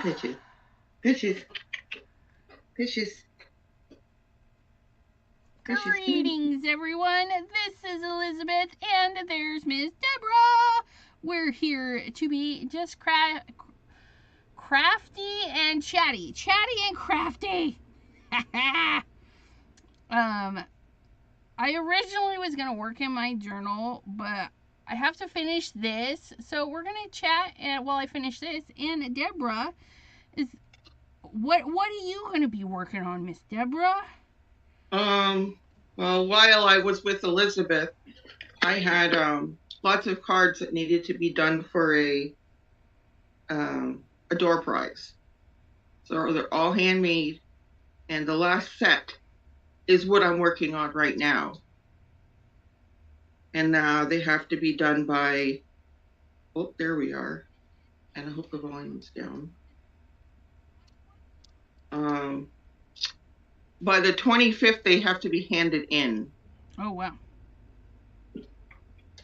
Bitches. Bitches. Bitches. Greetings, everyone. This is Elizabeth, and there's Miss Deborah. We're here to be just crafty and chatty. Chatty and crafty. I originally was going to work in my journal, but I have to finish this. So we're going to chat while I finish this. And Deborah is... What are you going to be working on, Miss Deborah? Well, while I was with Elizabeth, I had lots of cards that needed to be done for a door prize. So they're all handmade, and the last set is what I'm working on right now. And they have to be done by, oh, there we are. And I hope the volume's down. By the 25th, they have to be handed in. Oh, wow.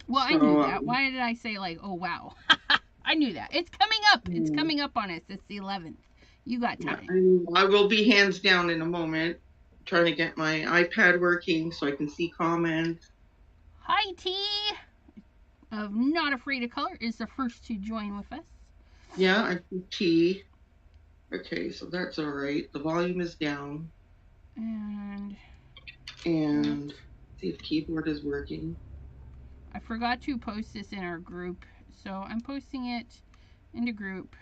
Well, I knew that. Why did I say, like, oh, wow? I knew that. It's coming up. It's coming up on us. It's the 11th. You got time. I will be hands down in a moment. I'm trying to get my iPad working so I can see comments. Hi, T of Not Afraid of Color is the first to join with us. Yeah, I see T. Okay, so that's all right. The volume is down. And see if keyboard is working. I forgot to post this in our group, so I'm posting it in the group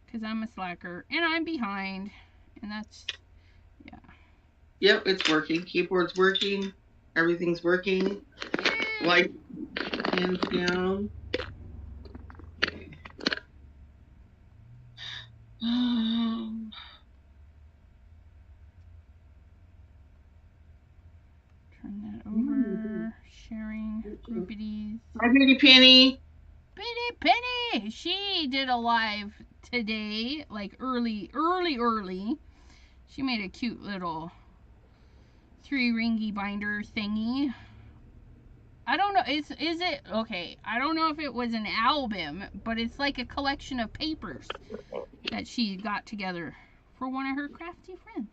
because I'm a slacker and I'm behind, and that's, yeah. Yep, it's working. Keyboard's working. Everything's working. Yay. Like, hands down. Okay. Turn that over. Sharing groupities. Hi, Bitty Penny. Bitty Penny. She did a live today, like early. She made a cute little 3-ringy binder thingy. I don't know. Is it okay? I don't know if it was an album, but it's like a collection of papers that she got together for one of her crafty friends.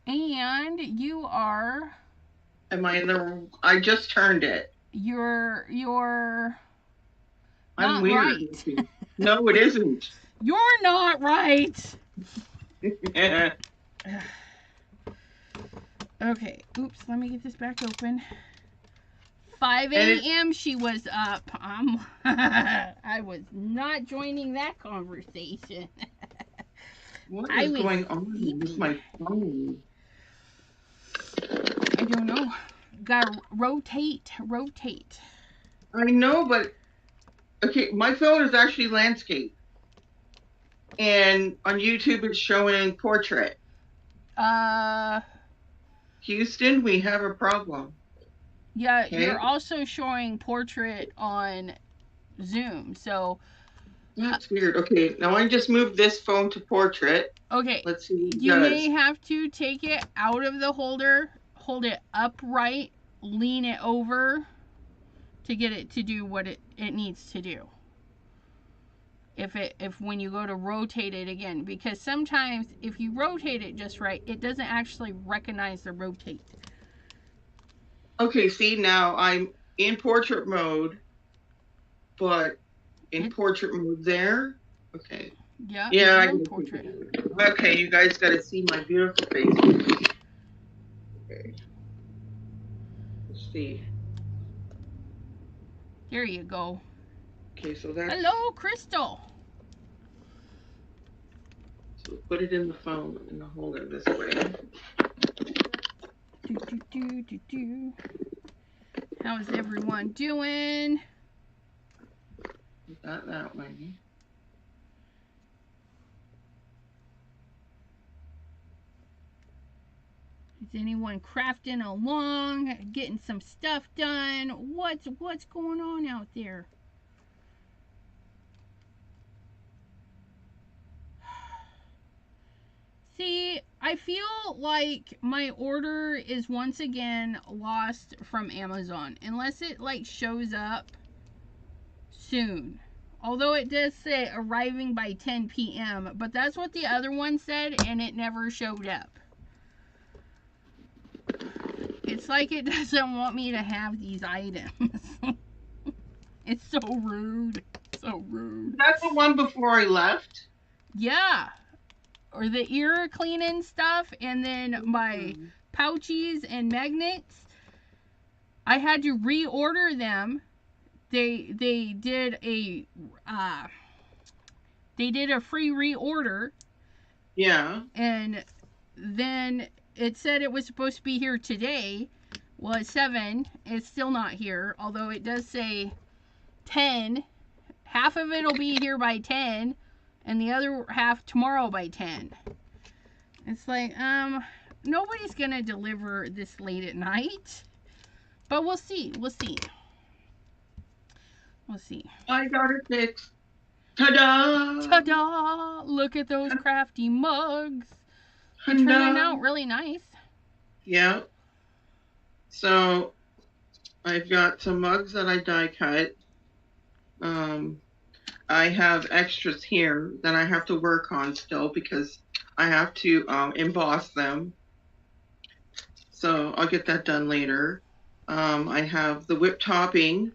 And you are... Am I in the... I just turned it. You're I'm not weird. Right. No, it isn't. You're not right. Okay. Oops. Let me get this back open. 5 a.m. she was up. I was not joining that conversation. What is going on with my phone? I don't know. Gotta rotate. I know, but okay, my phone is actually landscape, and on YouTube it's showing portrait. Houston, we have a problem. Yeah, okay. You're also showing portrait on Zoom, so that's weird. Okay, now I just moved this phone to portrait. Okay. Let's see what it you does. May have to take it out of the holder, hold it upright, lean it over to get it to do what it needs to do. If when you go to rotate it again, because sometimes if you rotate it just right, it doesn't actually recognize the rotate. Okay, see, now I'm in portrait mode, but in portrait mode there. Okay. Yeah. Yeah, I can portrait. Okay, you guys got to see my beautiful face. Okay. Let's see. There you go. Okay, so that's... Hello, Crystal. So put it in the phone in the holder this way. How's everyone doing? Got that way. Is anyone crafting along, getting some stuff done? What's going on out there? See, I feel like my order is once again lost from Amazon. Unless it like shows up soon Although it does say arriving by 10 p.m., but that's what the other one said, and it never showed up. It's like it doesn't want me to have these items. It's so rude. So rude. That's the one before I left? Yeah. Or the ear cleaning stuff, and then my pouchies and magnets. I had to reorder them. They did a free reorder. Yeah. And then it said it was supposed to be here today. Well, it's 7. It's still not here, although it does say 10. Half of it will be here by 10, and the other half tomorrow by 10. It's like, nobody's gonna deliver this late at night. But we'll see. We'll see. We'll see. I got it fixed. Ta-da! Ta-da! Look at those crafty mugs. They're turning out really nice. Yeah. So, I've got some mugs that I die cut. I have extras here that I have to work on still because I have to emboss them. So, I'll get that done later. I have the whip topping.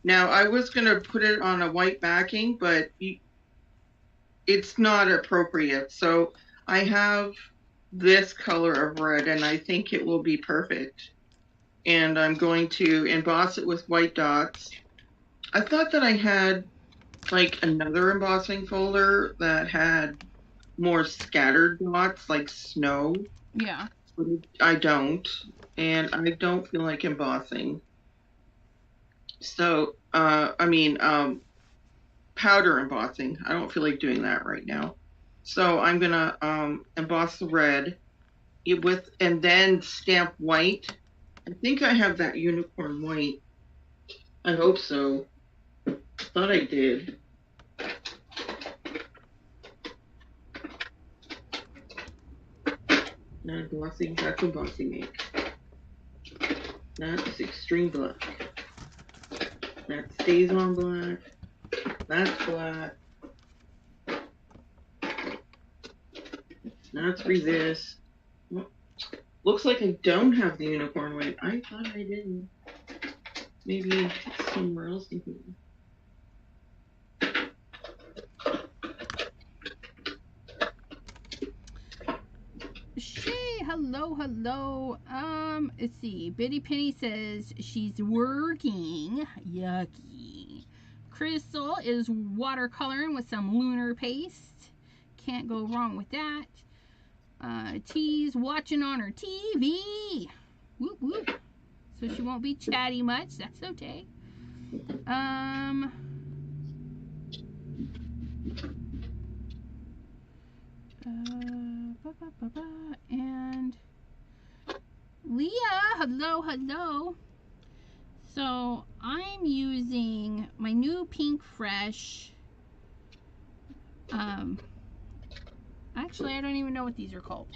Now, I was going to put it on a white backing, but it's not appropriate. So, I have this color of red, and I think it will be perfect. And I'm going to emboss it with white dots. I thought that I had like another embossing folder that had more scattered dots, like snow. Yeah. But I don't, and I don't feel like embossing. So, powder embossing. I don't feel like doing that right now. So I'm gonna emboss the red and then stamp white. I think I have that unicorn white. I hope so. Thought I did. Not embossing, that's embossing ink. That's extreme black. That stays on black. That's black. That's resist. Well, looks like I don't have the unicorn white. I thought I didn't. Maybe somewhere else in here. Hello. Let's see. Bitty Penny says she's working. Yucky. Crystal is watercoloring with some lunar paste. Can't go wrong with that. T's watching on her TV. Whoop whoop. So she won't be chatty much. That's okay. And Leah, hello. So I'm using my new Pink Fresh. Actually, I don't even know what these are called.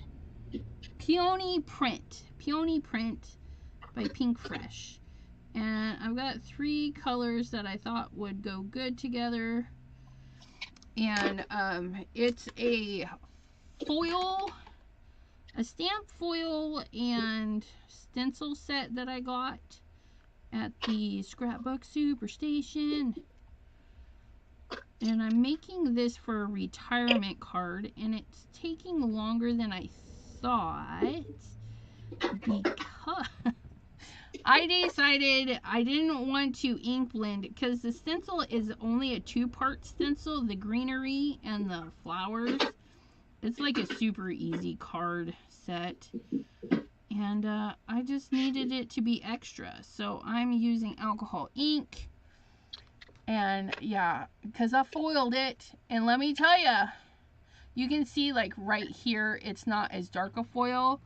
Peony Print by Pink Fresh. And I've got 3 colors that I thought would go good together. And it's a stamp foil and stencil set that I got at the Scrapbook Superstation. And I'm making this for a retirement card, and it's taking longer than I thought because I decided I didn't want to ink blend because the stencil is only a 2-part stencil, the greenery and the flowers. It's like a super easy card set, and I just needed it to be extra, so I'm using alcohol ink. And yeah, because I foiled it, and let me tell you, you can see like right here it's not as dark a foil.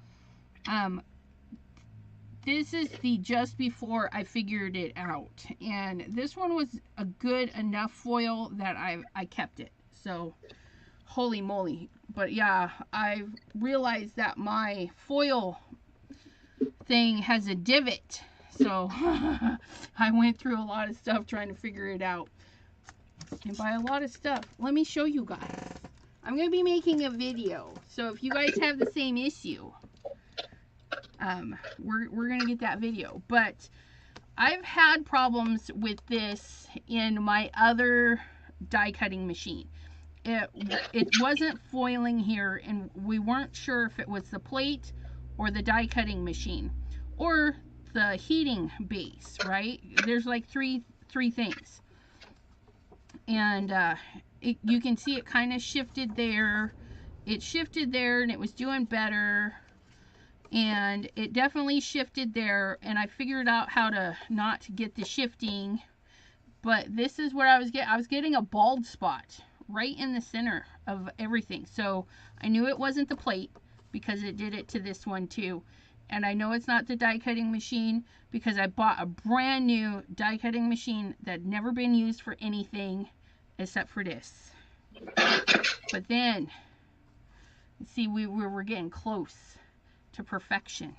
This is the just before I figured it out, and this one was a good enough foil that I kept it. So holy moly. But yeah, I've realized that my foil thing has a divot. So I went through a lot of stuff trying to figure it out. and buy a lot of stuff. Let me show you guys. I'm going to be making a video. So if you guys have the same issue, we're going to get that video. But I've had problems with this in my other die cutting machine. It wasn't foiling here, and we weren't sure if it was the plate or the die cutting machine or the heating base, right? There's like three things. And you can see it kind of shifted there. It shifted there and it was doing better. And it definitely shifted there, and I figured out how to not get the shifting. But this is what I was getting. I was getting a bald spot right in the center of everything. So I knew it wasn't the plate because it did it to this one too. And I know it's not the die cutting machine because I bought a brand new die cutting machine that had never been used for anything except for this. But then, see, we were getting close to perfection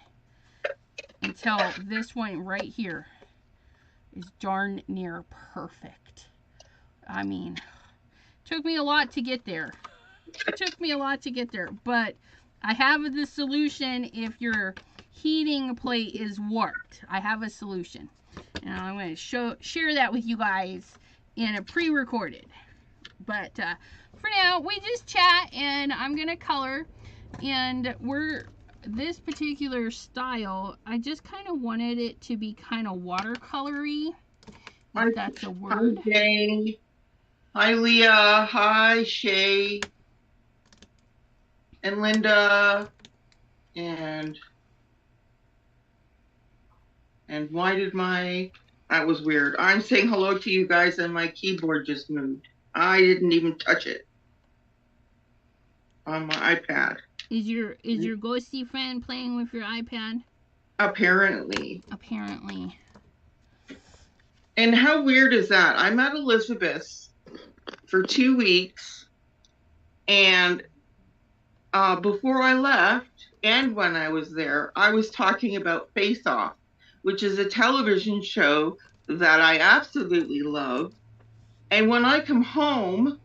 until this one right here is darn near perfect. I mean, took me a lot to get there. It took me a lot to get there, but I have the solution if your heating plate is warped. I have a solution, and I'm going to share that with you guys in a pre-recorded. But for now, we just chat, and I'm going to color, and this particular style, I just kind of wanted it to be kind of watercolory, if that's a word. Hi, Jay. Hi, Leah. Hi, Shay. And Linda. And why did that was weird. I'm saying hello to you guys and my keyboard just moved. I didn't even touch it on my iPad. Is your ghosty friend playing with your iPad? Apparently. Apparently. And how weird is that? I'm at Elizabeth's for 2 weeks, and before I left and when I was there, I was talking about Face Off, which is a television show that I absolutely love. And when I come home,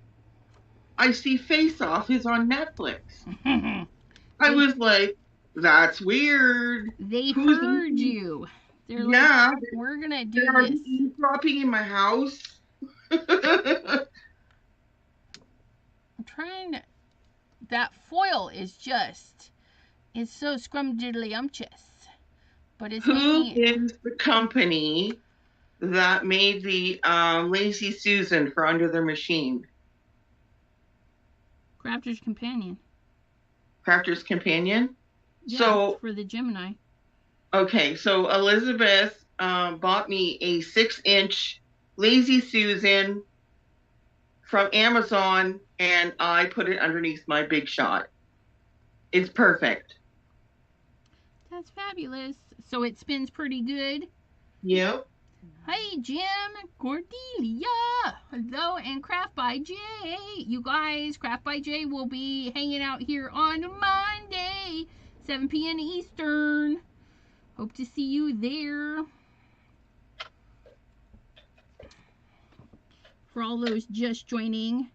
I see Face Off is on Netflix. I was like, that's weird. They heard you. They're like, we're going to do this. Dropping in my house. I'm trying to... That foil is just... It's so scrumdiddly-umptious. But it's Who is the company that made the Lazy Susan for Under the Machine? Crafter's Companion. Crafter's Companion? Yeah, so for the Gemini. Okay, so Elizabeth bought me a 6-inch Lazy Susan from Amazon, and I put it underneath my Big Shot. It's perfect. That's fabulous. So it spins pretty good? Yep. Hey, Jim, Cordelia, hello, and Craft by Jay. You guys, Craft by Jay will be hanging out here on Monday, 7 p.m. Eastern. Hope to see you there. For all those just joining,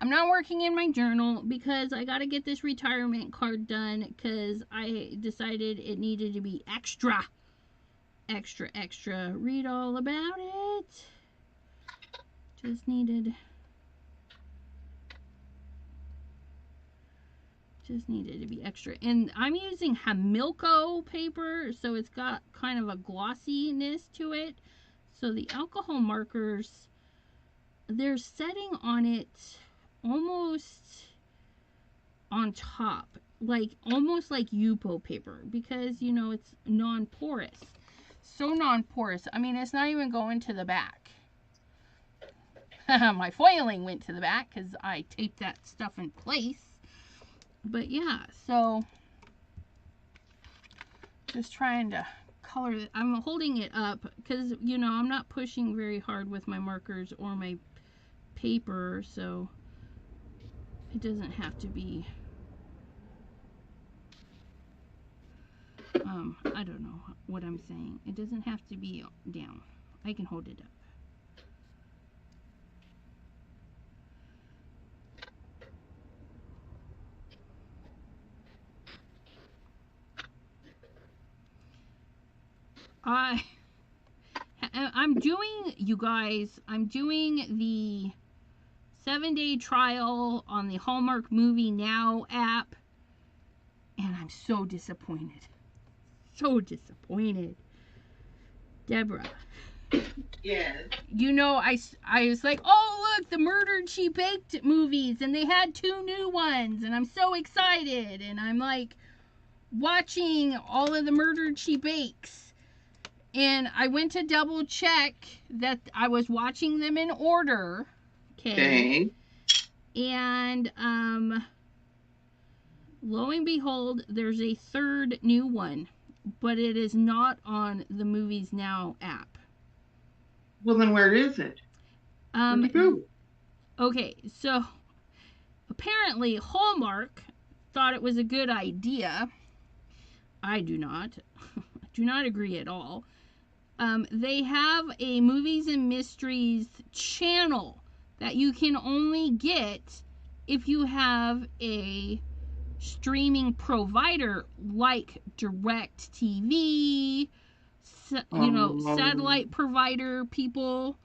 I'm not working in my journal because I got to get this retirement card done because I decided it needed to be extra. Read all about it. Just needed to be extra. And I'm using Hamilco paper, so it's got kind of a glossiness to it. So the alcohol markers, they're setting on it almost on top, like almost like Yupo paper, because you know it's non-porous. So non-porous. I mean, it's not even going to the back. My foiling went to the back because I taped that stuff in place. But yeah, so just trying to color it. I'm holding it up because, you know, I'm not pushing very hard with my markers or my paper, so it doesn't have to be I don't know what I'm saying. It doesn't have to be down. I can hold it up. I'm doing, you guys, I'm doing the 7-day trial on the Hallmark Movie Now app, and I'm so disappointed. So disappointed. Deborah. Yes. You know, I was like, oh, look, the Murdered She Baked movies, and they had 2 new ones, and I'm so excited. And I'm like watching all of the Murdered She Bakes. And I went to double check that I was watching them in order. Okay. And lo and behold, there's a 3rd new one, but it is not on the Movies Now app. Well, then where is it? Where'd it go? Okay, so apparently Hallmark thought it was a good idea. I do not. I do not agree at all. They have a Movies and Mysteries channel that you can only get if you have a streaming provider like DirecTV, satellite provider people.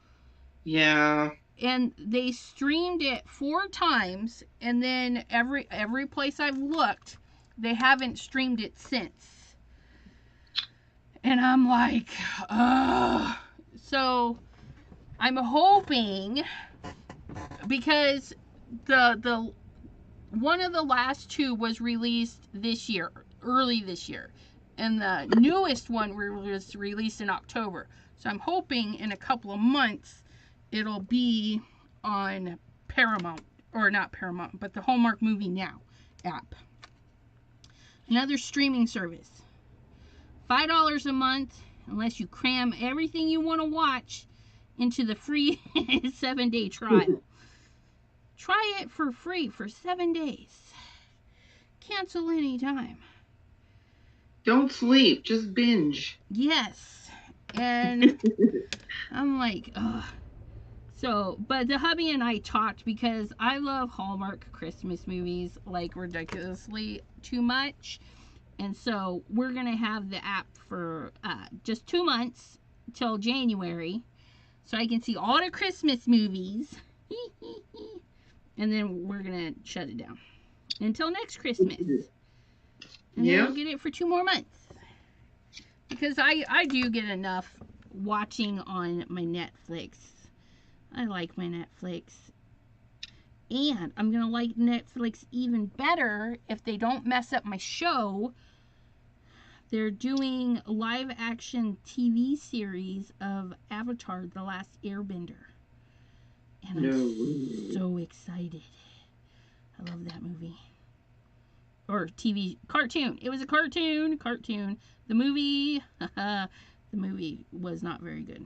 Yeah. And they streamed it 4 times, and then every place I've looked, they haven't streamed it since. And I'm like, ugh. So I'm hoping, because the one of the last 2 was released this year, early this year, and the newest one was released in October. So I'm hoping in a couple of months it'll be on Paramount, or not Paramount, but the Hallmark Movie Now app. Another streaming service. $5 a month, unless you cram everything you want to watch into the free 7-day trial. Try it for free for 7 days. Cancel anytime. Don't sleep, just binge. Yes. And I'm like, ugh. So, but the hubby and I talked, because I love Hallmark Christmas movies like ridiculously too much. And so we're going to have the app for just 2 months till January, so I can see all the Christmas movies. And then we're going to shut it down until next Christmas. And then we'll get it for 2 more months. Because I do get enough watching on my Netflix. I like my Netflix. And I'm going to like Netflix even better if they don't mess up my show. They're doing a live action TV series of Avatar: The Last Airbender. And I'm so excited. I love that movie. Or TV, cartoon. It was a cartoon. The movie was not very good.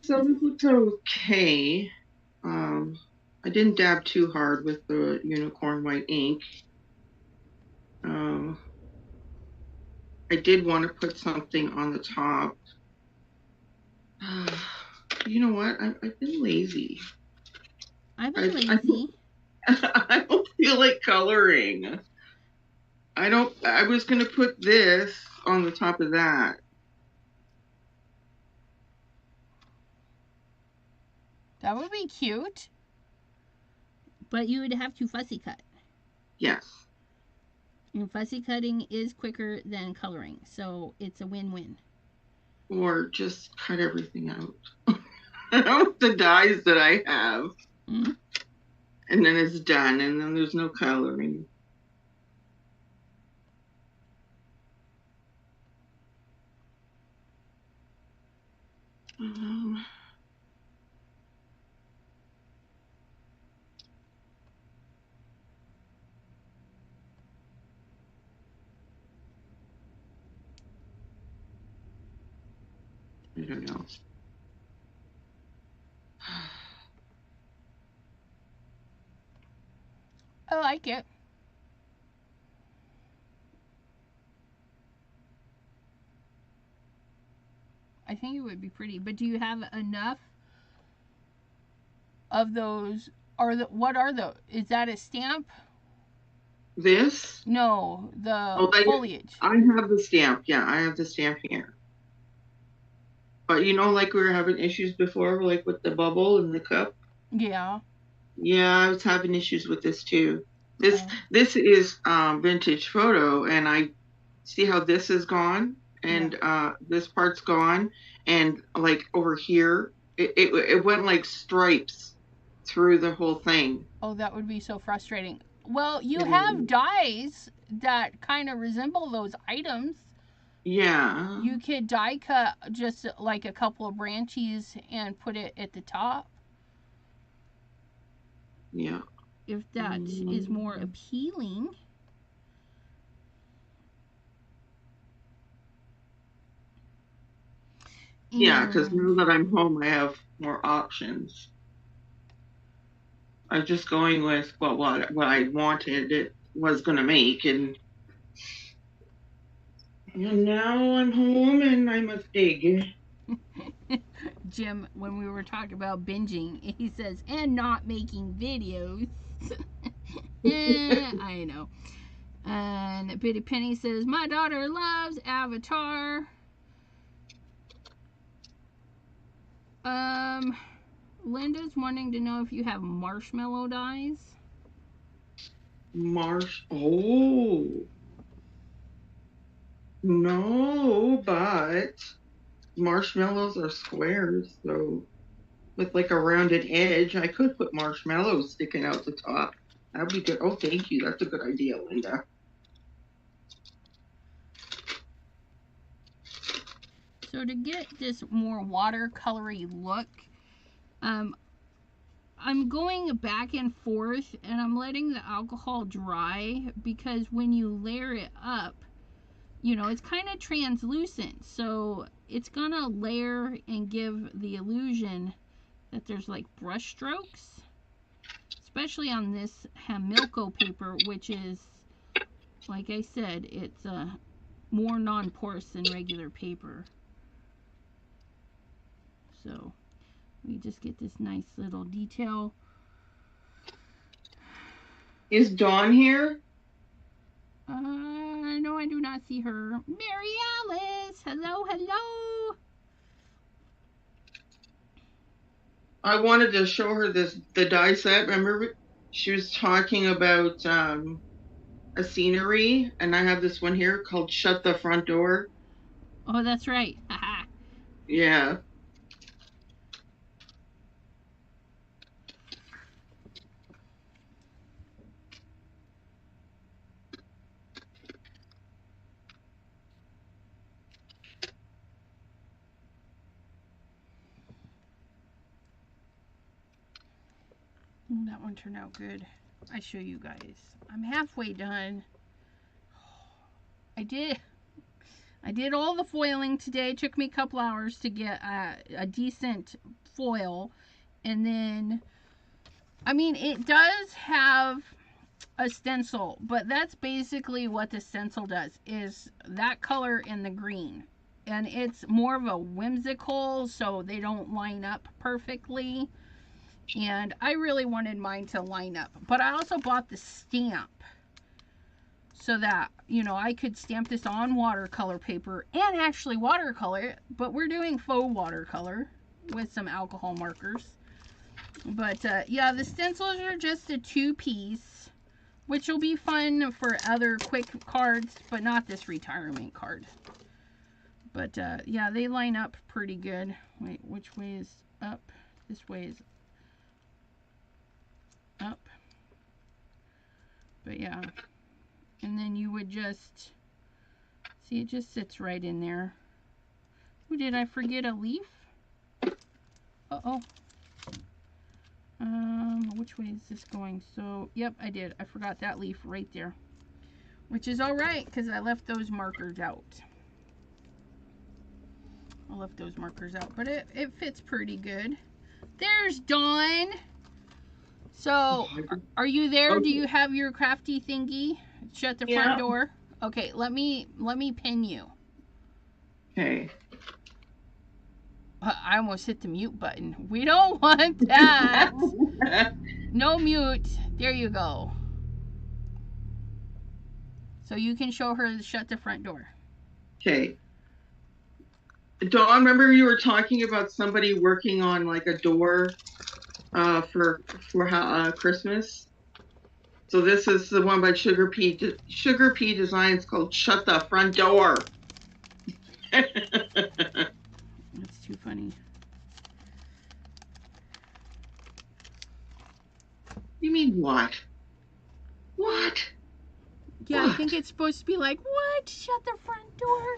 So it looked okay. I didn't dab too hard with the unicorn white ink. I did want to put something on the top. You know what? I've been lazy. I've been lazy. I don't feel like coloring. I was going to put this on the top of that. That would be cute. But you would have to fussy cut. Yes. And fussy cutting is quicker than coloring, so it's a win-win. Or just cut everything out. The dyes that I have. Mm-hmm. And then it's done, and then there's no coloring. I don't know. I like it. I think it would be pretty. But do you have enough of those What are the? Is that a stamp? This? No, the Oh, foliage. I have the stamp. Yeah, I have the stamp here. But you know, like we were having issues before, like with the bubble in the cup. Yeah. Yeah, I was having issues with this too. This is vintage photo, and I see how this is gone, and this part's gone, and like over here, it went like stripes through the whole thing. Oh, that would be so frustrating. Well, you have dies that kind of resemble those items. Yeah. You could die cut just like a couple of branches and put it at the top. Yeah. If that is more appealing. Yeah, because now that I'm home, I have more options. I'm just going with what I wanted it was going to make, and now I'm home and I must dig. Jim, when we were talking about binging, he says, and not making videos. I know. And Bitty Penny says, my daughter loves Avatar. Linda's wanting to know if you have marshmallow dies. Oh. No, but marshmallows are squares, so with like a rounded edge, I could put marshmallows sticking out the top. That'd be good. Oh, thank you. That's a good idea, Linda. So to get this more watercolory look, I'm going back and forth and I'm letting the alcohol dry, because when you layer it up, you know, it's kind of translucent, so it's gonna layer and give the illusion that there's like brush strokes, especially on this Hamilco paper, which is, like I said, it's more non-porous than regular paper. So we just get this nice little detail. Is Dawn here? No, I do not see her. Mary Alice, hello, hello. I wanted to show her the die set. Remember, she was talking about a scenery, and I have this one here called "Shut the Front Door." Oh, that's right. Yeah. That one turned out good. I show you guys. I'm halfway done. I did all the foiling today. It took me a couple hours to get a decent foil. And then, I mean, it does have a stencil, but that's basically what the stencil does, is that color and the green. And it's more of a whimsical, so they don't line up perfectly. And I really wanted mine to line up. But I also bought the stamp so that, you know, I could stamp this on watercolor paper and actually watercolor it. But we're doing faux watercolor with some alcohol markers. But yeah, the stencils are just a 2-piece, which will be fun for other quick cards, but not this retirement card. But yeah, they line up pretty good. Wait, which way is up? This way is up. But yeah, and then you would just see, it just sits right in there. Ooh, did I forget a leaf? Uh-oh. Which way is this going? So, yep, I did. I forgot that leaf right there. Which is alright, because I left those markers out. I left those markers out, but it fits pretty good. There's Dawn. So, are you there? Okay. Do you have your crafty thingy? Shut the front door. Okay, let me pin you. Okay. I almost hit the mute button. We don't want that. No mute. There you go. So you can show her to shut the front door. Okay. Dawn, remember you were talking about somebody working on like a door for Christmas? So this is the one by Sugar Pea Designs called Shut the Front Door. That's too funny. You mean what? What? Yeah, what? I think it's supposed to be like, what? Shut the front door.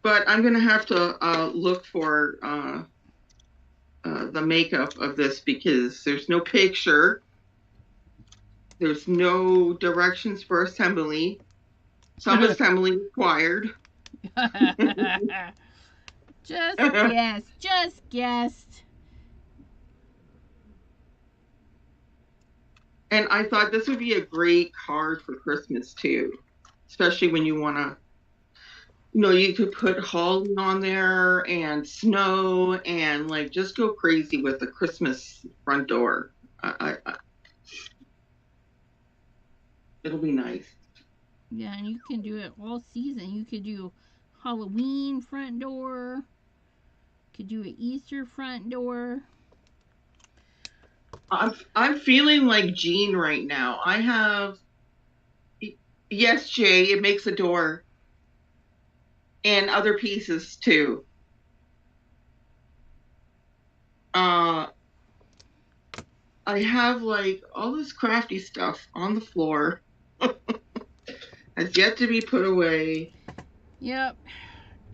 But I'm gonna have to look for the makeup of this because there's no picture. There's no directions for assembly. Some assembly required. Just guessed. And I thought this would be a great card for Christmas too, especially when you want to, you could put holly on there and snow and like just go crazy with the Christmas front door. It'll be nice. Yeah, and you can do it all season. You could do Halloween front door. Could do an Easter front door. I'm feeling like Jean right now. I have, yes, Jay, it makes a door. And other pieces too. I have like all this crafty stuff on the floor. Has yet to be put away. Yep.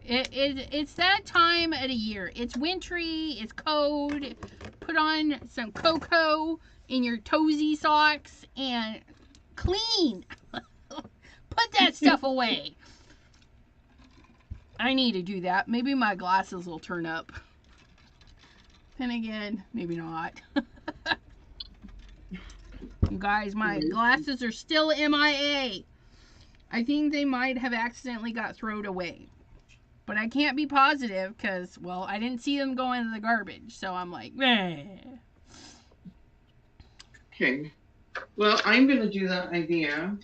It's that time of the year. It's wintry. It's cold. Put on some cocoa in your toesy socks and clean. Put that stuff away. I need to do that. Maybe my glasses will turn up. Then again, maybe not. You guys, my glasses are still MIA. I think they might have accidentally got thrown away. But I can't be positive because, well, I didn't see them go into the garbage. So I'm like, meh. Okay. Well, I'm going to do that idea.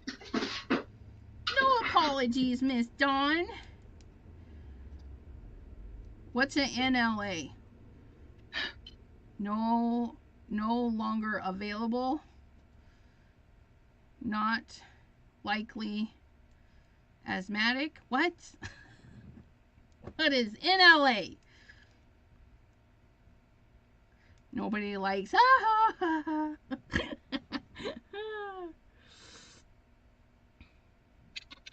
No apologies, Miss Dawn. What's an NLA? No longer available. Not likely asthmatic. What? What is NLA? Nobody likes.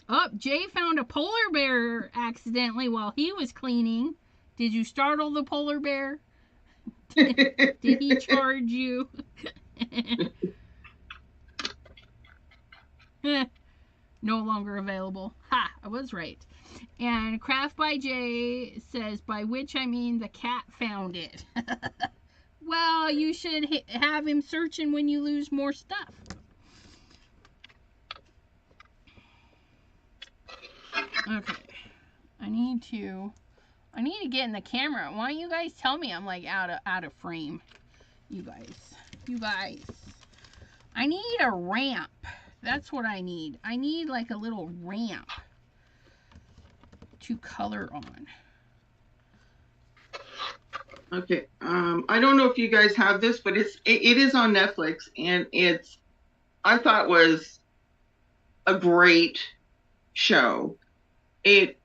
Oh, Jay found a polar bear accidentally while he was cleaning. Did you startle the polar bear? Did he charge you? No longer available. Ha! I was right. And Craft by Jay says, by which I mean the cat found it. Well, you should have him searching when you lose more stuff. Okay. I need to get in the camera. Why don't you guys tell me I'm like out of frame? You guys. I need a ramp. That's what I need. I need like a little ramp to color on. Okay. I don't know if you guys have this, but it is on Netflix, and I thought was a great show. The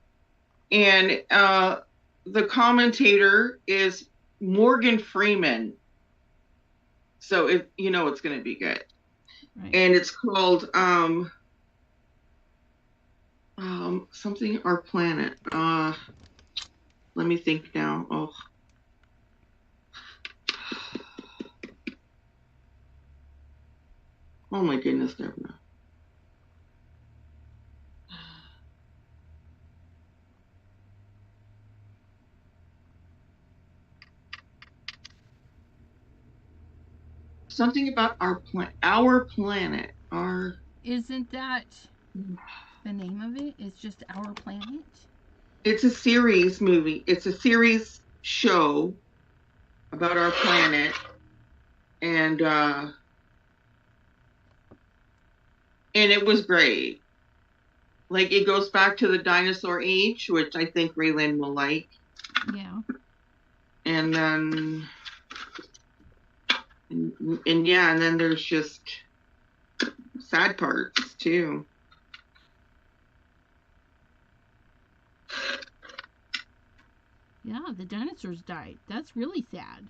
commentator is Morgan Freeman, so it's going to be good. Right. And it's called something Our Planet. Let me think now. Oh my goodness, Deborah. Something about our planet. Isn't that the name of it? It's just Our Planet? It's a series movie. It's a series show. about our planet, and it was great. Like, it goes back to the dinosaur age, which I think Raylan will like. Yeah. And then, and yeah, and then there's just sad parts too. Yeah, the dinosaurs died. That's really sad.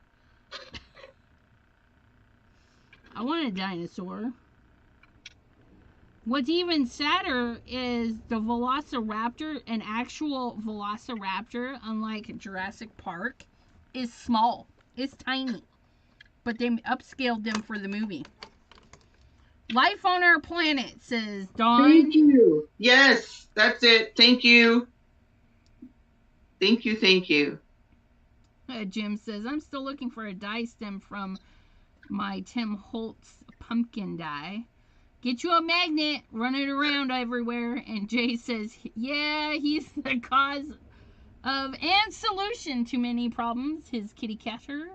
I want a dinosaur. What's even sadder is the Velociraptor, an actual Velociraptor, unlike Jurassic Park, is small. It's tiny. But they upscaled them for the movie. Life on our planet, says Dawn. Thank you. Yes, that's it. Thank you. Thank you, thank you. Jim says, I'm still looking for a die stem from my Tim Holtz pumpkin die. Get you a magnet, run it around everywhere. And Jay says, yeah, he's the cause of and solution to many problems, his kitty catter.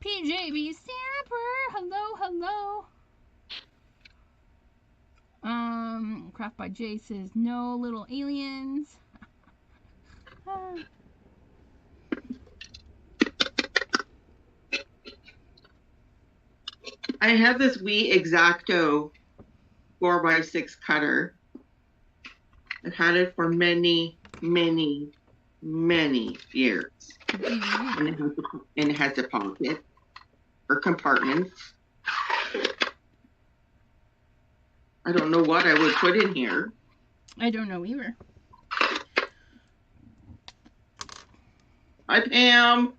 PJB Stamper, hello. Craft by Jay says, no little aliens. I have this Wii Exacto 4x6 cutter. I've had it for many years. And it has a pocket or compartments. I don't know what I would put in here. I don't know either. Hi, Pam.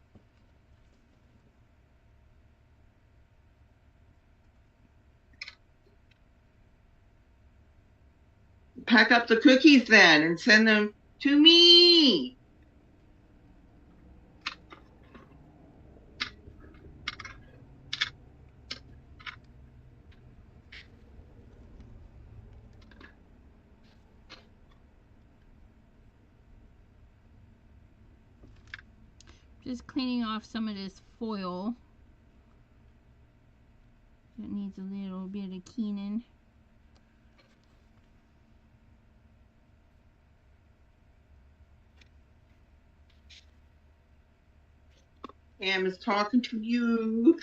Pack up the cookies then and send them to me. Just cleaning off some of this foil. It needs a little bit of cleaning. Pam is talking to you.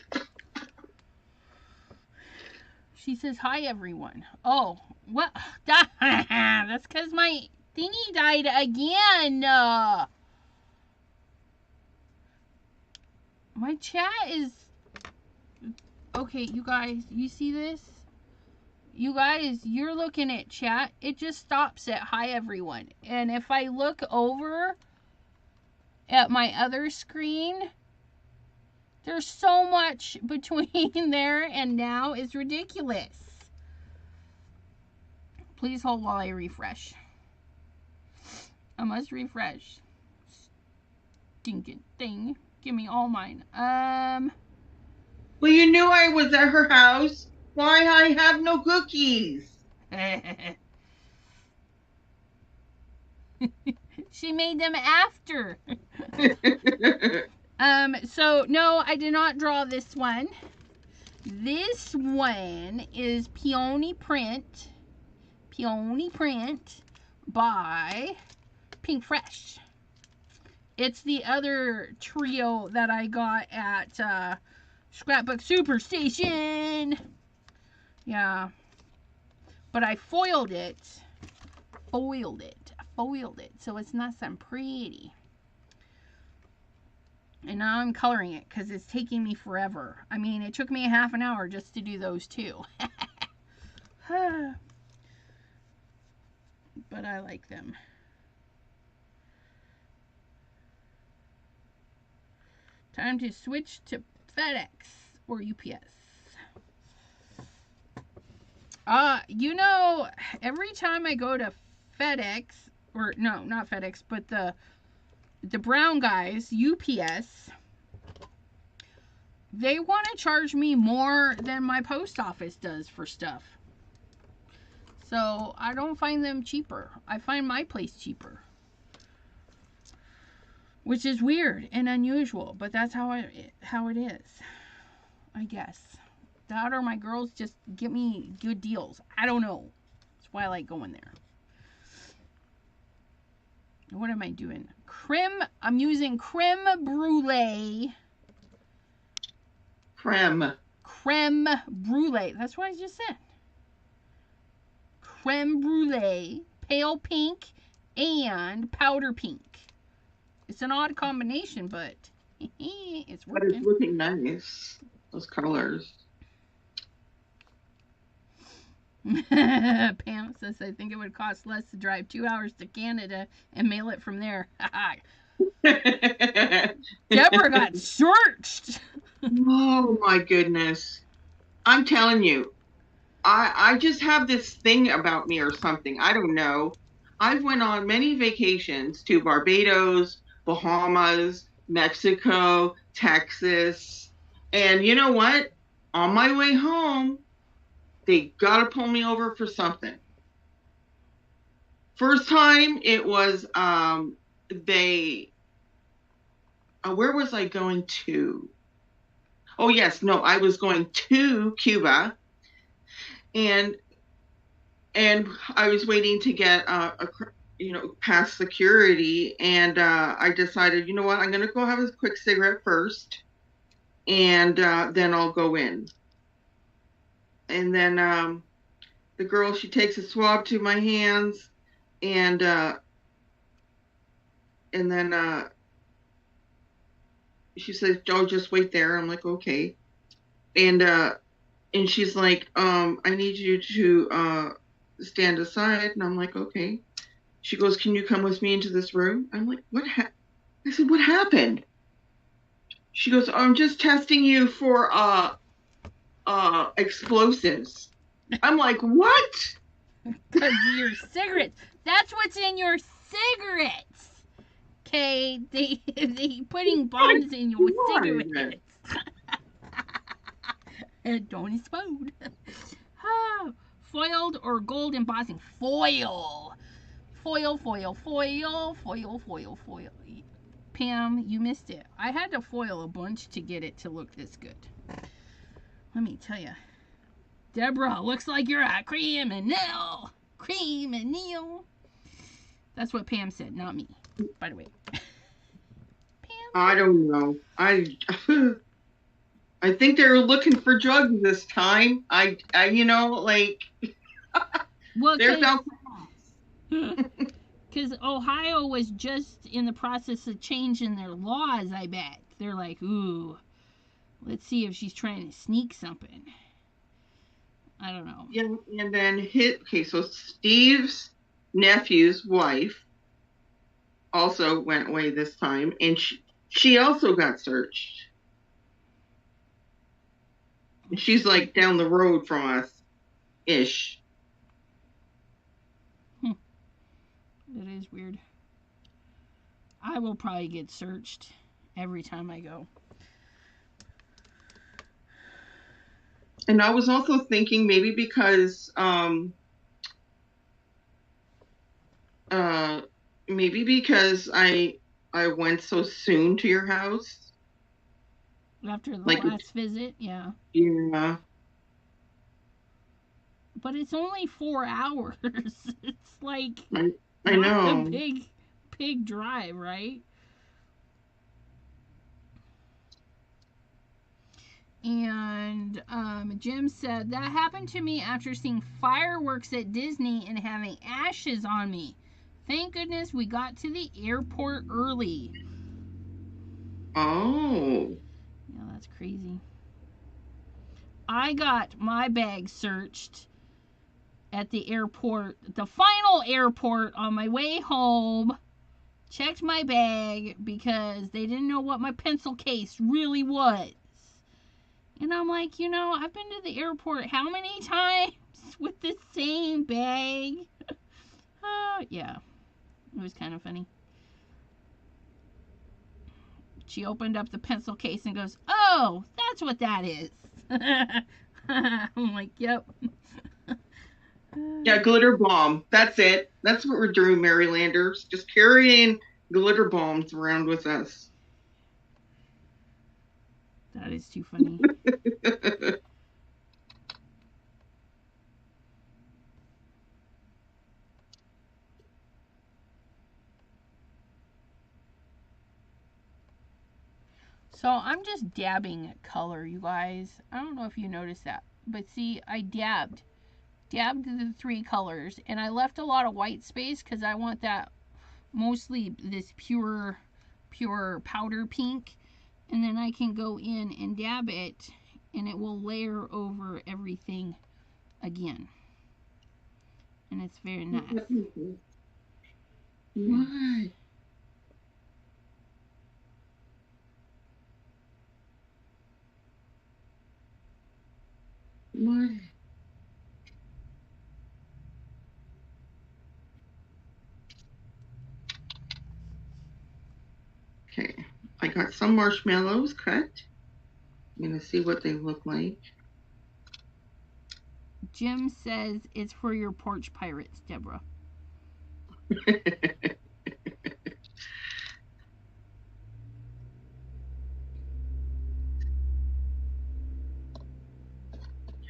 She says, hi, everyone. Oh, what? That's because my thingy died again. My chat is... Okay, you guys, you see this? You guys, you're looking at chat. It just stops at hi, everyone. And if I look over at my other screen, there's so much between there and now. It's ridiculous. Please hold while I refresh. I must refresh. Stinking thing. Give me all mine. Well, you knew I was at her house. Why I have no cookies? She made them after. So no, I did not draw this one. This one is Peony Print by Pink Fresh. It's the other trio that I got at Scrapbook Superstation. Yeah. But I foiled it. Foiled it. So it's nice and pretty. And now I'm coloring it because it's taking me forever. I mean, it took me a half an hour just to do those two. But I like them. Time to switch to FedEx or UPS. You know, every time I go to FedEx, or no, not FedEx, but the brown guys, UPS, they want to charge me more than my post office does for stuff. So I don't find them cheaper. I find my place cheaper. which is weird and unusual, but that's how it is, I guess. That or my girls just get me good deals. I don't know. That's why I like going there. What am I doing? I'm using creme brulee. Creme brulee. That's what I just said. Creme brulee, pale pink, and powder pink. It's an odd combination, but it's working. But it's looking nice. Those colors. Pam says, I think it would cost less to drive 2 hours to Canada and mail it from there. Deborah got searched. Oh my goodness. I'm telling you, I just have this thing about me or something. I don't know. I went on many vacations to Barbados, Bahamas, Mexico, Texas. And you know what? On my way home, they got to pull me over for something. First time it was, where was I going to? Oh, yes. No, I was going to Cuba. And I was waiting to get, past security. And I decided, you know what? I'm going to go have a quick cigarette first. And then I'll go in. And then the girl, she takes a swab to my hands. And then she says, "Oh, just wait there." I'm like, "Okay." And she's like, "I need you to stand aside." And I'm like, "Okay." She goes, "Can you come with me into this room?" I'm like, I said, "What happened?" She goes, "I'm just testing you for explosives." I'm like, "What?" Because of your cigarettes. That's what's in your cigarettes. Okay, they putting bombs in your cigarettes. Don't explode. Foiled or gold embossing? Foil. Foil. Pam, you missed it. I had to foil a bunch to get it to look this good. Let me tell you. Deborah, looks like you're at Cream and Neil. Cream and Neil. That's what Pam said, not me, by the way. Pam? I don't know. I think they're looking for drugs this time. I well, there's no. Because Ohio was just in the process of changing their laws, I bet. They're like, ooh, let's see if she's trying to sneak something. I don't know. Yeah, and then so Steve's nephew's wife also went away this time, and she also got searched. And she's like down the road from us, ish. That is weird. I will probably get searched every time I go. And I was also thinking maybe because I went so soon to your house. After the last visit, yeah. Yeah. But it's only 4 hours. It's like I know. A big drive, right? And Jim said, that happened to me after seeing fireworks at Disney and having ashes on me. Thank goodness we got to the airport early. Oh. Yeah, that's crazy. I got my bag searched at the airport, the final airport, on my way home. Checked my bag because they didn't know what my pencil case really was. And I'm like, I've been to the airport how many times with the same bag? Yeah, it was kind of funny. She opened up the pencil case and goes, "Oh, that's what that is." I'm like, "Yep." Yeah, glitter bomb. That's it. That's what we're doing, Marylanders. Just carrying glitter bombs around with us. That is too funny. So I'm just dabbing color, you guys. I don't know if you noticed that, but see, I dabbed the 3 colors, and I left a lot of white space because I want that mostly this pure powder pink, and then I can go in and dab it, and it will layer over everything again, and it's very nice. Why? Why? Okay, I got some marshmallows cut. I'm going to see what they look like. Jim says it's for your porch pirates, Deborah.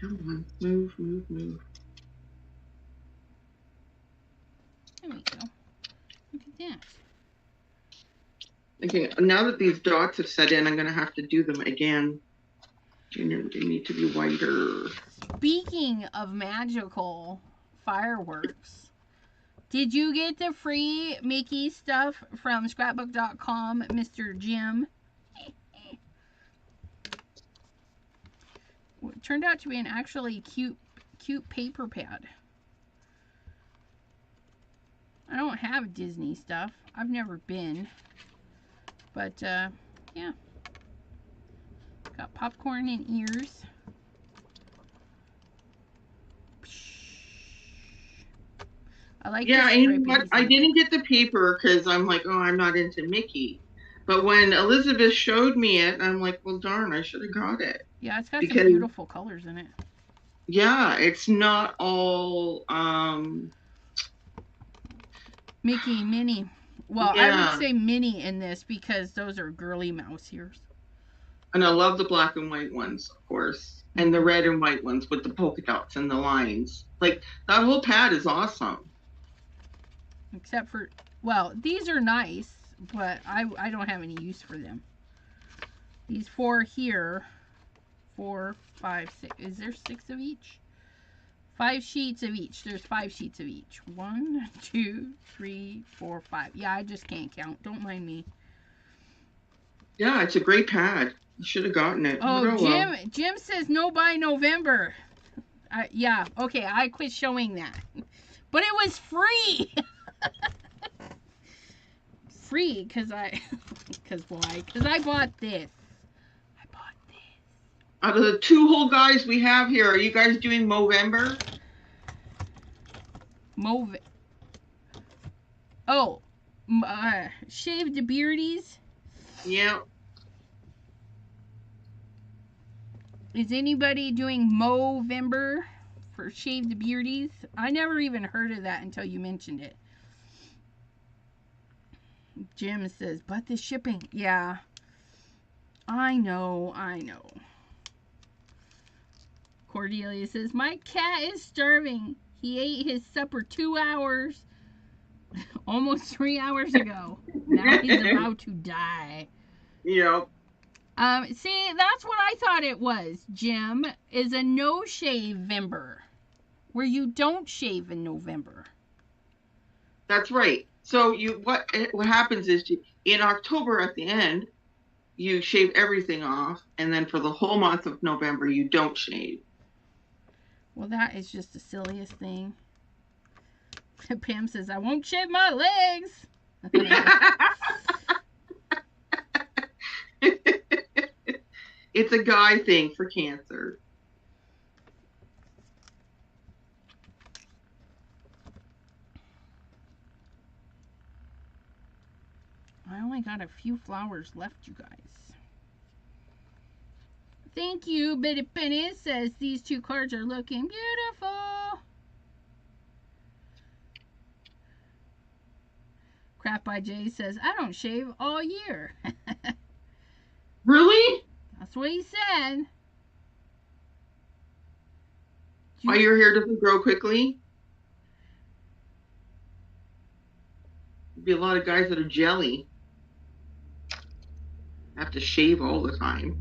Come on, move, move, move. There we go. Look at that. Okay, now that these dots have set in, I'm going to have to do them again. They need to be whiter. Speaking of magical fireworks, did you get the free Mickey stuff from scrapbook.com, Mr. Jim? It turned out to be an actually cute paper pad. I don't have Disney stuff. I've never been. But, yeah. Got popcorn in ears. I like Yeah, and what I didn't get the paper because I'm like, oh, I'm not into Mickey. But when Elizabeth showed me it, I'm like, well, darn, I should have got it. Yeah, it's got some beautiful colors in it. Yeah, it's not all Mickey, Minnie. Well, yeah. I would say Minnie in this because those are girly mouse ears. And I love the black and white ones, of course. And the red and white ones with the polka dots and the lines. Like, that whole pad is awesome. Except for, well, these are nice, but I don't have any use for them. These 4 here, 4, 5, 6. Is there 6 of each? 5 sheets of each. There's 5 sheets of each. 1, 2, 3, 4, 5. Yeah, I just can't count. Don't mind me. Yeah, it's a great pad. You should have gotten it. Oh, Jim says no by November. Yeah, okay, I quit showing that. But it was free. Free, because why? Because I bought this. Out of the 2 whole guys we have here, are you guys doing Movember? Oh, shaved beardies? Yeah. Is anybody doing Movember for shaved beardies? I never even heard of that until you mentioned it. Jim says, but the shipping. Yeah. I know. Cordelia says, my cat is starving. He ate his supper 2 hours, almost 3 hours ago. Now he's about to die. Yep. See, that's what I thought it was, Jim, is a no-shave-vember, where you don't shave in November. That's right. So what happens is in October at the end, you shave everything off, and then for the whole month of November, you don't shave. Well, that is just the silliest thing. Pam says, I won't shave my legs. It's a guy thing for Cancer. I only got a few flowers left, you guys. Thank you, Bitty Penny says these 2 cards are looking beautiful. Crap by Jay says, I don't shave all year. Really? That's what he said. Why your hair doesn't grow quickly? There'd be a lot of guys that are jelly. Have to shave all the time.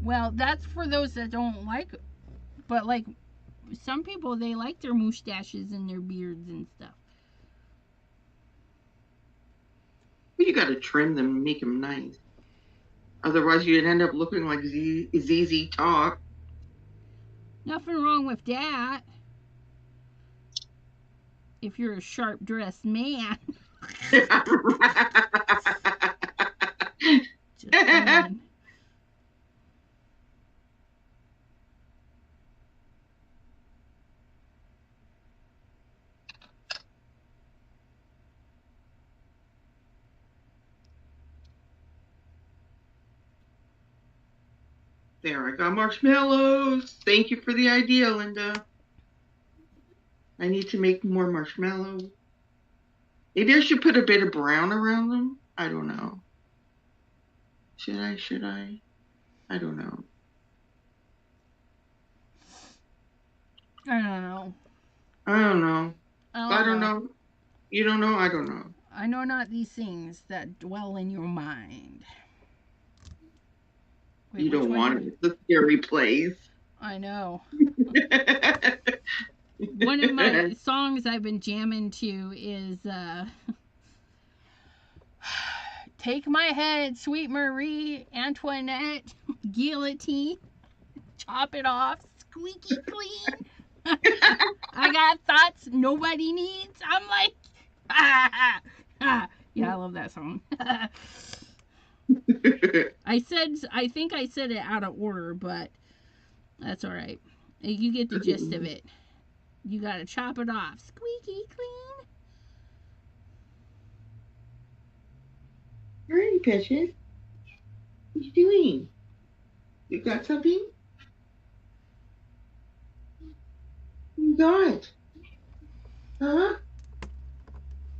Well, that's for those that don't like it. But like some people, they like their mustaches and their beards and stuff. But you got to trim them and make them nice. Otherwise, you'd end up looking like ZZ Top. Nothing wrong with that. If you're a sharp dressed man. Just saying. There, I got marshmallows. Thank you for the idea, Linda. I need to make more marshmallows. Maybe I should put a bit of brown around them. I don't know. Should I? I don't know. I don't know. I don't know. I don't know. You don't know? I don't know. I know not these things that dwell in your mind. Wait, you don't want it. It's a scary place. I know. One of my songs I've been jamming to is Take My Head, Sweet Marie Antoinette, Guillotine, Chop It Off, Squeaky Clean. I got thoughts nobody needs. I'm like, yeah, I love that song. I think I said it out of order, but that's all right. You get the gist of it. You gotta chop it off. Squeaky clean. Hurry, Precious. What you doing? You got something? You got? Huh?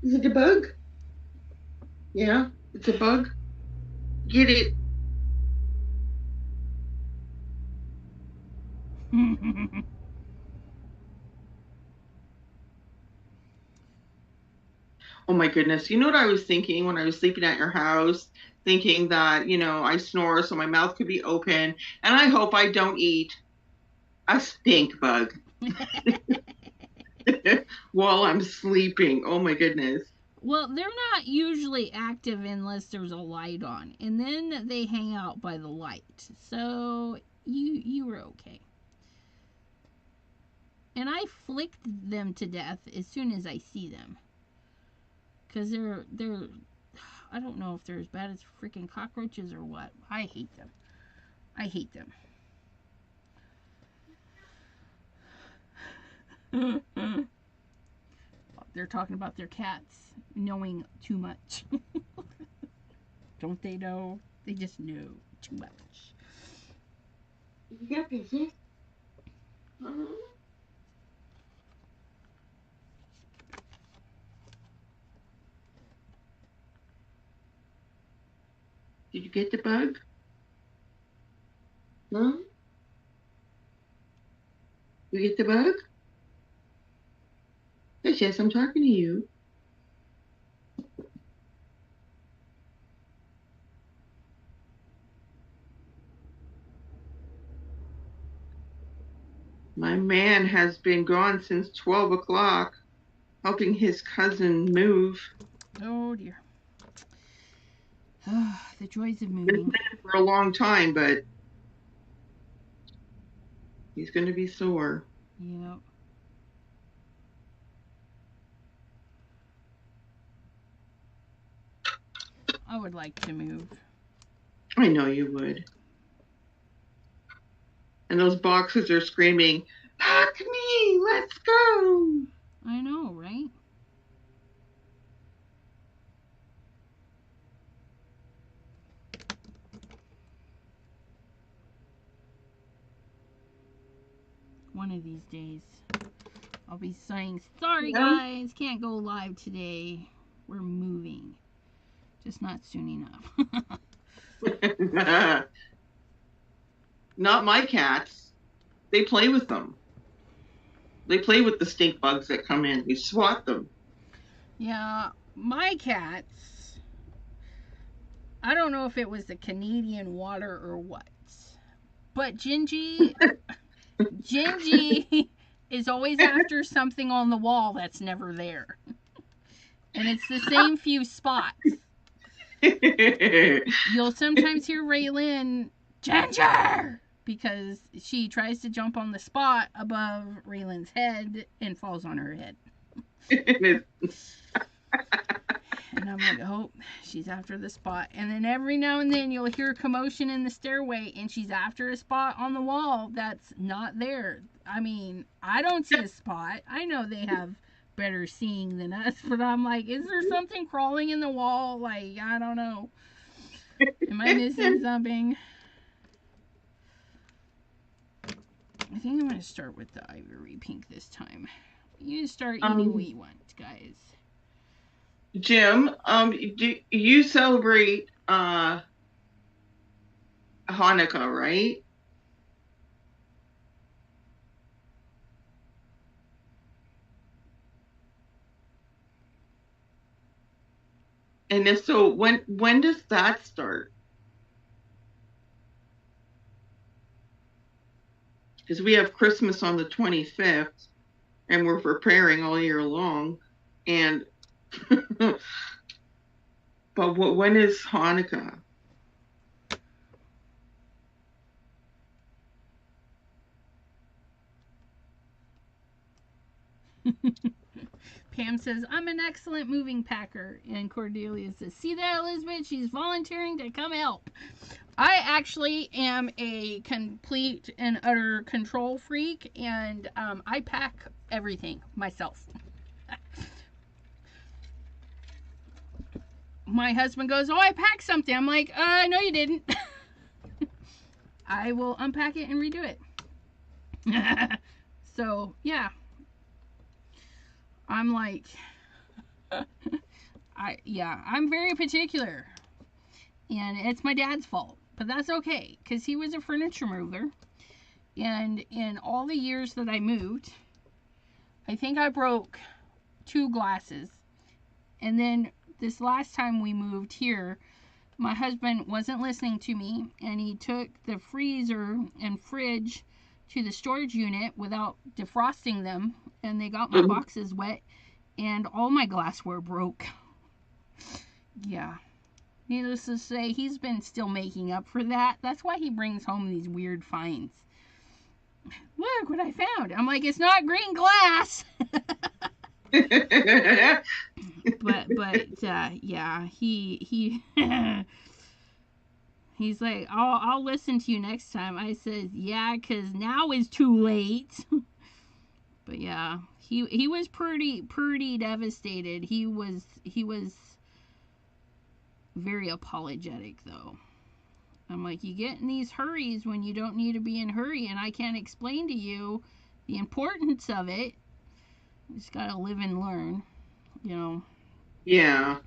Is it a bug? Yeah, it's a bug. Get it. Oh my goodness. You know what I was thinking when I was sleeping at your house? Thinking that, I snore so my mouth could be open. And I hope I don't eat a stink bug while I'm sleeping. Oh my goodness. Well, they're not usually active unless there's a light on. And then they hang out by the light. So you were okay. And I flicked them to death as soon as I see them. Because they're I don't know if they're as bad as freaking cockroaches or what. I hate them. I hate them. They're talking about their cats knowing too much. Don't they know? They just know too much. You got pieces? Did you get the bug? Huh? You get the bug? Yes, I'm talking to you. My man has been gone since 12 o'clock, helping his cousin move. Oh, dear. The joys of moving. Been dead for a long time, but he's going to be sore. Yeah. I would like to move. I know you would. And those boxes are screaming, "Pack me! Let's go!" I know, right? One of these days, I'll be saying, sorry guys, can't go live today. We're moving. Just not soon enough. Not my cats. They play with them. They play with the stink bugs that come in. We swat them. Yeah, my cats, I don't know if it was the Canadian water or what, but Gingy is always after something on the wall that's never there. And it's the same few spots. You'll sometimes hear Raylyn, Ginger! Because she tries to jump on the spot above Raylyn's head and falls on her head. And I'm like, oh, she's after the spot. And then every now and then you'll hear commotion in the stairway and she's after a spot on the wall that's not there. I mean, I don't see a spot. I know they have better seeing than us, but I'm like, is there something crawling in the wall? Like, I don't know. Am I missing something? I think I'm going to start with the ivory pink this time. You start eating what you want, guys. Jim, do you celebrate Hanukkah, right? And if so, when does that start? Because we have Christmas on the 25th, and we're preparing all year long. And but when is Hanukkah? Pam says, I'm an excellent moving packer. And Cordelia says, see that, Elizabeth? She's volunteering to come help. I actually am a complete and utter control freak, and I pack everything myself. My husband goes, oh, I packed something. I'm like, no, you didn't. I will unpack it and redo it. So, yeah. I'm like, I'm very particular. And it's my dad's fault. But that's okay, because he was a furniture mover. And in all the years that I moved, I think I broke 2 glasses. And then this last time we moved here, my husband wasn't listening to me, and he took the freezer and fridge to the storage unit without defrosting them, and they got my boxes wet, and all my glassware broke. Yeah. Needless to say, he's been still making up for that. That's why he brings home these weird finds. Look what I found. I'm like, it's not green glass. but yeah, he he's like, I'll listen to you next time. I said, yeah, 'cause now is too late. But yeah, he was pretty devastated. He was very apologetic, though. I'm like, you get in these hurries when you don't need to be in a hurry, and I can't explain to you the importance of it. You just gotta live and learn, you know. Yeah.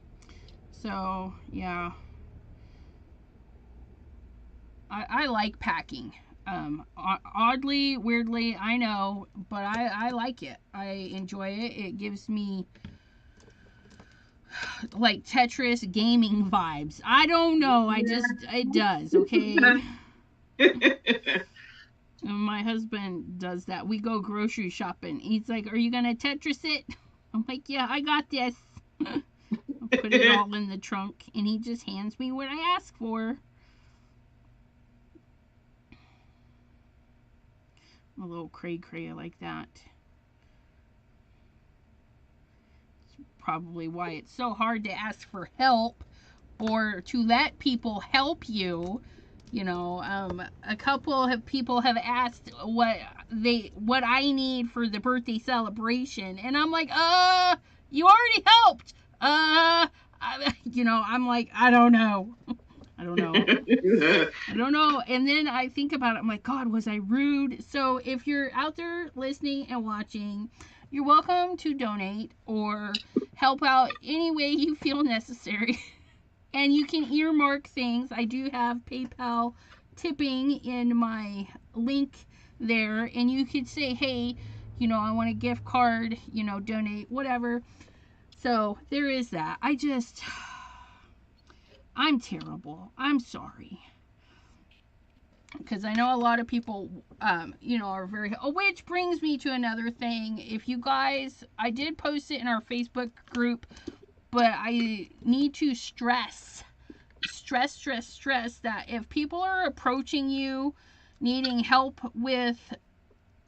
So, yeah. I like packing. Oddly, weirdly, I know, but I like it. I enjoy it. It gives me like Tetris gaming vibes. I don't know. It does, okay? My husband does that. We go grocery shopping. He's like, are you gonna Tetris it? I'm like, yeah, I got this. I'll put it all in the trunk, and he just hands me what I ask for. A little cray-cray like that. It's probably why it's so hard to ask for help or to let people help you. You know, a couple of people have asked what I need for the birthday celebration, and I'm like, you already helped. You know, I'm like, I don't know. I don't know. And then I think about it. I'm like, God, was I rude? So if you're out there listening and watching, you're welcome to donate or help out any way you feel necessary. And you can earmark things. I do have PayPal tipping in my link there, and you could say, hey, I want a gift card, donate, whatever. So there is that. I'm terrible. I'm sorry. Because I know a lot of people, are very, which brings me to another thing. If you guys, I did post it in our Facebook group, but I need to stress that if people are approaching you needing help with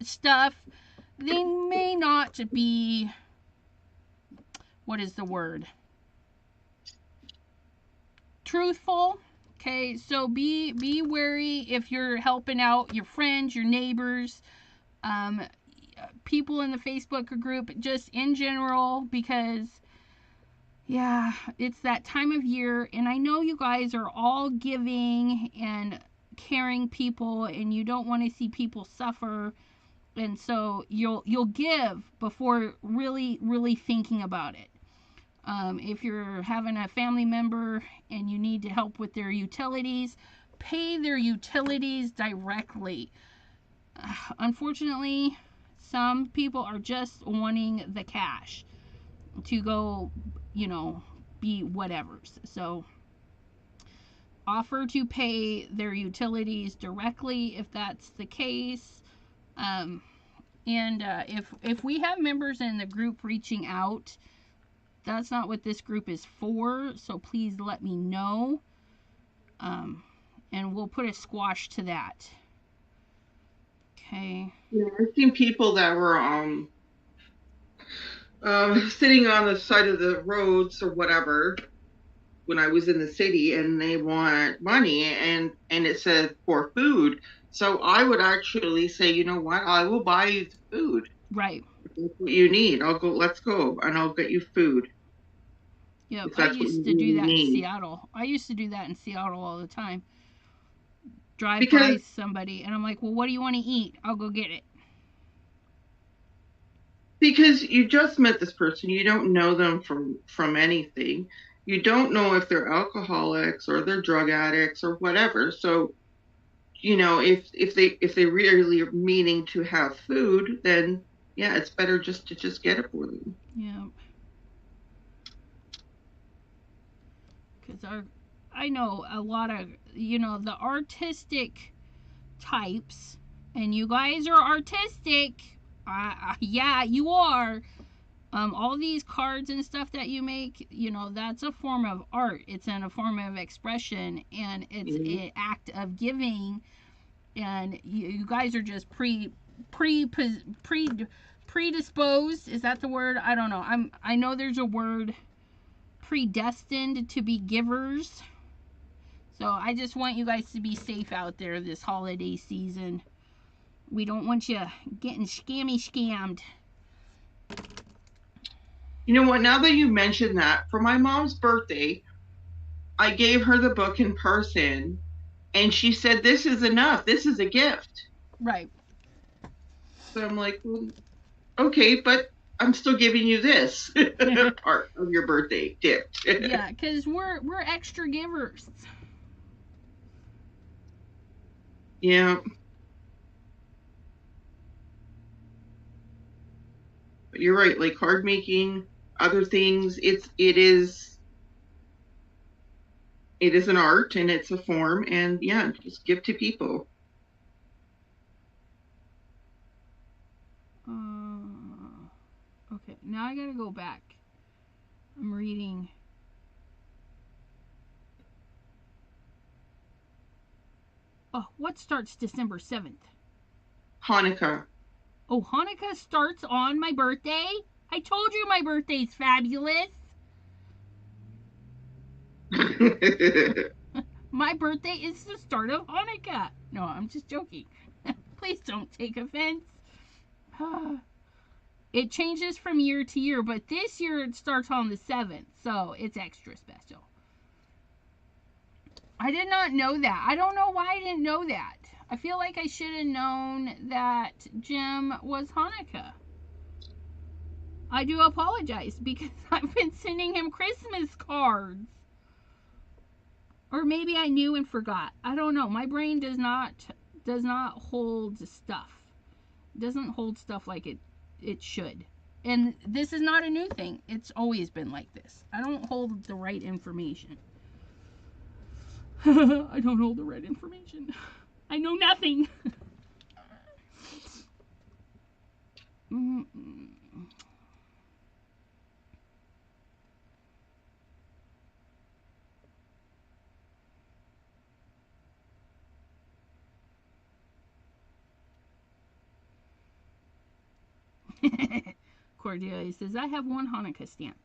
stuff, they may not be, what is the word? Truthful. Okay, so be wary if you're helping out your friends, your neighbors, people in the Facebook group, just in general, because yeah, it's that time of year, and I know you guys are all giving and caring people, and you don't want to see people suffer, and so you'll give before really thinking about it. If you're having a family member and you need to help with their utilities, pay their utilities directly. Unfortunately, some people are just wanting the cash to go, be whatever's. So offer to pay their utilities directly if that's the case. And if we have members in the group reaching out, that's not what this group is for, so please let me know. And we'll put a squash to that. Okay. Yeah, I've seen people that were sitting on the side of the roads or whatever when I was in the city, and they want money, and it said for food. So I would actually say, you know what, I will buy you the food. Right. That's what you need. Let's go, and I'll get you food. Yeah, I used to do that in Seattle. I used to do that in Seattle all the time. Drive by somebody, and I'm like, well, what do you want to eat? I'll go get it. Because you just met this person. You don't know them from anything. You don't know if they're alcoholics or they're drug addicts or whatever. So, if they really are meaning to have food, then yeah, it's better just to get it for them. Yeah. Because I know a lot of, the artistic types, and you guys are artistic. Yeah, you are. All these cards and stuff that you make, that's a form of art. It's in a form of expression, and it's an act of giving. And you guys are just predisposed. Is that the word? I don't know. I know there's a word. Predestined to be givers. So I just want you guys to be safe out there this holiday season. We don't want you getting scammed. You know what? Now that you mentioned that, for my mom's birthday, I gave her the book in person, and she said, this is enough. This is a gift. Right. So I'm like, well, okay, but I'm still giving you this part of your birthday gift. Yeah, because we're extra givers. Yeah. But you're right. Like card making, other things, it is an art, and it's a form, and yeah, just give to people. Okay, now I gotta go back. I'm reading. Oh, what starts December 7th? Hanukkah. Oh, Hanukkah starts on my birthday? I told you my birthday's fabulous. My birthday is the start of Hanukkah. No, I'm just joking. Please don't take offense. It changes from year to year, but this year it starts on the 7th, so it's extra special. I did not know that. I don't know why I didn't know that. I feel like I should have known that Jim was Hanukkah. I do apologize because I've been sending him Christmas cards. Or maybe I knew and forgot. I don't know. My brain does not hold stuff. It doesn't hold stuff like it should. And this is not a new thing. It's always been like this. I don't hold the right information. I don't hold the right information. I know nothing. Cordelia says, I have one Hanukkah stamp.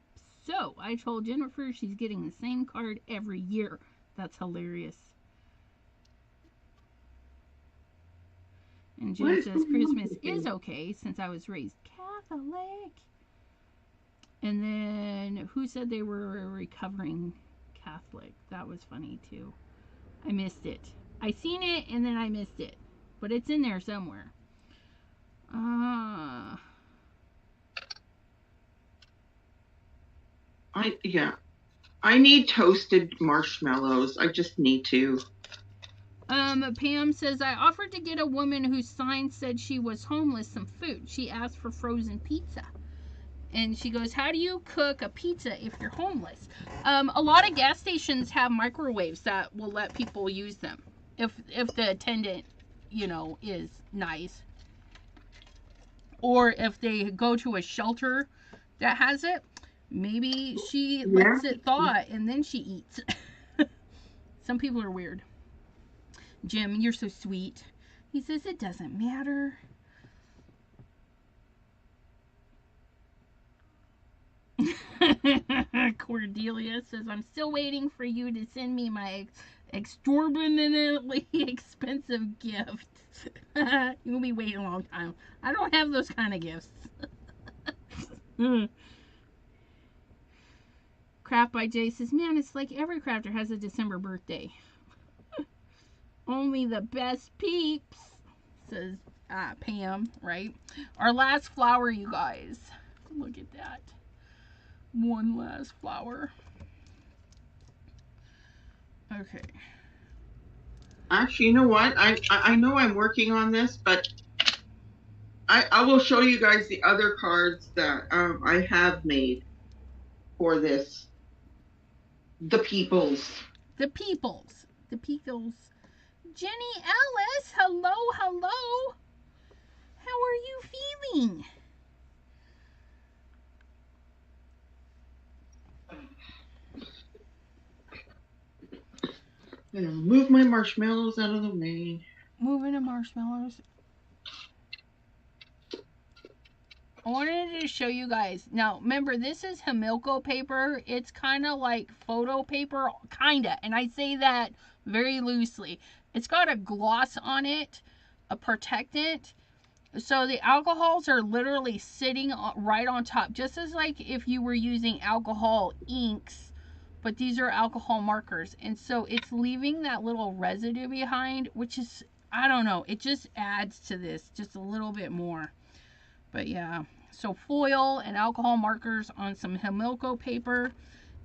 So I told Jennifer she's getting the same card every year. That's hilarious. And Jim says Christmas is okay since I was raised Catholic. And then who said they were a recovering Catholic? That was funny too. I missed it. I seen it and then I missed it. But it's in there somewhere. I need toasted marshmallows. I just need to. Pam says, I offered to get a woman whose sign said she was homeless some food. She asked for frozen pizza. And she goes, how do you cook a pizza if you're homeless? A lot of gas stations have microwaves that will let people use them. If the attendant, is nice. Or if they go to a shelter that has it, maybe she lets it thaw and then she eats. Some people are weird. Jim, you're so sweet. He says it doesn't matter. Cordelia says, I'm still waiting for you to send me my exorbitantly expensive gift. You'll be waiting a long time. I don't have those kind of gifts. Craft by Jay says, man, it's like every crafter has a December birthday. Only the best peeps, says Pam, right? Our last flower, you guys. Look at that. One last flower. Okay. Actually, you know what? I know I'm working on this, but I will show you guys the other cards that I have made for this. The peoples. The peoples. The peoples. Jenny Ellis, hello, hello. How are you feeling? I'm gonna move my marshmallows out of the way. Moving the marshmallows. I wanted to show you guys. Now, remember, this is Himilco paper. It's kind of like photo paper, kind of. And I say that very loosely. It's got a gloss on it, a protectant. So the alcohols are literally sitting right on top. Just as like if you were using alcohol inks. But these are alcohol markers. And so it's leaving that little residue behind, which is, I don't know. It just adds to this just a little bit more. But yeah, so foil and alcohol markers on some Himilco paper.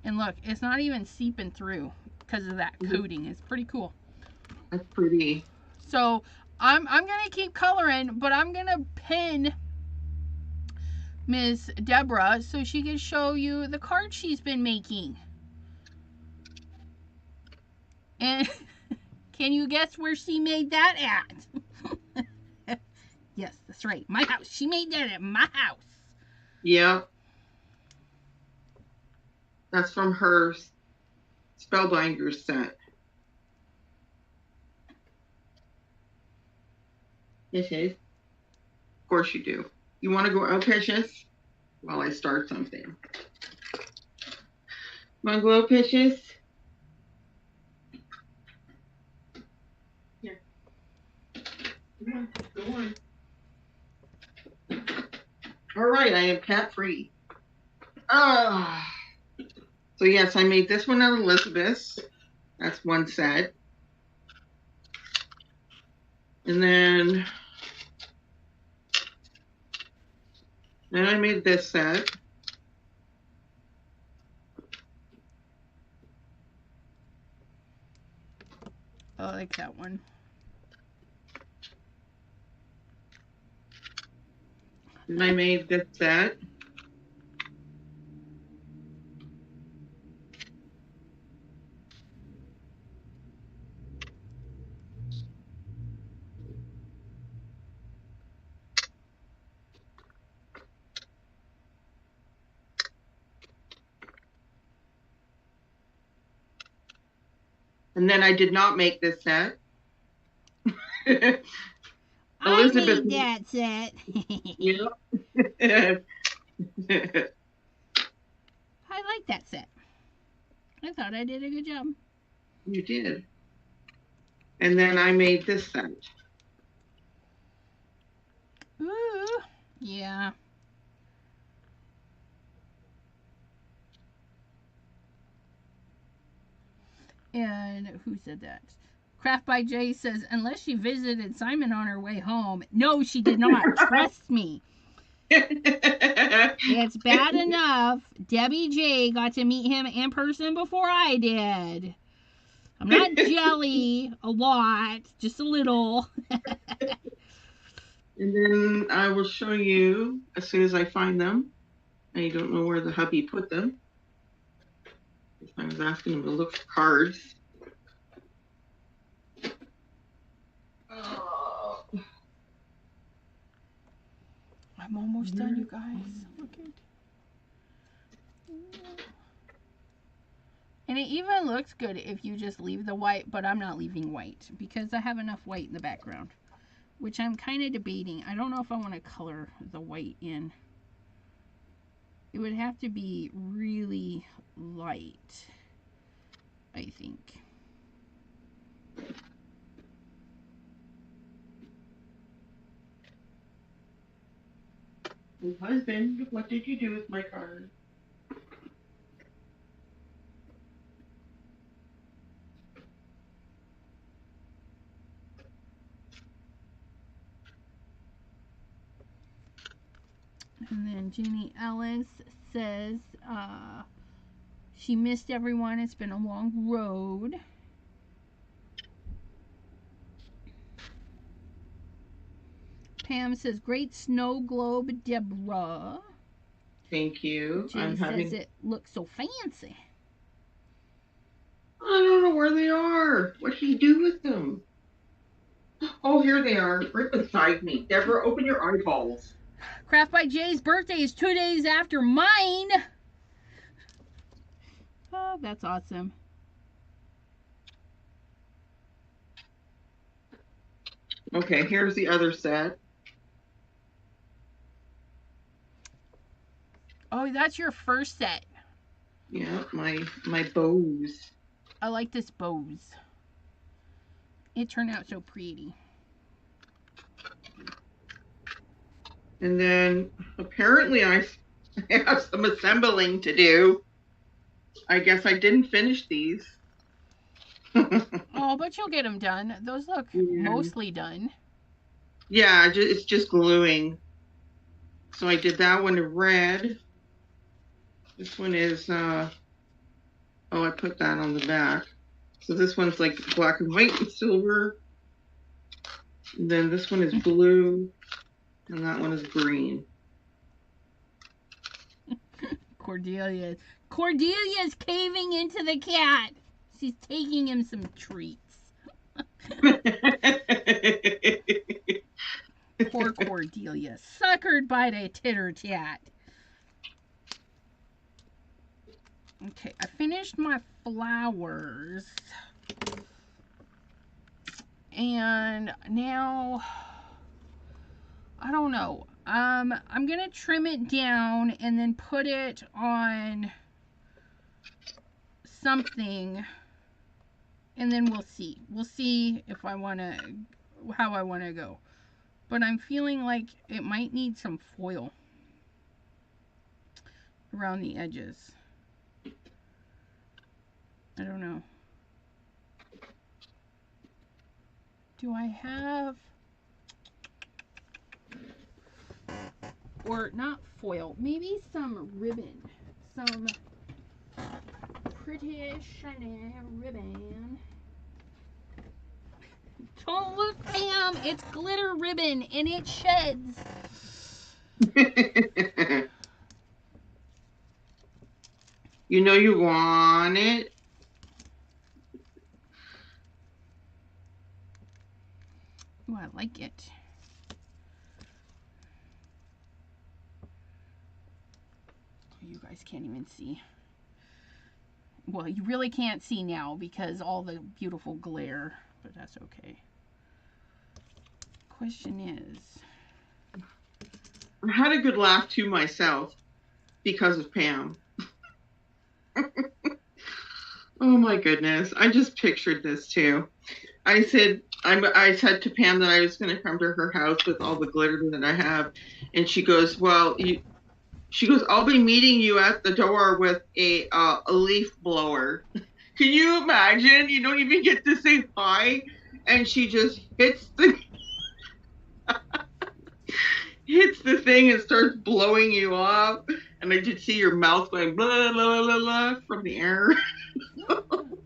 And look, it's not even seeping through because of that coating. It's pretty cool. That's pretty. So I'm going to keep coloring, but I'm going to pin Miss Deborah so she can show you the card she's been making. And can you guess where she made that at? Yes, that's right. My house. She made that at my house. Yeah. That's from her Spellbinders set. This is. Of course you do. You want to go out, Precious? While I start something. Want to go out, Precious? Here. Come on. Go on. All right, I am cat free. So yes, I made this one out of Elizabeth's. That's one set. And then Then I made this set. I like that one. And I made this set. And then I did not make this set. Elizabeth, I made that set. Yeah. I like that set. I thought I did a good job. You did. And then I made this set. Ooh, yeah. And who said that? Craft by Jay says, unless she visited Simon on her way home. No, she did not. Trust me. It's bad enough Debbie J got to meet him in person before I did. I'm not jelly a lot, just a little. And then I will show you as soon as I find them. I don't know where the hubby put them. I was asking him to look for cards. I'm almost done, you guys. Look at. And it even looks good if you just leave the white, but I'm not leaving white because I have enough white in the background, which I'm kind of debating. I don't know if I want to color the white in. It would have to be really light, I think. Husband, what did you do with my card? And then Jeannie Ellis says she missed everyone. It's been a long road. Pam says, great snow globe, Deborah. Thank you. Jay says it looks so fancy. I don't know where they are. What did he do with them? Oh, here they are, right beside me. Deborah, open your eyeballs. Craft by Jay's birthday is 2 days after mine. Oh, that's awesome. Okay, here's the other set. Oh, that's your first set. Yeah, my bows. I like this bows. It turned out so pretty. And then apparently I have some assembling to do. I guess I didn't finish these. Oh, but you'll get them done. Those look mostly done. Yeah, it's just gluing. So I did that one in red. This one is, oh, I put that on the back. So this one's like black and white and silver. And then this one is blue. And that one is green. Cordelia's caving into the cat. She's taking him some treats. Poor Cordelia, suckered by the titter-tat. Okay, I finished my flowers. And now, I don't know. I'm going to trim it down and then put it on something. And then we'll see. We'll see if I want to, how I want to go. But I'm feeling like it might need some foil around the edges. I don't know. Do I have... or not foil, maybe some ribbon. Some pretty shiny ribbon. Don't look, Pam, it's glitter ribbon and it sheds. You know you want it. Oh, I like it. You guys can't even see. Well, you really can't see now because all the beautiful glare, but that's okay. Question is, I had a good laugh to myself because of Pam. Oh my goodness. I just pictured this too. I said to Pam that I was going to come to her house with all the glitter that I have. And she goes, well, she goes, I'll be meeting you at the door with a leaf blower. Can you imagine? You don't even get to say hi. And she just hits the thing and starts blowing you off. And I just see your mouth going blah, blah, blah, blah from the air. that would be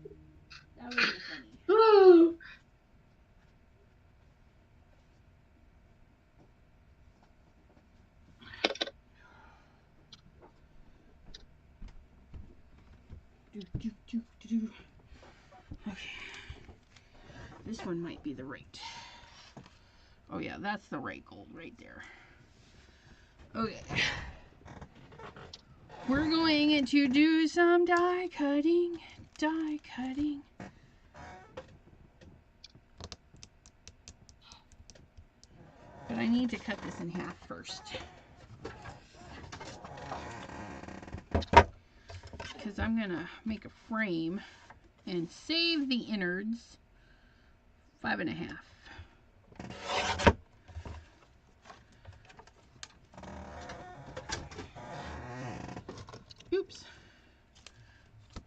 funny. Oh. Okay. This one might be the right. Oh yeah, that's the right gold right there. Okay. We're going to do some die cutting. Die cutting. But I need to cut this in half first. Because I'm going to make a frame and save the innards. 5.5. Oops.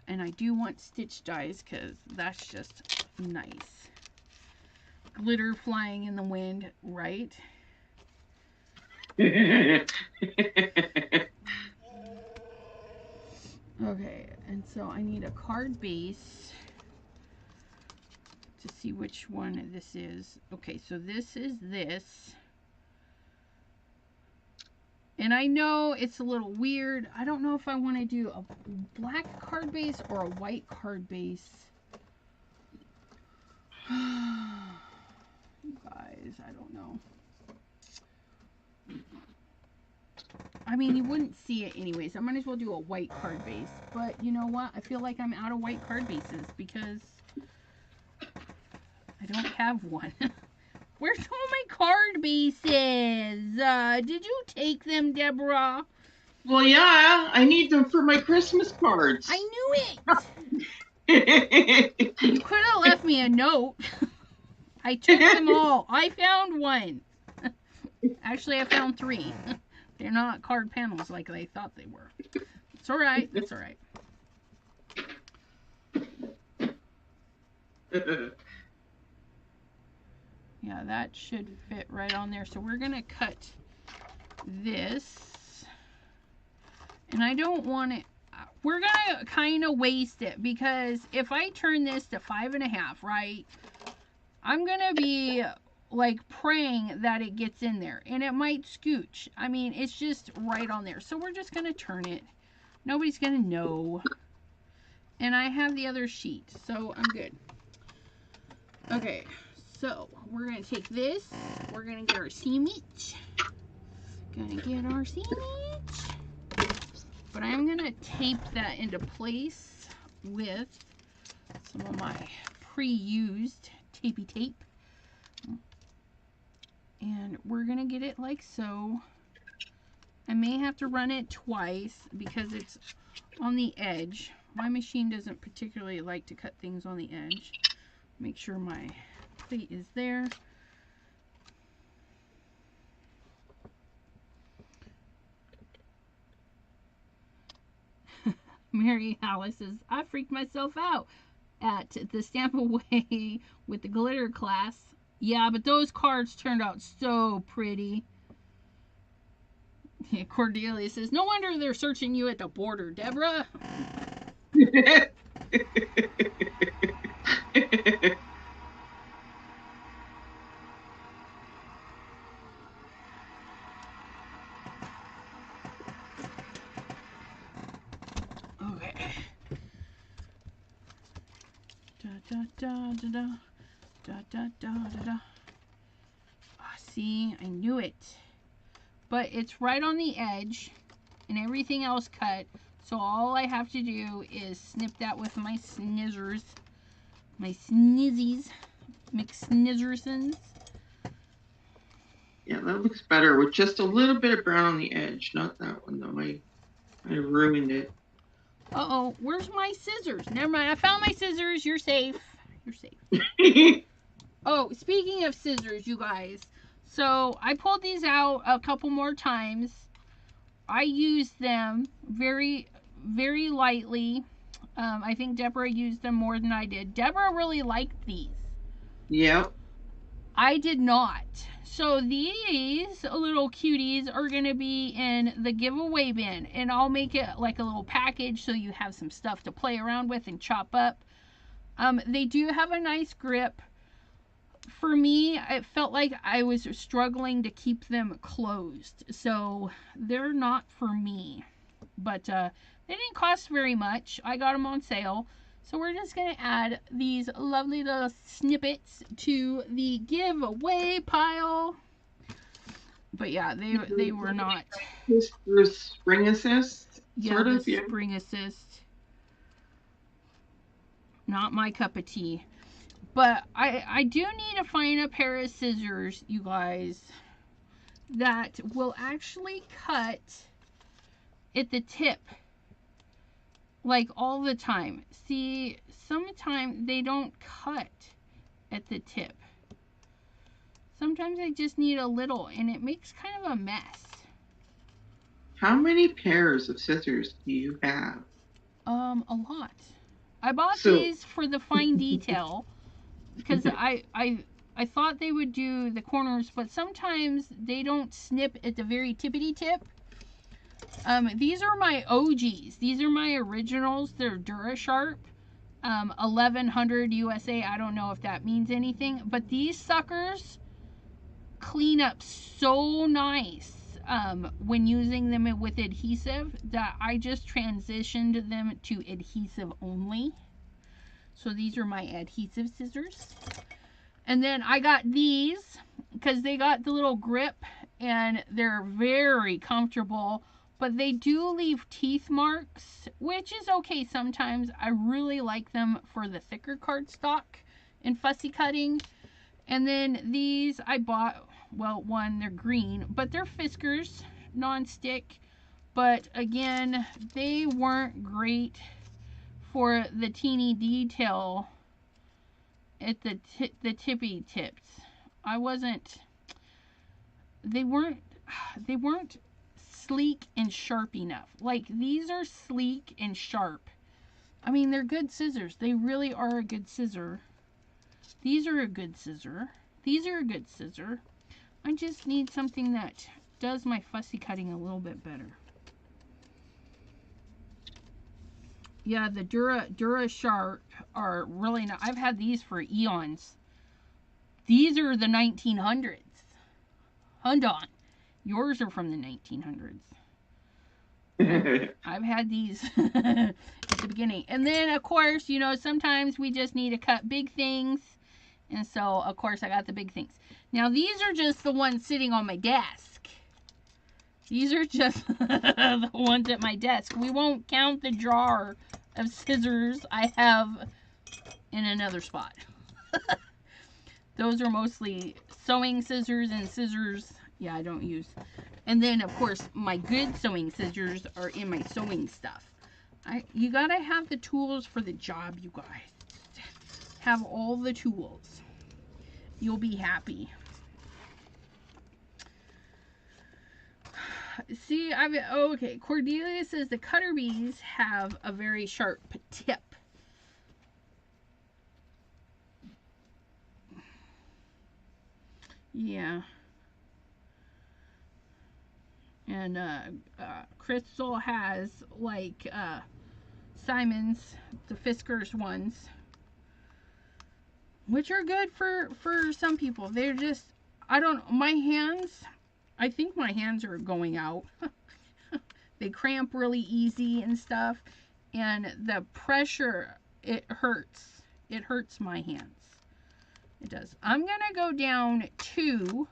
And I do want stitch dies because that's just nice. Glitter flying in the wind, right? Okay, and so I need a card base to see which one this is. Okay, so this is this. And I know it's a little weird. I don't know if I want to do a black card base or a white card base. You guys, I don't know. I mean, you wouldn't see it anyways. I might as well do a white card base. But you know what? I feel like I'm out of white card bases because I don't have one. Where's all my card bases? Did you take them, Deborah? Well, yeah, I need them for my Christmas cards. I knew it. You could have left me a note. I took them all. I found one. Actually, I found 3. They're not card panels like they thought they were. It's all right. It's all right. Yeah, that should fit right on there. So we're going to cut this. And I don't want it. We're going to kind of waste it because if I turn this to 5.5, right, I'm going to be like praying that it gets in there and it might scooch. I mean, it's just right on there. So we're just going to turn it. Nobody's going to know. And I have the other sheet, so I'm good. Okay, so we're going to take this. We're going to get our seam each. Gonna get our seam each. But I'm going to tape that into place with some of my pre-used tapey tape. And we're going to get it like so. I may have to run it twice because it's on the edge. My machine doesn't particularly like to cut things on the edge. Make sure my plate is there. Mary Alice says, I freaked myself out at the Stamp Away with the glitter class. Yeah, but those cards turned out so pretty. Cordelia says, no wonder they're searching you at the border, Deborah. Okay. Da da da da da da da da da. Oh, see, I knew it. But it's right on the edge and everything else cut. So all I have to do is snip that with my snizzers. My snizzies. McSnizzersons. Yeah, that looks better with just a little bit of brown on the edge. Not that one though. I ruined it. Uh-oh, where's my scissors? Never mind, I found my scissors. You're safe. You're safe. Oh, speaking of scissors, you guys. So I pulled these out a couple more times. I used them very, very lightly. I think Deborah used them more than I did. Deborah really liked these. Yep. I did not. So these little cuties are going to be in the giveaway bin. And I'll make it like a little package so you have some stuff to play around with and chop up. They do have a nice grip. For me, it felt like I was struggling to keep them closed. So they're not for me. But they didn't cost very much. I got them on sale. So we're just going to add these lovely little snippets to the giveaway pile. But yeah, they were not. This for spring assist? Sort of, yeah. Spring assist. Not my cup of tea. But I do need to find a pair of scissors, you guys, that will actually cut at the tip. Like all the time. See, sometimes they don't cut at the tip. Sometimes I just need a little, and it makes kind of a mess. How many pairs of scissors do you have? A lot. I bought these for the fine detail because I thought they would do the corners, but sometimes they don't snip at the very tippity tip. These are my OGs. These are my originals. They're DuraSharp. 1100 USA. I don't know if that means anything, but these suckers clean up so nice when using them with adhesive that I just transitioned them to adhesive only. So these are my adhesive scissors. And then I got these because they got the little grip and they're very comfortable, but they do leave teeth marks, which is okay sometimes. I really like them for the thicker cardstock and fussy cutting. And then these I bought, well, one, they're green, but they're Fiskars, non-stick. But again, they weren't great for the teeny detail at the tippy tips. They weren't sleek and sharp enough. Like, these are sleek and sharp. I mean, they're good scissors. They really are a good scissor. These are a good scissor. These are a good scissor. I just need something that does my fussy cutting a little bit better. Yeah, the DuraSharp are really not. I've had these for eons. These are the 1900s. Hold on. Yours are from the 1900s. I've had these at the beginning. And then, of course, you know, sometimes we just need to cut big things. And so, of course, I got the big things. Now, these are just the ones sitting on my desk. These are just the ones at my desk. We won't count the jar of scissors I have in another spot. Those are mostly sewing scissors and scissors, yeah, I don't use. And then, of course, my good sewing scissors are in my sewing stuff. You gotta have the tools for the job, you guys. Have all the tools. You'll be happy. See, okay, Cordelia says the cutter bees have a very sharp tip. Yeah. And Crystal has like Simon's, the Fiskars ones, which are good for some people. They're just, I don't, my hands, I think my hands are going out. They cramp really easy and stuff, and the pressure, it hurts. It hurts my hands. It does. I'm gonna go down 2.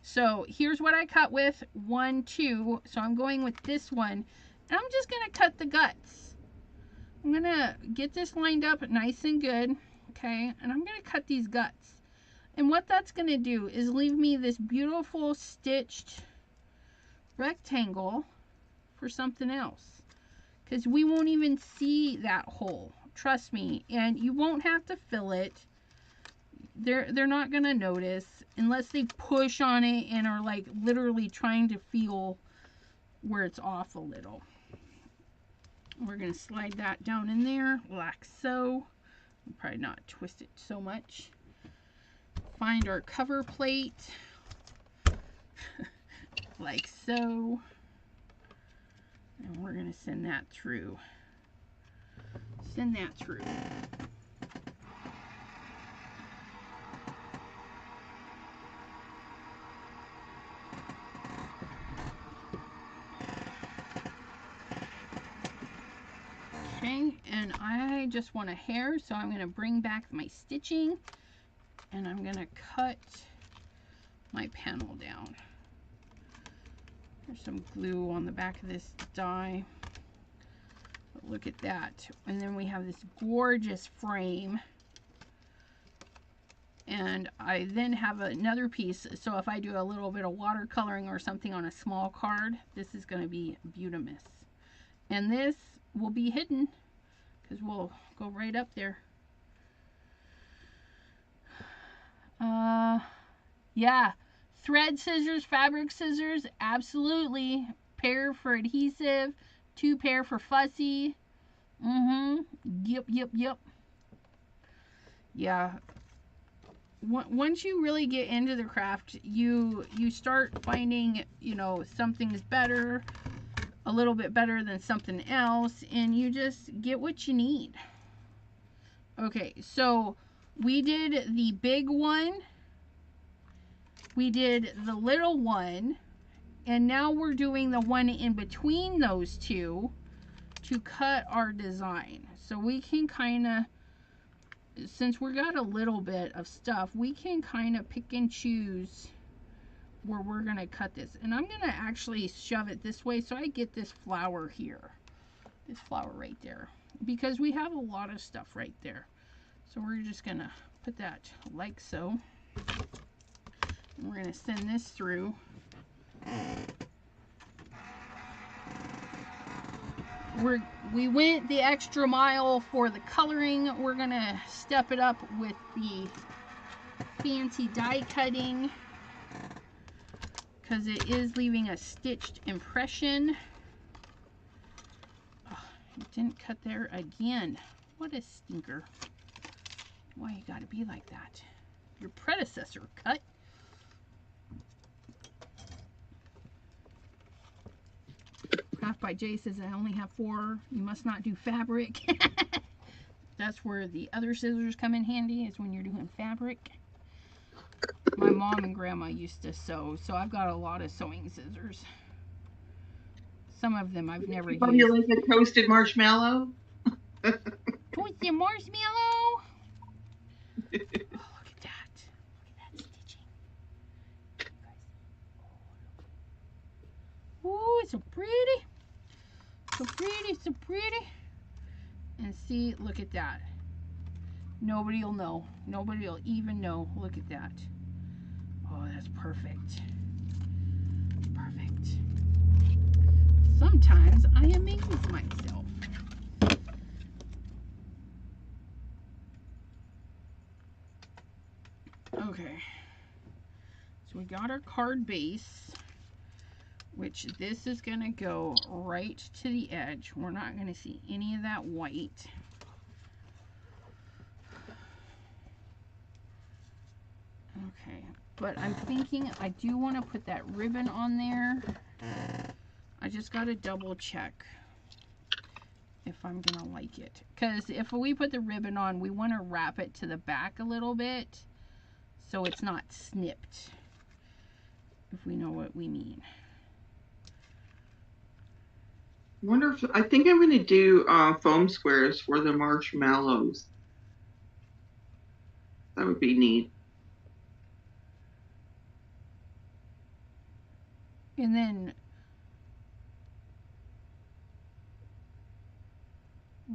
So here's what I cut with, 1, 2. So I'm going with this one, and I'm just gonna cut the guts. I'm gonna get this lined up nice and good, okay? And I'm gonna cut these guts. And what that's gonna do is leave me this beautiful stitched rectangle for something else, because we won't even see that hole. Trust me. And you won't have to fill it. They're not gonna notice unless they push on it and are like literally trying to feel where it's off a little. We're gonna slide that down in there like so. Probably not twist it so much. Find our cover plate like so, and we're gonna send that through. Send that through. Okay, and I just want a hair, so I'm going to bring back my stitching, and I'm going to cut my panel down. There's some glue on the back of this die. But look at that. And then we have this gorgeous frame. And I then have another piece, so if I do a little bit of watercoloring or something on a small card, this is going to be beautiful. And this will be hidden because we'll go right up there. Yeah, thread scissors, fabric scissors, absolutely. Pair for adhesive, 2 pair for fussy. Yep. Yeah. Once you really get into the craft, you start finding, you know, something's better, a little bit better than something else, and you just get what you need. Okay, so we did the big one, we did the little one, and now we're doing the one in between those two to cut our design. So we can kind of, since we got a little bit of stuff, we can kind of pick and choose where we're going to cut this. And I'm going to actually shove it this way so I get this flower here. This flower right there. Because we have a lot of stuff right there. So we're just going to put that like so. And we're going to send this through. We went the extra mile for the coloring. We're going to step it up with the fancy die cutting, because it is leaving a stitched impression. Oh, it didn't cut there again. What a stinker. Why you gotta be like that? Your predecessor cut. Craft by Jay says I only have 4. You must not do fabric. That's where the other scissors come in handy, is when you're doing fabric. My mom and grandma used to sew, so I've got a lot of sewing scissors. Some of them I've never used. You like a toasted marshmallow? Toasted marshmallow? Oh, look at that. Look at that stitching. Oh, it's so pretty. So pretty, so pretty. And see, look at that. Nobody will know. Nobody will even know. Look at that. Oh, that's perfect. Perfect. Sometimes I amaze myself. Okay. So we got our card base, which this is going to go right to the edge. We're not going to see any of that white. Okay. But I'm thinking I do want to put that ribbon on there. I just gotta double check if I'm gonna like it. Because if we put the ribbon on, we want to wrap it to the back a little bit so it's not snipped, if we know what we mean. Wonder if I think I'm going to do foam squares for the marshmallows. That would be neat. And then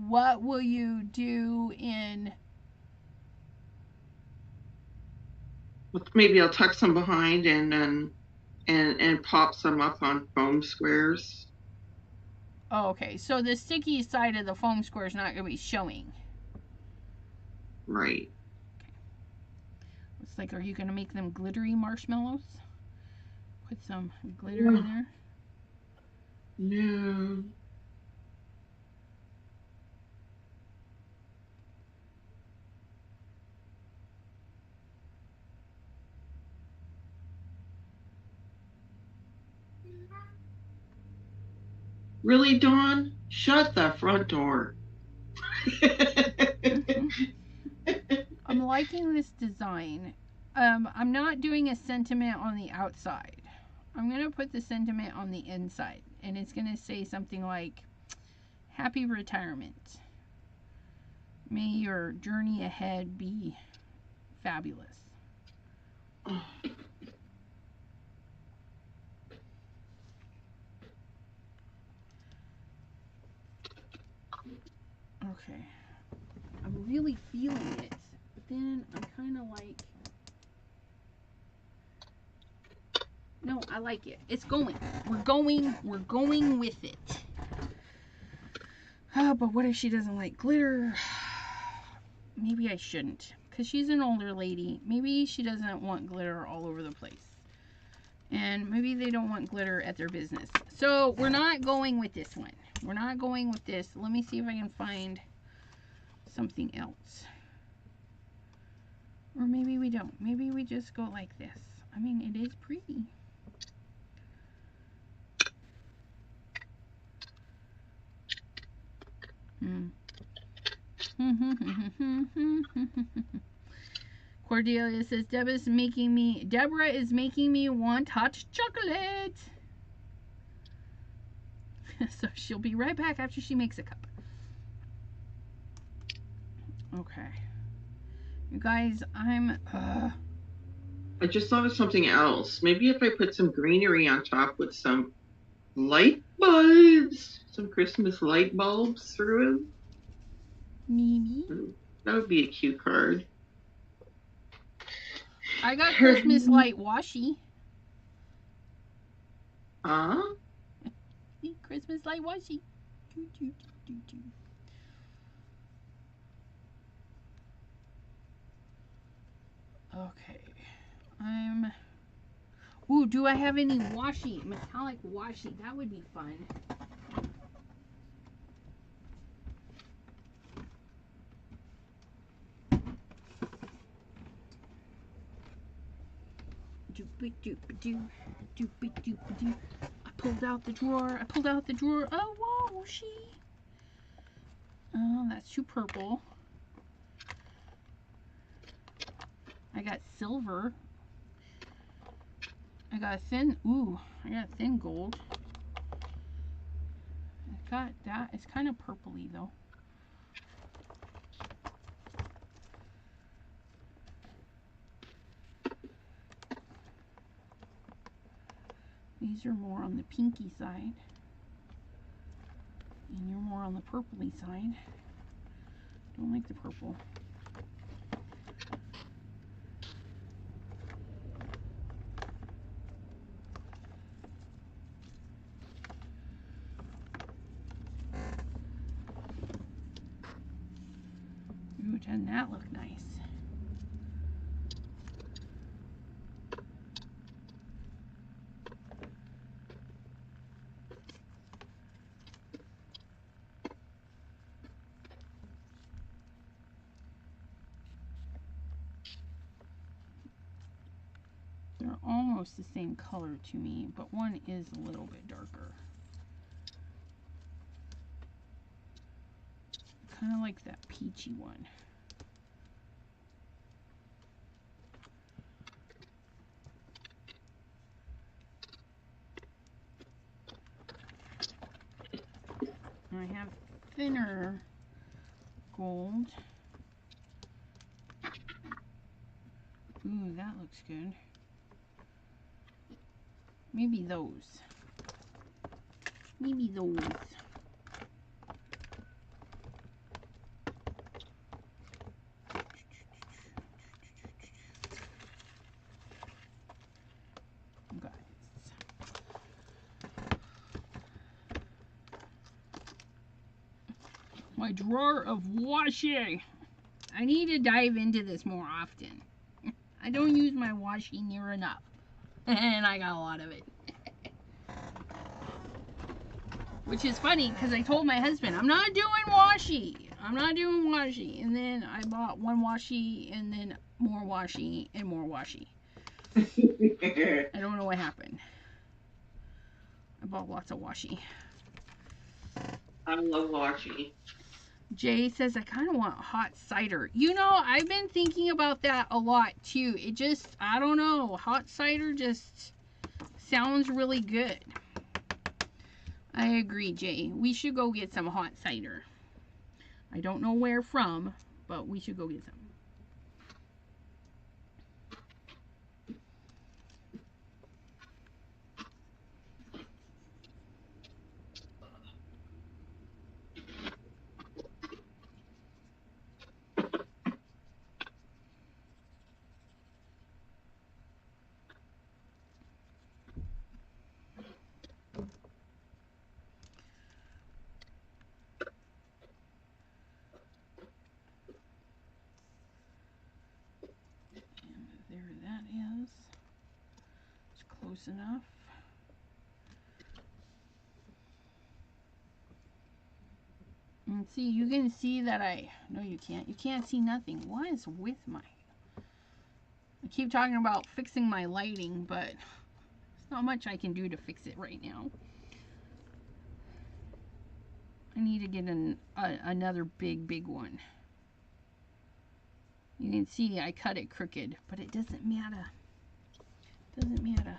what will you do in... Maybe I'll tuck some behind and pop some up on foam squares. Oh, okay. So the sticky side of the foam square is not going to be showing. Right. Okay. Looks like, are you going to make them glittery marshmallows? Put some glitter in there? No. Really, Dawn? Shut the front door. I'm liking this design. I'm not doing a sentiment on the outside. I'm going to put the sentiment on the inside. And it's going to say something like, happy retirement. May your journey ahead be fabulous. Okay. I'm really feeling it. But then I'm kind of like... No, I like it. It's going. We're going with it. But what if she doesn't like glitter? Maybe I shouldn't. Because she's an older lady. Maybe she doesn't want glitter all over the place. And maybe they don't want glitter at their business. So we're not going with this one. We're not going with this. Let me see if I can find something else. Or maybe we don't. Maybe we just go like this. I mean, it is pretty. Cordelia says Deborah is making me want hot chocolate. So she'll be right back after she makes a cup. Okay. You guys, I just thought of something else. Maybe if I put some greenery on top with some light bulbs, some Christmas light bulbs through it. Maybe. That would be a cute card. I got Christmas light washi. Christmas light washi. Okay. Ooh, do I have any washi? Metallic washi. That would be fun. I pulled out the drawer. Oh, whoa, oh, that's too purple. I got silver. I got thin gold. I got that. It's kind of purpley though. These are more on the pinky side. And you're more on the purpley side. Don't like the purple. Ooh, doesn't that look nice? They're almost the same color to me, but one is a little bit darker. Kind of like that peachy one. I have thinner gold. Ooh, that looks good. Maybe those. Maybe those. My drawer of washi. I need to dive into this more often. I don't use my washi near enough. And I got a lot of it. Which is funny because I told my husband, I'm not doing washi. I'm not doing washi. And then I bought one washi and then more washi and more washi. I don't know what happened. I bought lots of washi. I love washi. Jay says, I kind of want hot cider. You know, I've been thinking about that a lot too. It just, I don't know. Hot cider just sounds really good. I agree, Jay. We should go get some hot cider. I don't know where from, but we should go get some. Close enough. And see, you can see that no, you can't. You can't see nothing. What is with my... I keep talking about fixing my lighting, but there's not much I can do to fix it right now. I need to get another big one. You can see I cut it crooked, but it doesn't matter. It doesn't matter.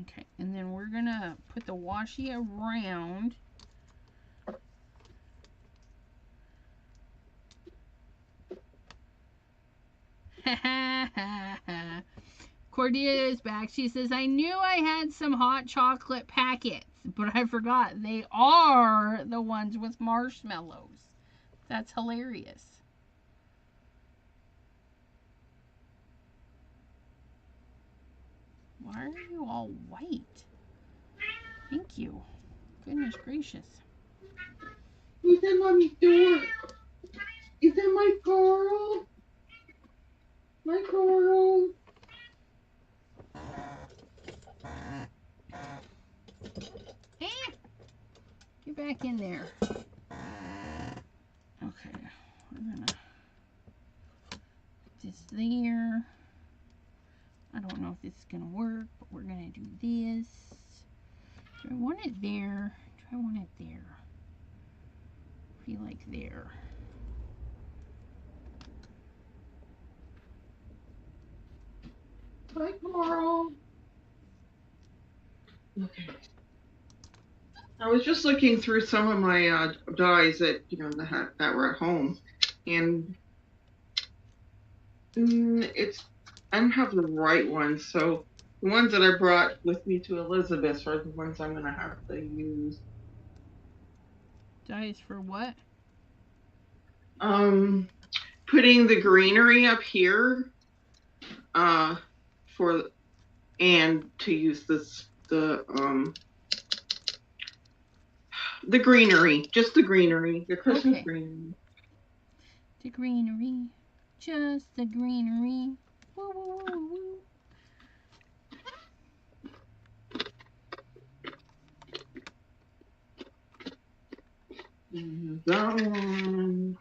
Okay, and then we're gonna put the washi around. Cordelia is back. She says, I knew I had some hot chocolate packets, but I forgot they are the ones with marshmallows. That's hilarious. Why are you all white? Thank you. Goodness gracious. Who's in mommy's door? Is that my girl? My girl. Get back in there. Okay, we're gonna put this there. I don't know if this is gonna work, but we're gonna do this. Do I want it there? Do I want it there? I feel like there. Hi, Carl. Okay. I was just looking through some of my dies that that were at home, and I don't have the right ones. So the ones that I brought with me to Elizabeth are the ones I'm gonna have to use. Dies for what? Putting the greenery up here, and to use the greenery, just the greenery, the Christmas greenery. The greenery, just the greenery. Woo, woo, woo, woo. That one.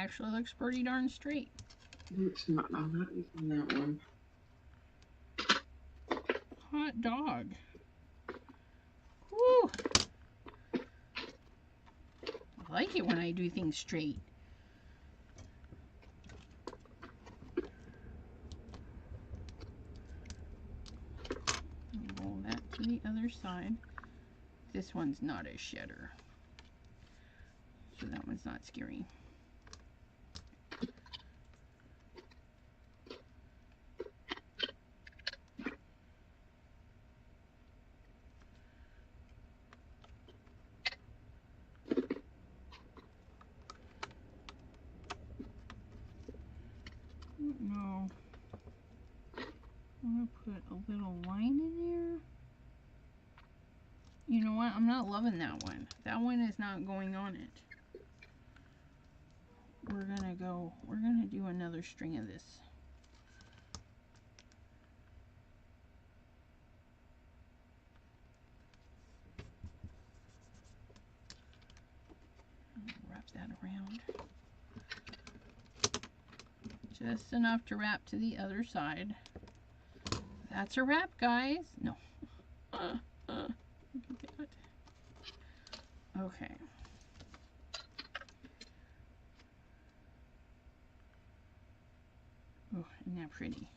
actually looks pretty darn straight. It's not. I'm not using that one. Hot dog. Woo! I like it when I do things straight. Roll that to the other side. This one's not a shedder, so that one's not scary. No. I'm going to put a little line in there. You know what? I'm not loving that one. That one is not going on it. We're going to do another string of this. Wrap that around. Just enough to wrap to the other side. That's a wrap, guys. No. Look at that. Okay. Oh, isn't that pretty?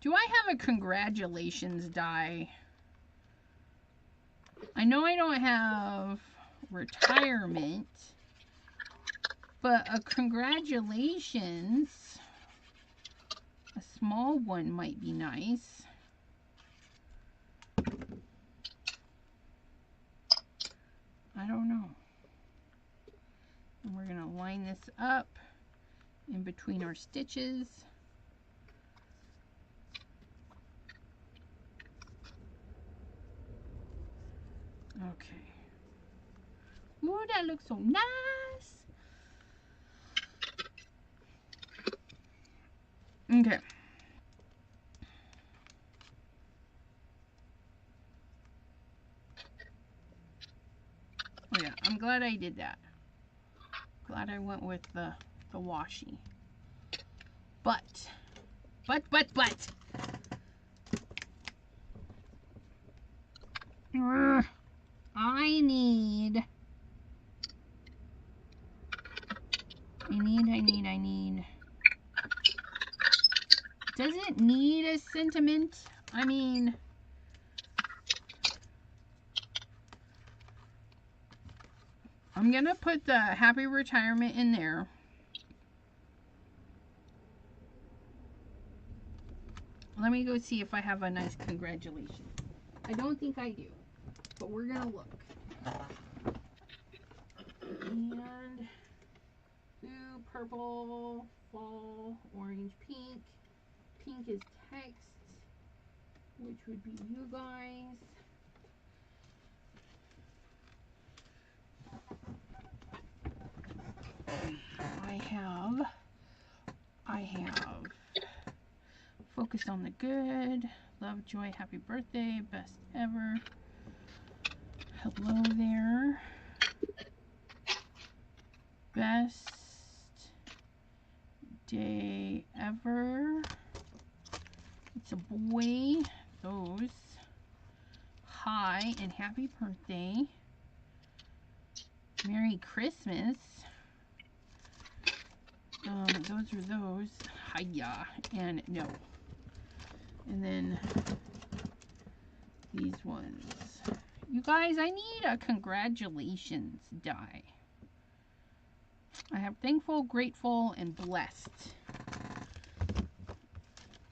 Do I have a congratulations die? I know I don't have retirement, but a congratulations, a small one might be nice. I don't know. And we're going to line this up in between our stitches. Okay. Ooh, that looks so nice. Okay. Oh yeah, I'm glad I did that. Glad I went with the washi. But I need. Does it need a sentiment? I mean, I'm gonna put the happy retirement in there. Let me go see if I have a nice congratulations. I don't think I do, but we're gonna look. And blue, purple, fall, orange, pink. Pink is text, which would be you guys. I have focus on the good, love, joy, happy birthday, best ever. Hello there. Best day ever. It's a boy. Those. Hi and happy birthday. Merry Christmas. Those are those. Hiya and no. And then these ones. You guys, I need a congratulations die. I have thankful, grateful, and blessed.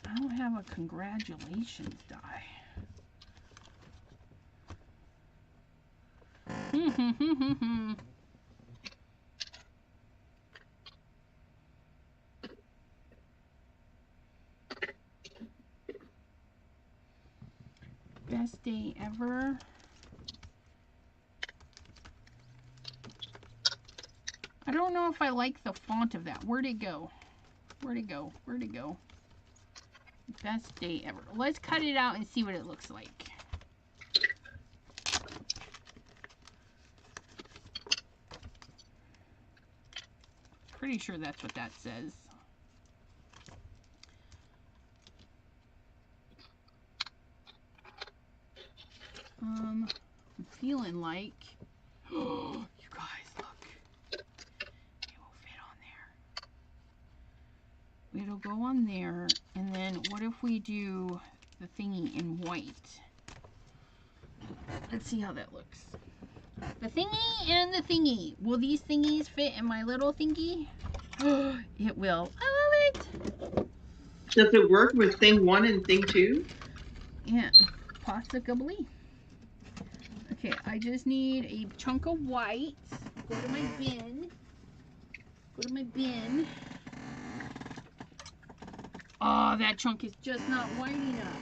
I don't have a congratulations die. Best day ever. I don't know if I like the font of that. Where'd it go? Where'd it go? Where'd it go? Best day ever. Let's cut it out and see what it looks like. pretty sure that's what that says. I'm feeling like, oh, you guys, look. It will fit on there. It'll go on there, and then what if we do the thingy in white? Let's see how that looks. The thingy and the thingy. Will these thingies fit in my little thingy? Oh, it will. I love it. Does it work with thing 1 and thing 2? Yeah, possibly. Okay, I just need a chunk of white. Go to my bin. Go to my bin. Oh, that chunk is just not white enough.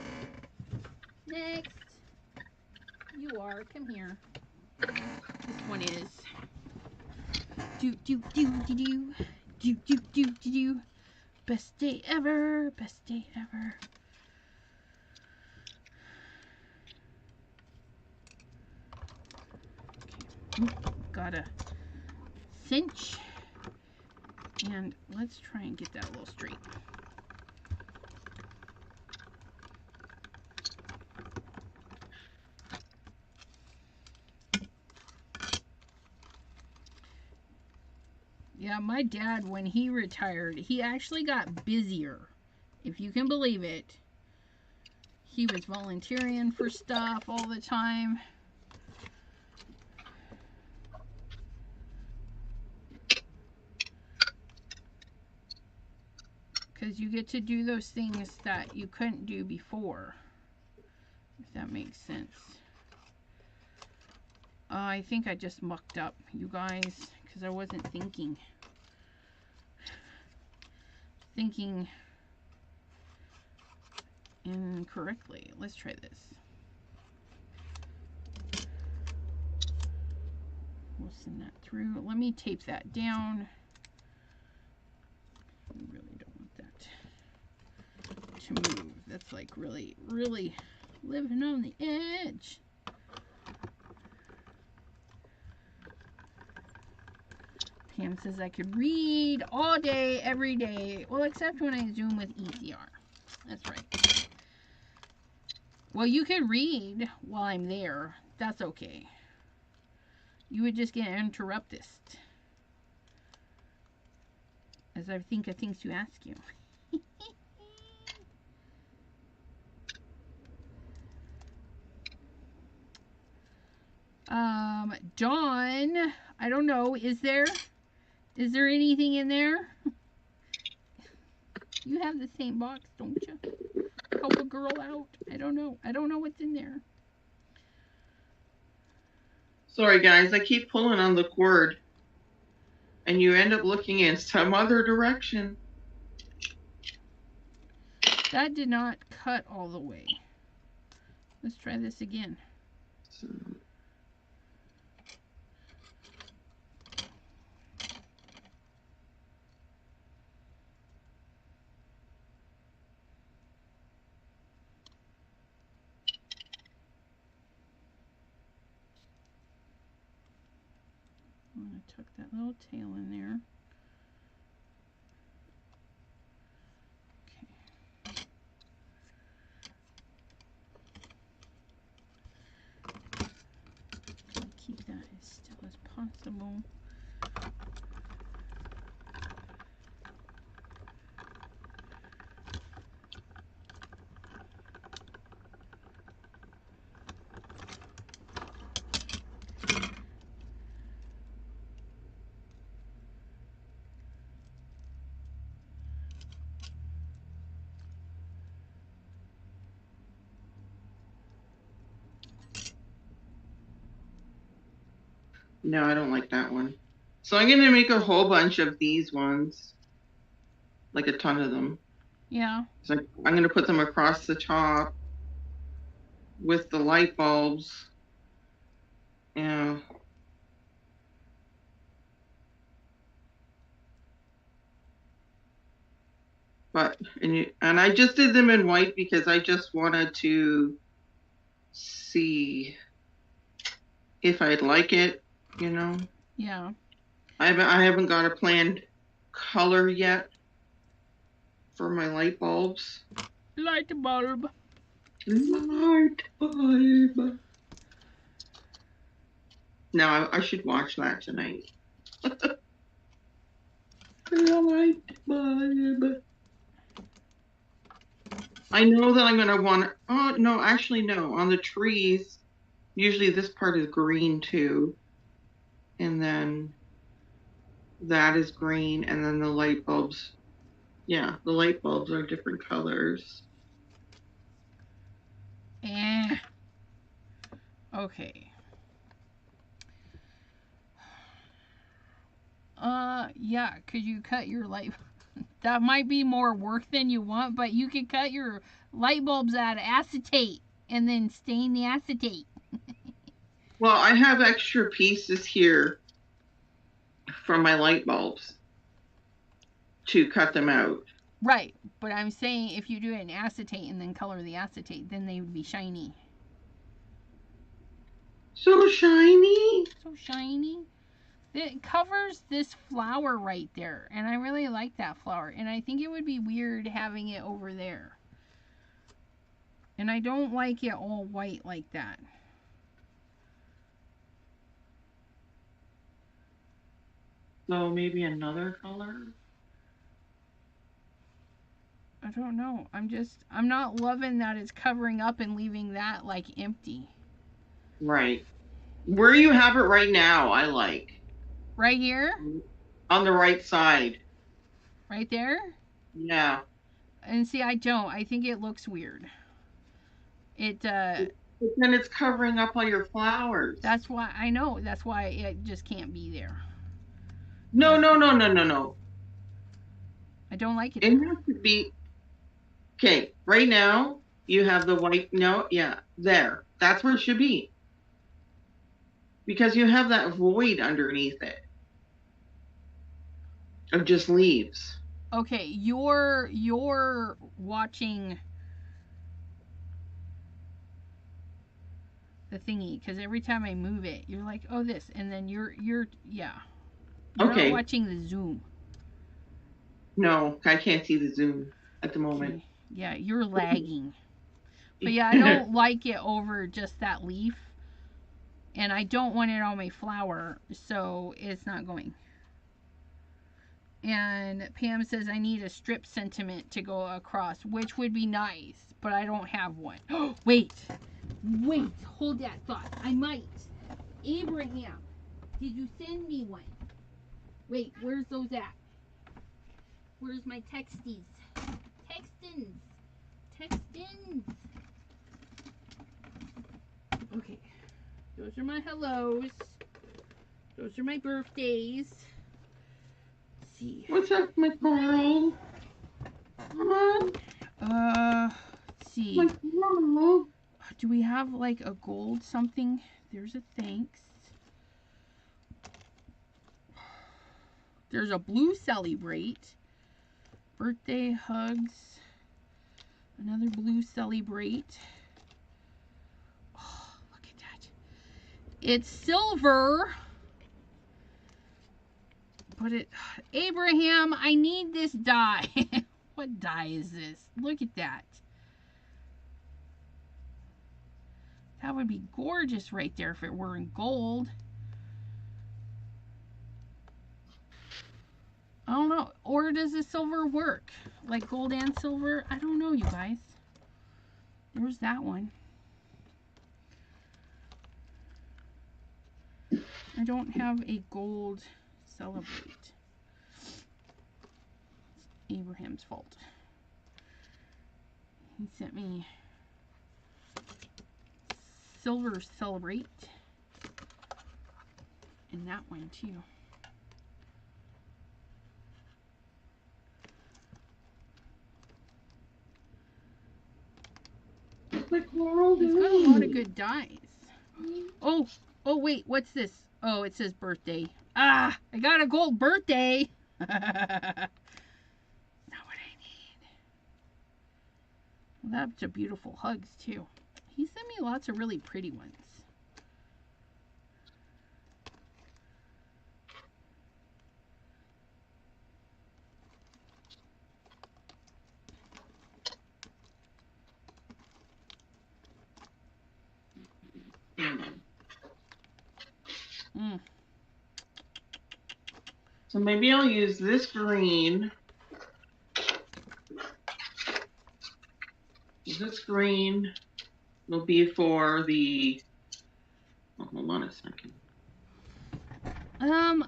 Next. You are. Come here. This one is. Do, do, do, do, do. Do, do, do, do, do. Best day ever. Best day ever. Okay. Got a cinch. And let's try and get that a little straight. Yeah, my dad, when he retired, he actually got busier, if you can believe it. He was volunteering for stuff all the time. Because you get to do those things that you couldn't do before, if that makes sense. I think I just mucked up, you guys, because I wasn't thinking incorrectly. Let's try this. We'll send that through. Let me tape that down. I really don't want that to move. That's like really, really living on the edge. Pam says I could read all day, every day. Well, except when I Zoom with ECR. That's right. Well, you could read while I'm there. That's okay. You would just get interrupted. As I think of things to ask you. Dawn, I don't know, is there anything in there? You have the same box, don't you? Help a girl out. I don't know what's in there. Sorry guys, I keep pulling on the cord and you end up looking in some other direction. That did not cut all the way. Let's try this again. I'm going to tuck that little tail in there. Okay. Keep that as still as possible. No, I don't like that one. So I'm going to make a whole bunch of these ones. Like a ton of them. Yeah. So I'm going to put them across the top with the light bulbs. Yeah. But, and I just did them in white because I just wanted to see if I'd like it, you know. Yeah. I haven't got a plan color yet for my light bulbs. Light bulb. Light bulb. Now I should watch that tonight. Light bulb. I know that I'm going to want, oh, no, actually, no. On the trees, usually this part is green too. And then that is green. And then the light bulbs, yeah, the light bulbs are different colors. Okay. Yeah, could you cut your light? That might be more work than you want, but you could cut your light bulbs out of acetate and then stain the acetate. Well, I have extra pieces here from my light bulbs to cut them out. Right, but I'm saying if you do it in acetate and then color the acetate, then they would be shiny. So shiny. So shiny. It covers this flower right there, and I really like that flower, and I think it would be weird having it over there. And I don't like it all white like that. So maybe another color? I don't know. I'm not loving that it's covering up and leaving that like empty. Right. Where you have it right now, I like. Right here? On the right side. Right there? Yeah. And see, I don't. I think it looks weird. But then it's covering up all your flowers. That's why, I know. That's why it just can't be there. No. I don't like it. It has to be. Okay, right now you have the white. No, yeah, there. That's where it should be. Because you have that void underneath it of just leaves. Okay, you're watching the thingy, because every time I move it, you're like, oh, this, and then you're yeah. You're okay. not watching the zoom. No, I can't see the zoom at the moment. Okay. Yeah, you're lagging. But yeah, I don't like it over just that leaf. And I don't want it on my flower, so it's not going. And Pam says I need a strip sentiment to go across, which would be nice, but I don't have one. Wait, hold that thought. I might. Abraham, did you send me one? Wait, where's those at? Where's my texties? Textins. Okay. Those are my hellos. Those are my birthdays. Let's see. What's up, my girl? Let's see. My girl. Do we have like a gold something? There's a thanks. There's a blue celebrate. Birthday hugs. Another blue celebrate. Oh, look at that. It's silver. But Abraham, I need this die. What die is this? Look at that. That would be gorgeous right there if it were in gold. I don't know. Or does the silver work? Like gold and silver? I don't know, you guys. There's that one. I don't have a gold celebrate. It's Abraham's fault. He sent me silver celebrate. And that one too. My coral. He's got a lot of good dies. Oh, wait, what's this? Oh, it says birthday. Ah, I got a gold birthday. Not what I need. Well, that's a beautiful hugs too. He sent me lots of really pretty ones. Mm. So maybe I'll use this green. This green will be for the, oh, hold on a second.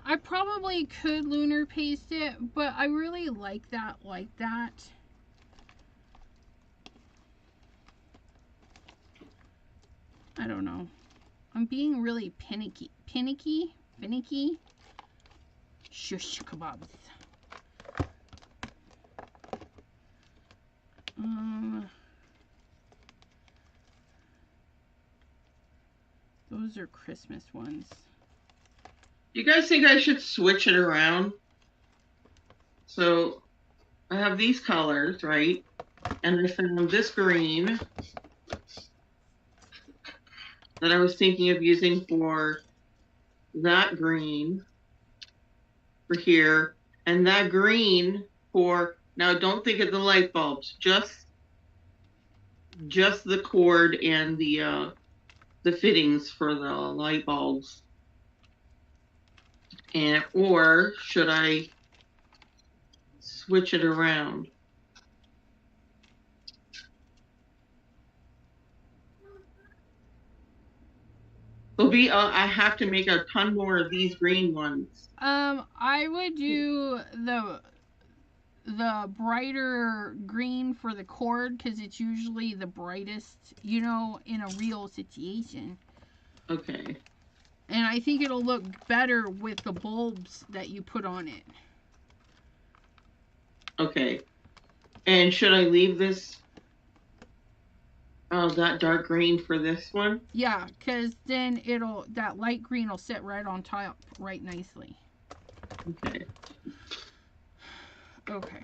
I probably could lunar paste it, but I really like that I don't know. I'm being really finicky. Shush kebabs. Those are Christmas ones. You guys think I should switch it around? So I have these colors, right? And I found this green that I was thinking of using for that green for here, and that green for, now don't think of the light bulbs, just the cord and the fittings for the light bulbs. And or should I switch it around? There'll be I have to make a ton more of these green ones. I would do the brighter green for the cord because it's usually the brightest, you know, in a real situation. Okay. And I think it'll look better with the bulbs that you put on it. Okay. And should I leave this that dark green for this one? Yeah, because then that light green will sit right on top right nicely. Okay. Okay.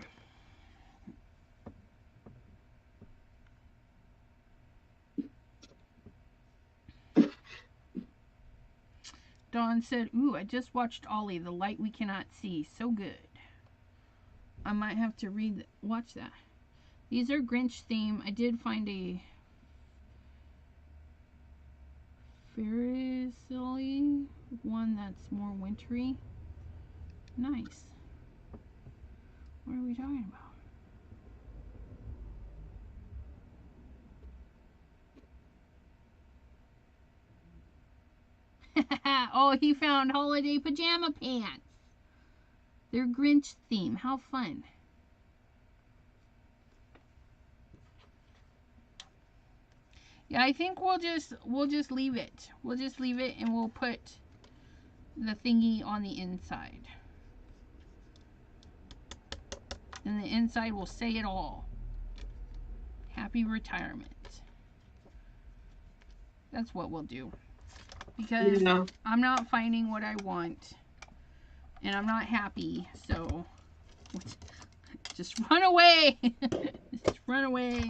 Dawn said, ooh, I just watched Ollie, The Light We Cannot See. So good. I might have to watch that. These are Grinch theme. I did find a Ferrisly one that's more wintry. Nice. What are we talking about? Oh, he found holiday pajama pants. They're Grinch theme. How fun. Yeah, I think we'll just leave it. We'll just leave it and we'll put the thingy on the inside. And the inside will say it all. Happy retirement. That's what we'll do. Because I'm not finding what I want. And I'm not happy. So just run away. Just run away.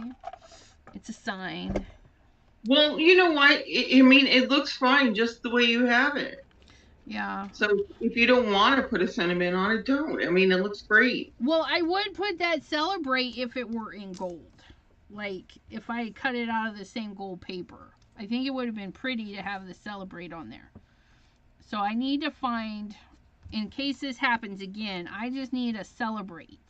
It's a sign. Well, you know what? I mean, it looks fine just the way you have it. Yeah. So if you don't want to put a sentiment on it, don't. I mean, it looks great. Well, I would put that celebrate if it were in gold. Like, if I cut it out of the same gold paper. I think it would have been pretty to have the celebrate on there. So I need to find, in case this happens again, I just need a celebrate.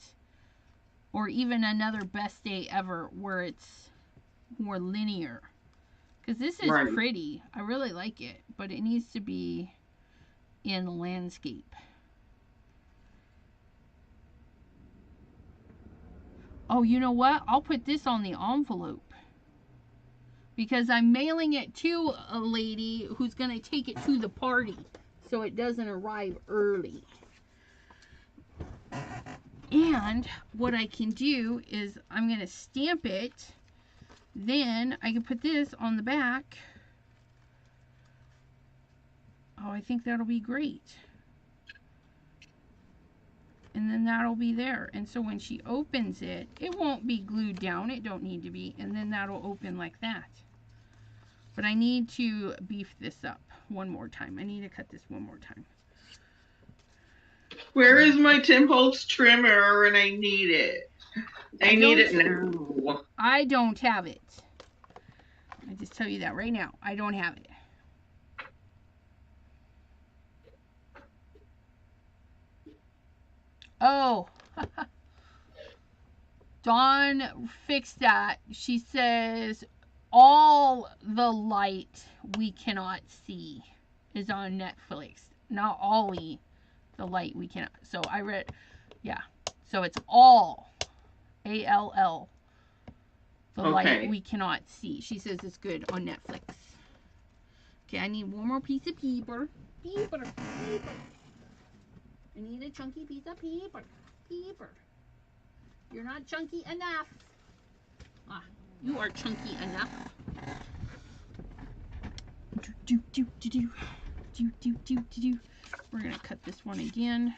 Or even another best day ever where it's more linear. Because this is pretty. I really like it. But it needs to be in landscape. Oh, you know what? I'll put this on the envelope. Because I'm mailing it to a lady who's going to take it to the party. So it doesn't arrive early. And what I can do is I'm going to stamp it. Then I can put this on the back. Oh, I think that'll be great. And then that'll be there. And so when she opens it, it won't be glued down. It don't need to be. And then that'll open like that. But I need to beef this up one more time. I need to cut this one more time. Where is my 10-volt trimmer when I need it? I need it now. I don't have it. I just tell you that right now. I don't have it. Oh, Dawn fixed that. She says all the light we cannot see is on Netflix. Not Ollie, the light we cannot. So I read, yeah. So it's all, A-L-L, the light we cannot see. She says it's good on Netflix. Okay, I need one more piece of paper. Paper. I need a chunky piece of paper. You're not chunky enough. Ah, you are chunky enough. We're gonna cut this one again,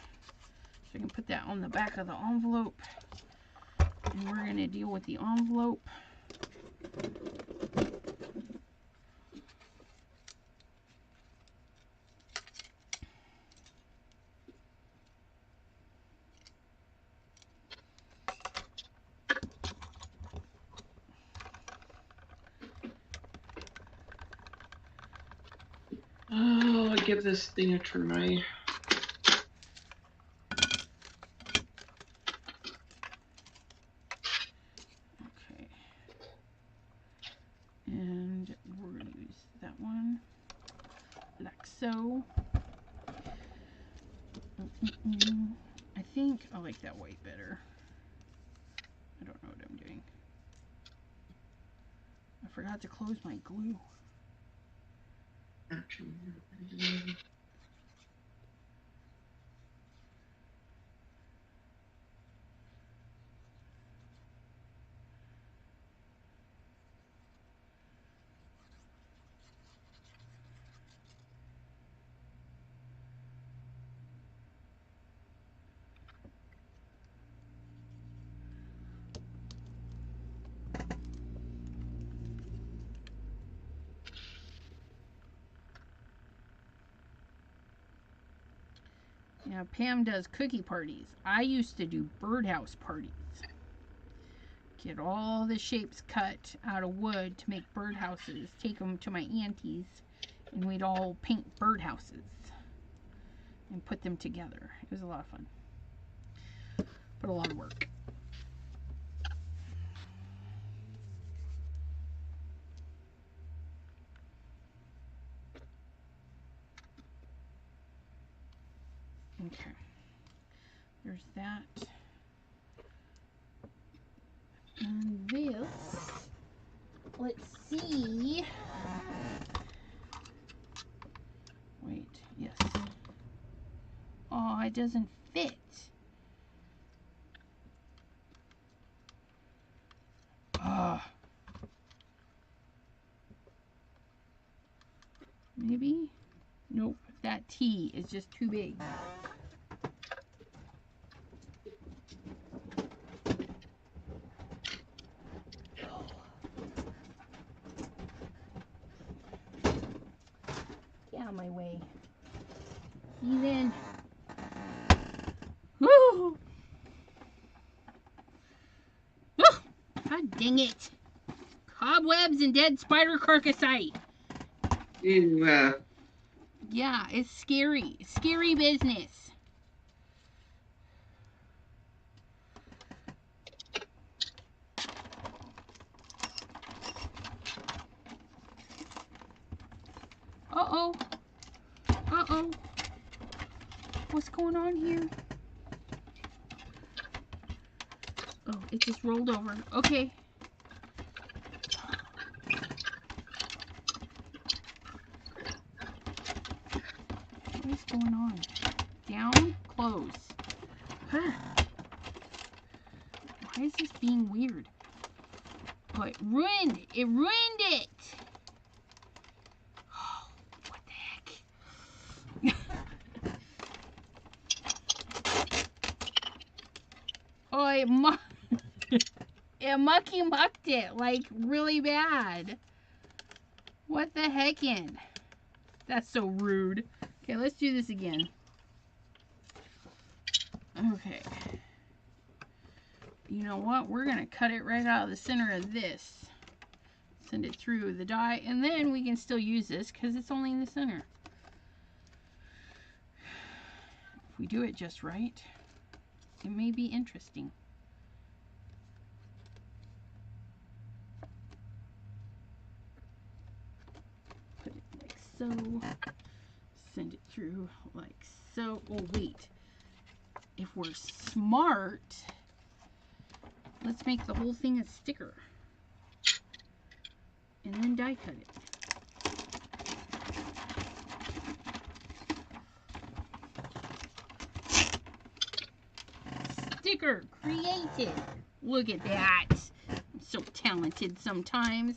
so I can put that on the back of the envelope. And we're gonna deal with the envelope. Oh, I'll give this thing a try. Okay. And we're going to use that one like so. I think I like that white better. I don't know what I'm doing. I forgot to close my glue. Yeah, Pam does cookie parties. I used to do birdhouse parties. Get all the shapes cut out of wood to make birdhouses. Take them to my auntie's, and we'd all paint birdhouses and put them together. It was a lot of fun, but a lot of work. Okay, there's that. And this, let's see. Wait, yes. Oh, it doesn't fit. Maybe? Nope, that T is just too big. Get out of my way. Even. Woo! God dang it. Cobwebs and dead spider carcassite. Ew. Yeah, it's scary. Scary business. Uh-oh. Uh-oh. What's going on here? Oh, it just rolled over. Okay. What is going on? Down, close. Huh. Why is this being weird? Oh, it ruined it! Oh, what the heck? Oh, it mucky mucked it, like, really bad. What the heckin'? That's so rude. Okay, let's do this again. Okay. You know what? We're going to cut it right out of the center of this. Send it through the die, and then we can still use this because it's only in the center. If we do it just right. It may be interesting. Put it like so. Send it through like so. Oh, wait. If we're smart, let's make the whole thing a sticker. And then die cut it. Sticker created. Look at that. I'm so talented sometimes.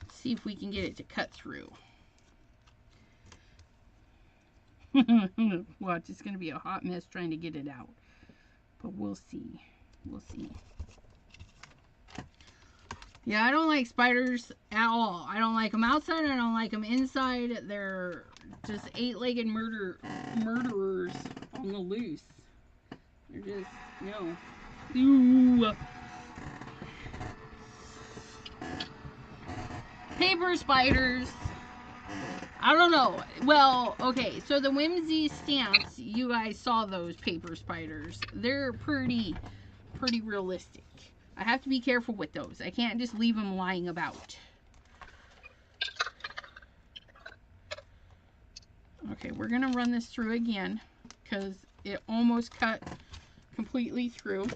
Let's see if we can get it to cut through. Watch, it's going to be a hot mess trying to get it out. But we'll see. We'll see. Yeah, I don't like spiders at all. I don't like them outside. I don't like them inside. They're just eight-legged murderers on the loose. They're just, no. Ooh. Paper spiders. I don't know. Well, okay, so the Whimsy stamps, you guys saw those paper spiders. They're pretty realistic. I have to be careful with those. I can't just leave them lying about. Okay, we're going to run this through again because it almost cut completely through.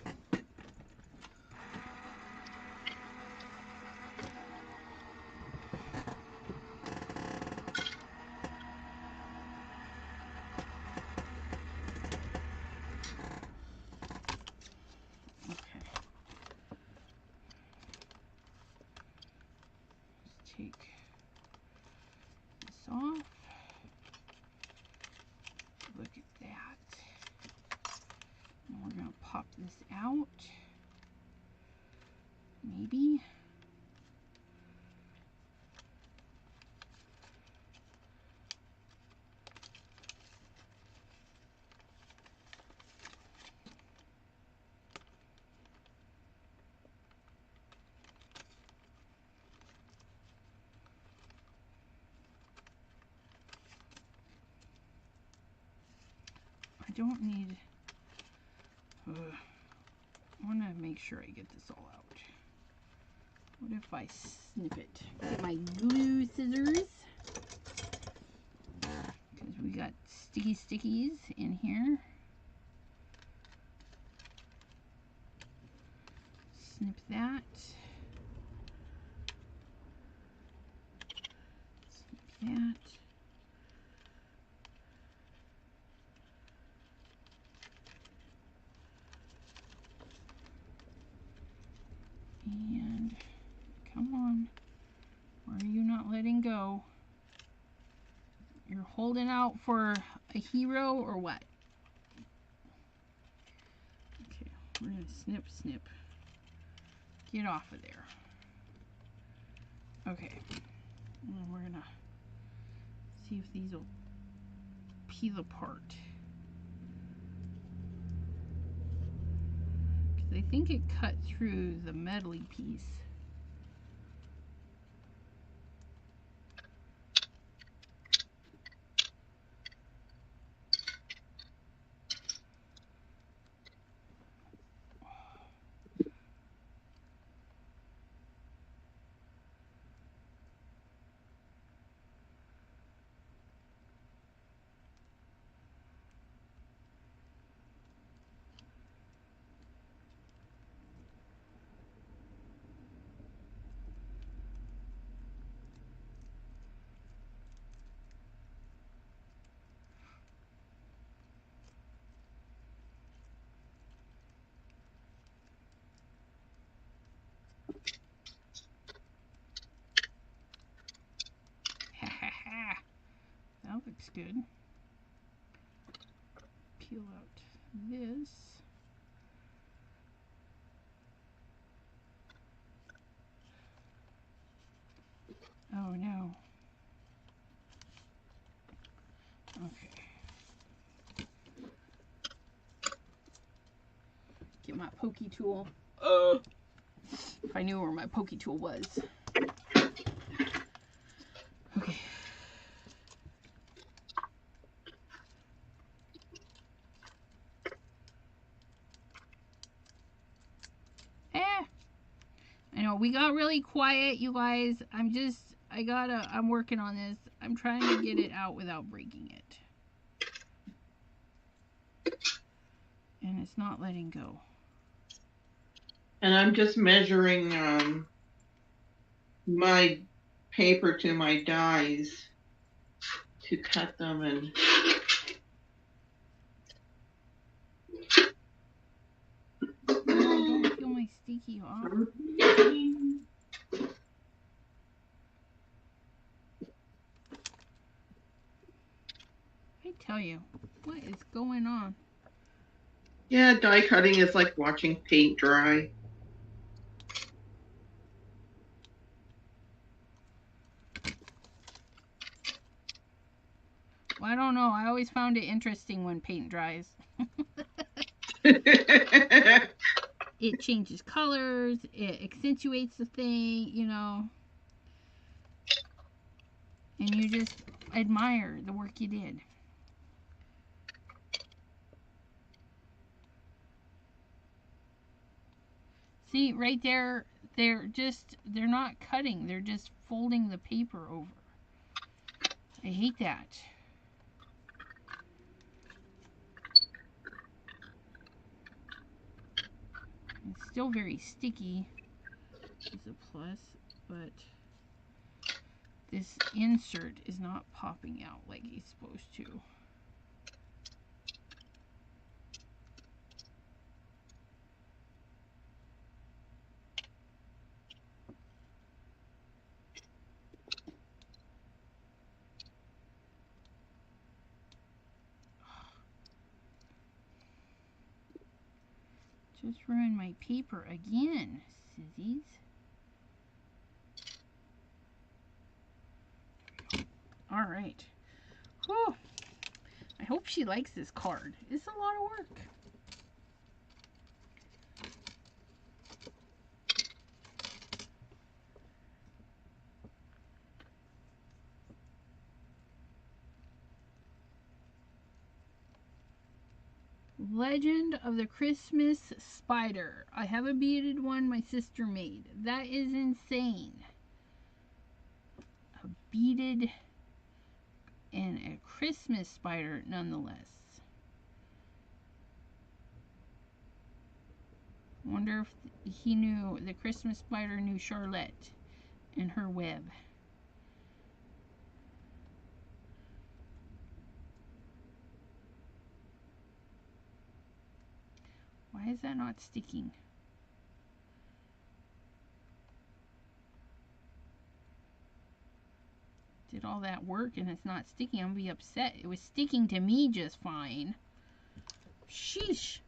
Take this off. Look at that. And we're going to pop this out. Maybe. I don't need, I want to make sure I get this all out. What if I snip it? Get my glue scissors. Because we got sticky stickies in here. Snip that. Snip that. And come on, why are you not letting go? You're holding out for a hero or what? Okay, we're gonna snip, snip. Get off of there. Okay, and we're gonna see if these will peel apart. I think it cut through the metally piece. That looks good. Peel out this. Oh no. Okay. Get my pokey tool. If I knew where my pokey tool was. Okay. we got really quiet, you guys. I'm working on this. I'm trying to get it out without breaking it. And it's not letting go. And I'm just measuring my paper to my dies to cut them and oh, don't feel my sticky off. I tell you, what is going on? yeah, die cutting is like watching paint dry. Well, I don't know. I always found it interesting when paint dries. It changes colors. It accentuates the thing, you know. And you just admire the work you did. See, right there, they're not cutting. They're just folding the paper over. I hate that. It's still very sticky. It's a plus, but this insert is not popping out like it's supposed to. Just ruined my paper again, sissies. All right. Whew. I hope she likes this card. It's a lot of work. Legend of the Christmas Spider. I have a beaded one my sister made. That is insane. A beaded and a Christmas spider nonetheless. Wonder if he knew, the Christmas spider knew Charlotte and her web. Why is that not sticking? Did all that work and it's not sticking. I'm gonna be upset. It was sticking to me just fine. Sheesh.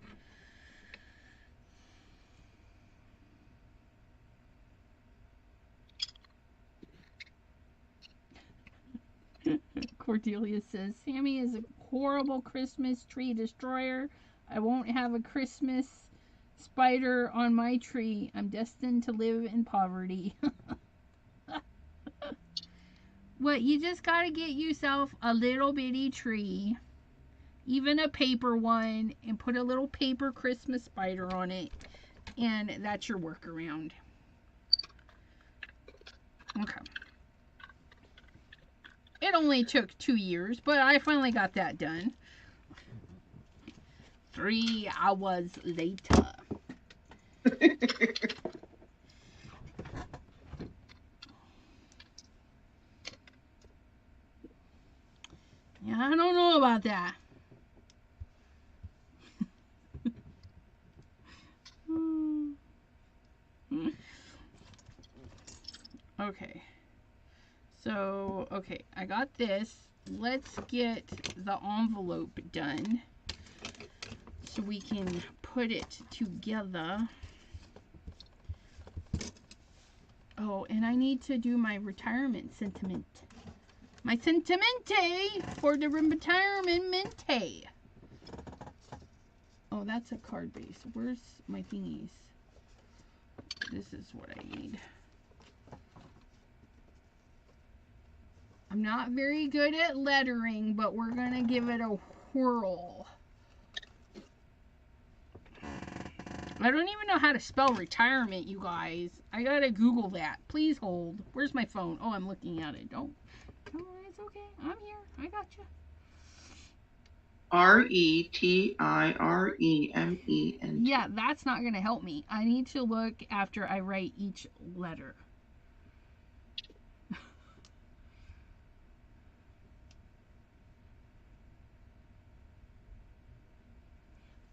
Cordelia says, Sammy is a horrible Christmas tree destroyer. I won't have a Christmas spider on my tree. I'm destined to live in poverty. What, you just gotta get yourself a little bitty tree, even a paper one, and put a little paper Christmas spider on it, and that's your workaround. Okay. It only took 2 years, but I finally got that done. 3 hours later. Yeah, I don't know about that. Okay. So, okay, I got this. Let's get the envelope done so we can put it together. Oh, and I need to do my retirement sentiment. My sentimente for the retirement. Oh, that's a card base. Where's my thingies? This is what I need. I'm not very good at lettering, but we're going to give it a whirl. I don't even know how to spell retirement, you guys. I gotta Google that. Please hold. Where's my phone? Oh, I'm looking at it. Don't. Oh, it's okay. I'm here. I got you. Retirement. Yeah, that's not gonna help me. I need to look after I write each letter.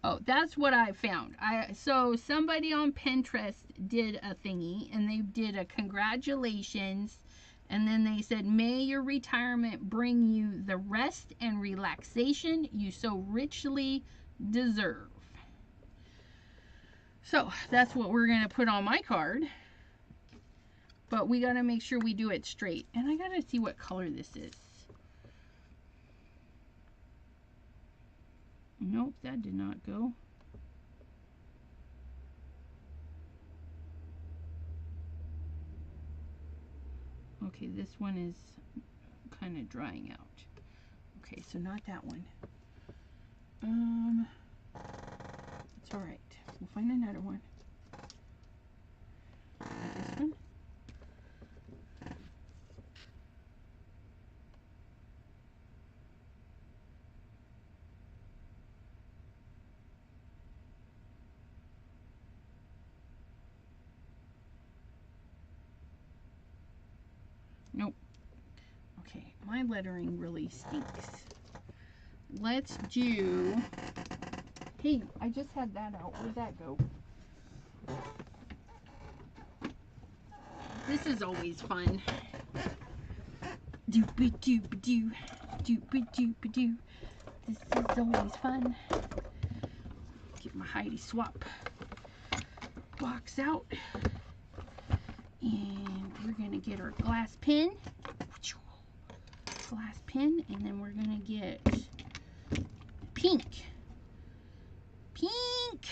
Oh, that's what I found. So somebody on Pinterest did a thingy, and they did a congratulations, and then they said, may your retirement bring you the rest and relaxation you so richly deserve. So that's what we're going to put on my card. But we got to make sure we do it straight. And I got to see what color this is. Nope, that did not go. Okay, this one is kind of drying out. Okay, so not that one. It's all right. We'll find another one. This one. Nope. Okay, my lettering really stinks. Let's do... Hey, I just had that out. Where'd that go? This is always fun. Doop-a-doop-a-doo. Doop-a-doop-a-doo. This is always fun. Get my Heidi Swap box out. And we're going to get our glass pen. Glass pen. And then we're going to get pink. Pink.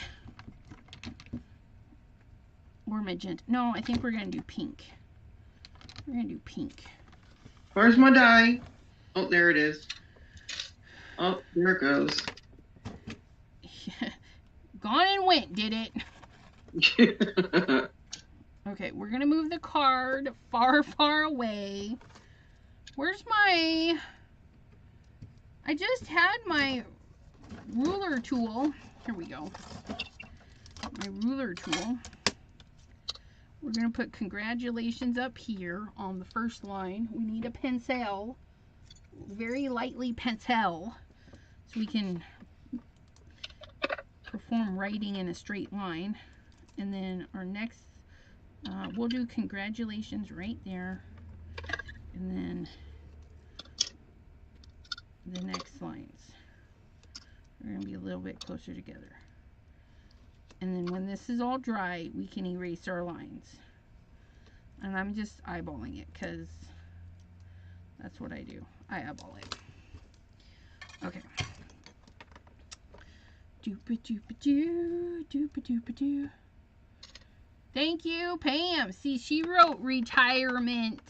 Or magenta. No, I think we're going to do pink. We're going to do pink. Where's my die? Oh, there it is. Oh, there it goes. Gone and went, did it? Okay, we're going to move the card far, far away. Where's my... I just had my ruler tool. Here we go. My ruler tool. We're going to put congratulations up here on the first line. We need a pencil. Very lightly pencil. So we can perform writing in a straight line. And then our next... we'll do congratulations right there. And then the next lines. We're going to be a little bit closer together. And then when this is all dry, we can erase our lines. And I'm just eyeballing it because that's what I do. I eyeball it. Okay. Doop-a-doop-a-doo, doop-a-doop-a-doo. Thank you, Pam. See, she wrote retirement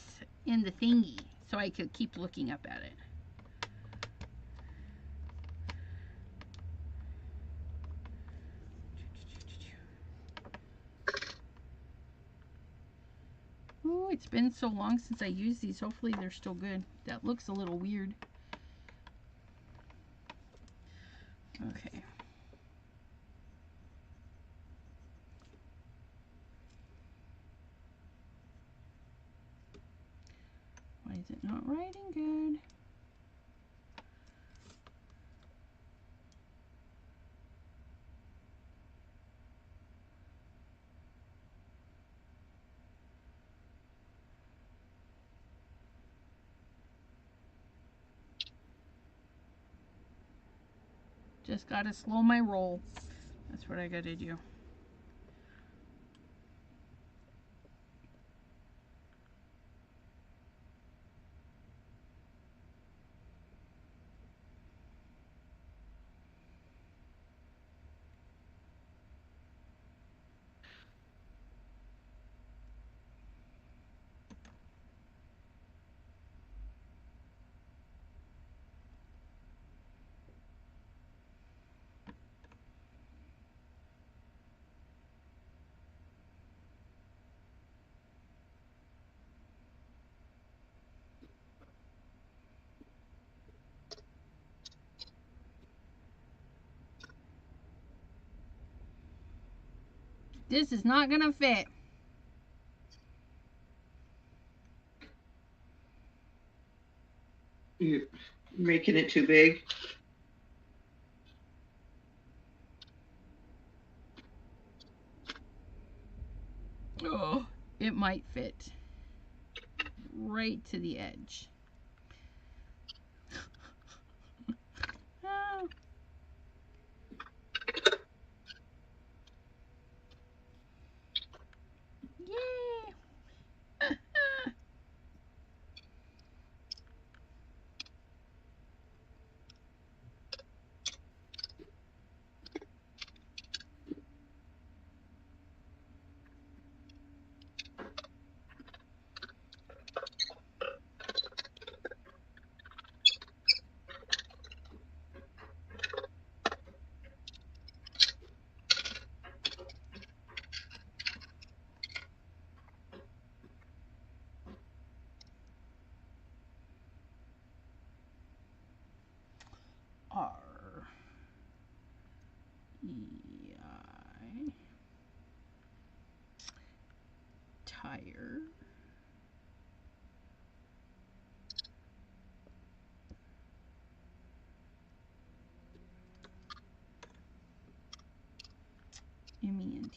in the thingy, so I could keep looking up at it. Oh, it's been so long since I used these. Hopefully they're still good. That looks a little weird. Okay. Why is it not writing good? Just gotta slow my roll. That's what I gotta do. This is not gonna fit. You're making it too big. Oh, it might fit right to the edge. Oh. Yay! R E I tire. MENT.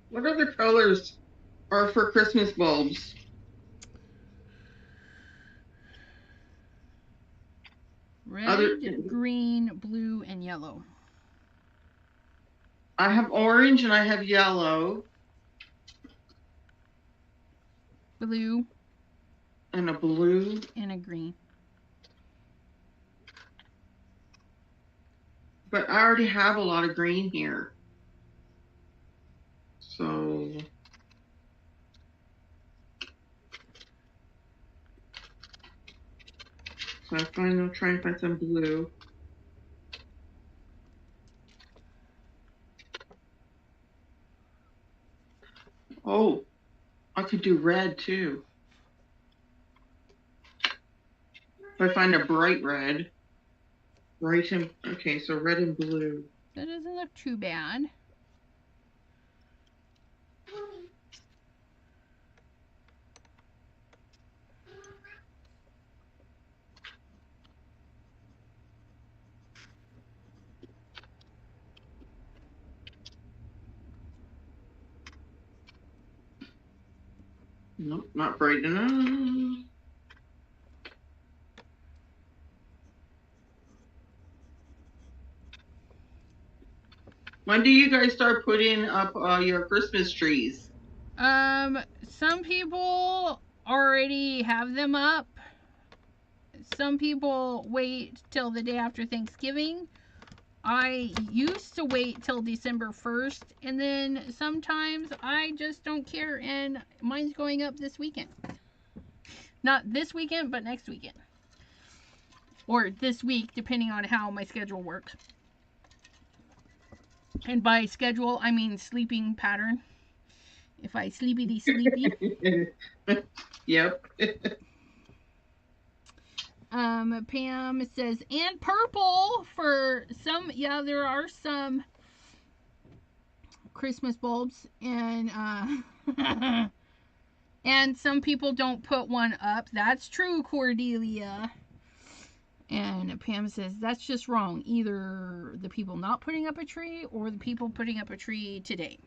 What other colors are for Christmas bulbs? Red, green, blue, and yellow. I have orange and I have yellow. Blue. And a blue. And a green. But I already have a lot of green here. So I'll try and find some blue. Oh, I could do red too. If I find a bright red. Bright and, okay, so red and blue. That doesn't look too bad. Nope, not bright enough. When do you guys start putting up your Christmas trees? Some people already have them up. Some people wait till the day after Thanksgiving. I used to wait till December 1st, and then sometimes I just don't care, and mine's going up this weekend. Not this weekend, but next weekend. Or this week, depending on how my schedule works. And by schedule, I mean sleeping pattern. If I sleepy. Yep. Pam says, and purple for some. Yeah, there are some Christmas bulbs, and and some people don't put one up. That's true, Cordelia. And Pam says, that's just wrong. Either the people not putting up a tree or the people putting up a tree today.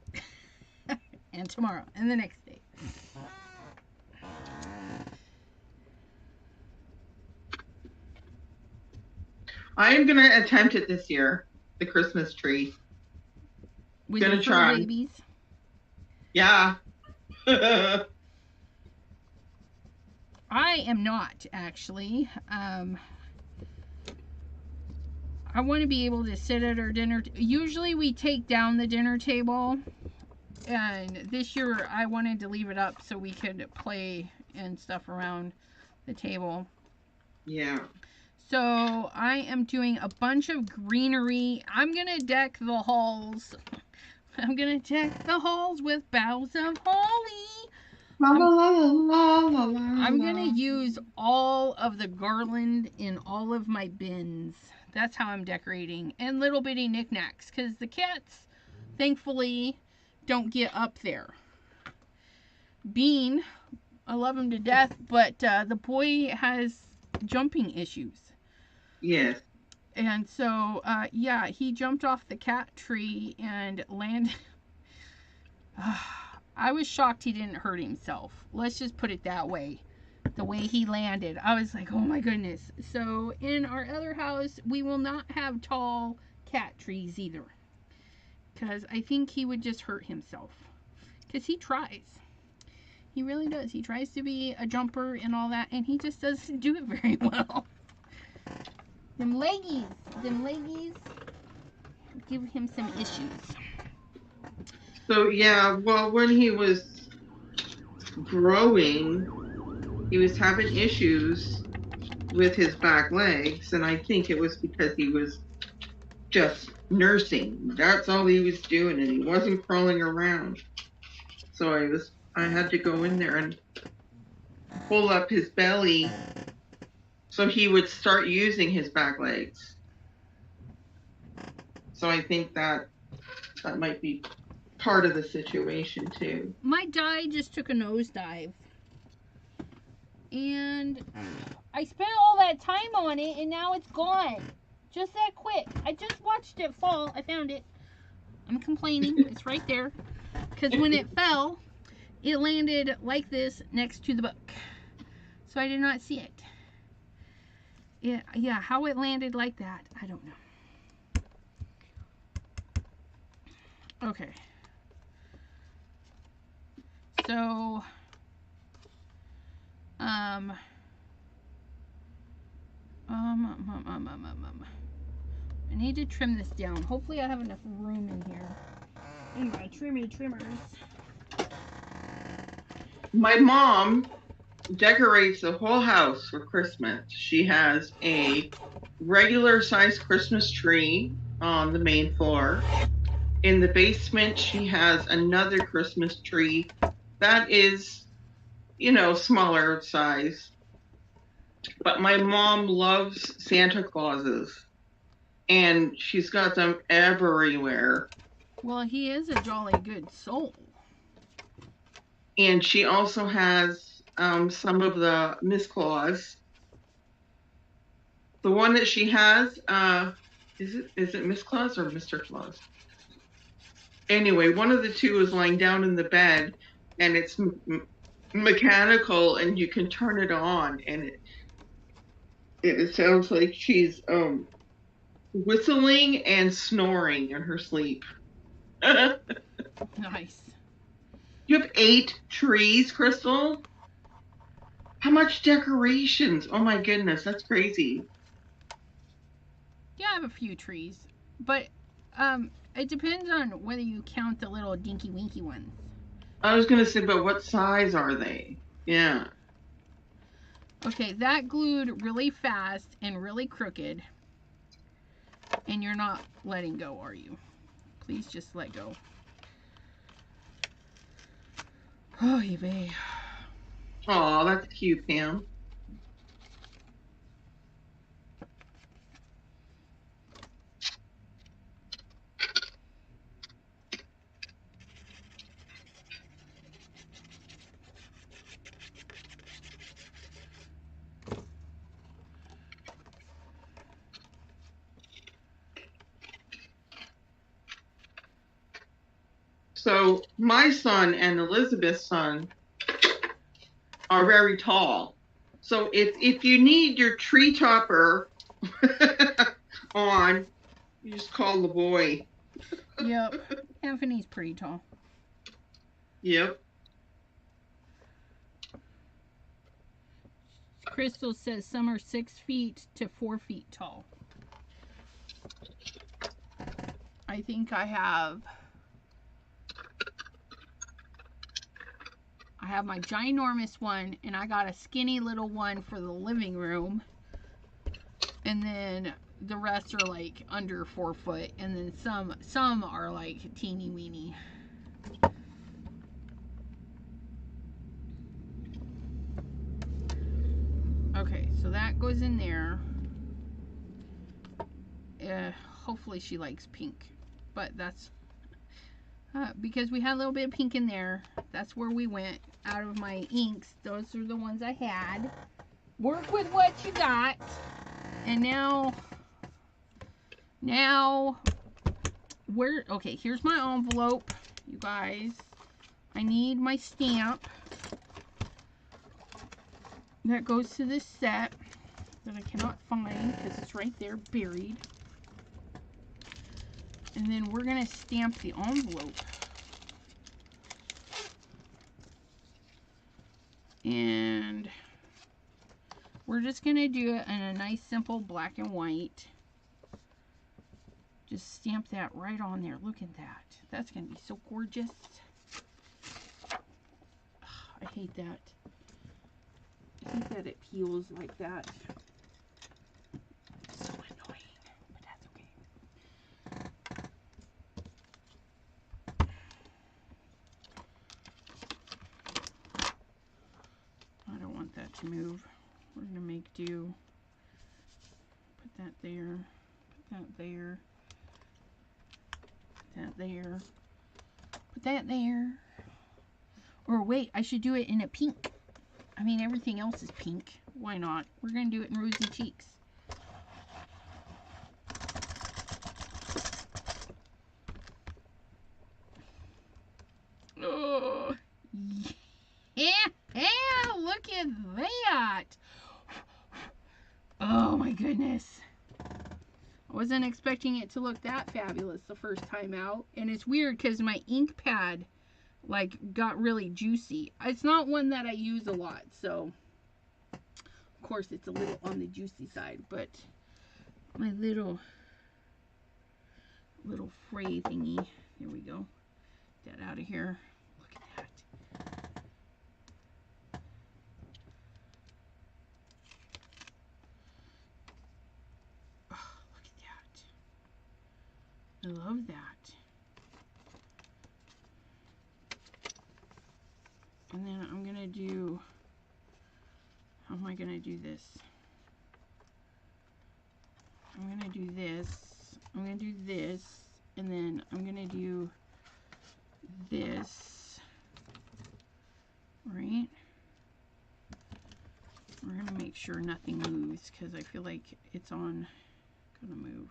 And tomorrow. And the next day. I am going to attempt it this year. The Christmas tree. With your fur babies? Yeah. I am not, actually. I want to be able to sit at our dinner. Usually we take down the dinner table. And this year I wanted to leave it up so we could play and stuff around the table. Yeah. So I am doing a bunch of greenery. I'm going to deck the halls. I'm going to deck the halls with boughs of holly. I'm going to use all of the garland in all of my bins. That's how I'm decorating. And little bitty knickknacks. Because the cats, thankfully, don't get up there. Bean, I love him to death, but the boy has jumping issues. Yes. And so, yeah, he jumped off the cat tree and landed. I was shocked he didn't hurt himself. Let's just put it that way. The way he landed, I was like, oh my goodness. So in our other house, we will not have tall cat trees either. Because I think he would just hurt himself. Because he tries. He really does. He tries to be a jumper and all that, and he just doesn't do it very well. Them leggies give him some issues. So, yeah, well, when he was growing, he was having issues with his back legs, and I think it was because he was just nursing. That's all he was doing, and he wasn't crawling around. So I had to go in there and pull up his belly so he would start using his back legs. So I think that might be part of the situation too. My dye just took a nosedive. And I spent all that time on it, and now it's gone. Just that quick. I just watched it fall. I found it. I'm complaining. It's right there. Because when it fell, it landed like this next to the book. So I did not see it. Yeah, how it landed like that, I don't know. Okay. So, I need to trim this down. Hopefully I have enough room in here. Anyway, trimmers. My mom decorates the whole house for Christmas. She has a regular sized Christmas tree on the main floor. In the basement, she has another Christmas tree that is, smaller size. But my mom loves Santa Clauses, and she's got them everywhere. Well, he is a jolly good soul. And she also has some of the Miss Claus. The one that she has, is it Miss Claus or Mr. Claus? Anyway, one of the two is lying down in the bed, and it's mechanical, and you can turn it on, and it sounds like she's whistling and snoring in her sleep. Nice. You have 8 trees, Crystal? How much decorations? Oh my goodness, that's crazy. Yeah, I have a few trees, but it depends on whether you count the little dinky winky ones. I was gonna say, but what size are they? Yeah. Okay, that glued really fast and really crooked, and you're not letting go, are you? Please just let go. Oh, baby. Oh, that's cute, Pam. So my son and Elizabeth's son are very tall. So if you need your tree chopper on, you just call the boy. Yep. Anthony's pretty tall. Yep. Crystal says some are 6 feet to 4 feet tall. I think I have my ginormous one, and I got a skinny little one for the living room, and then the rest are like under 4 foot, and then some are like teeny weeny. Okay, so that goes in there. Hopefully she likes pink, but that's because we had a little bit of pink in there. That's where we went. Out of my inks, those are the ones I had. Work with what you got. And now okay, here's my envelope, you guys. I need my stamp that goes to this set that I cannot find because it's right there buried. And then we're gonna stamp the envelope. And we're just gonna do it in a nice simple black and white. Just stamp that right on there. Look at that. That's gonna be so gorgeous. I hate that. I hate that it peels like that. It's so annoying, but that's okay. I don't want that to move. We're gonna make do. Put that there. Put that there. Put that there. Put that there. Or wait, I should do it in a pink. I mean, everything else is pink. Why not? We're gonna do it in Rosy Cheeks. Oh, yeah, look at that. Oh my goodness. I wasn't expecting it to look that fabulous the first time out. And it's weird because my ink pad like got really juicy. It's not one that I use a lot, so of course it's a little on the juicy side, but my little fray thingy, there we go. Get that out of here. Look at that. Oh, look at that. I love that. And then I'm gonna do, how am I gonna do this? I'm gonna do this, I'm gonna do this, and then I'm gonna do this, right? We're gonna make sure nothing moves because I feel like it's gonna move.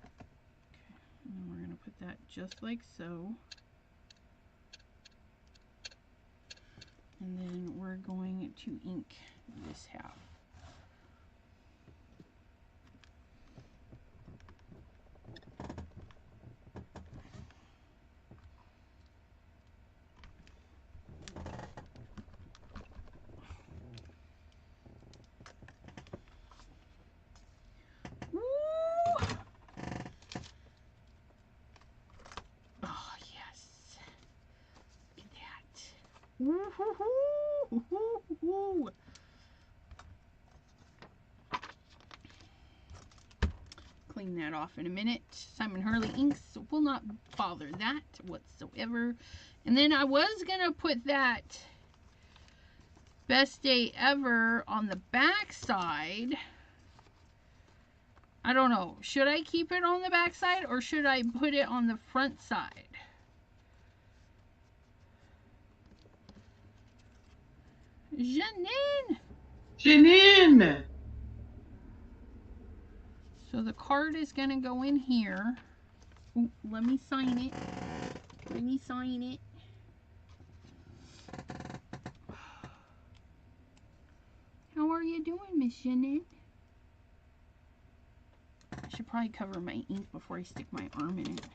Okay, and then we're gonna put that just like so. And then we're going to ink this half. Clean that off in a minute. Simon Hurley inks will not bother that whatsoever. And then I was going to put that best day ever on the back side. I don't know. Should I keep it on the back side or should I put it on the front side? Janine! Janine! So the card is going to go in here. Ooh, let me sign it. Let me sign it. How are you doing, Miss Janine? I should probably cover my ink before I stick my arm in it.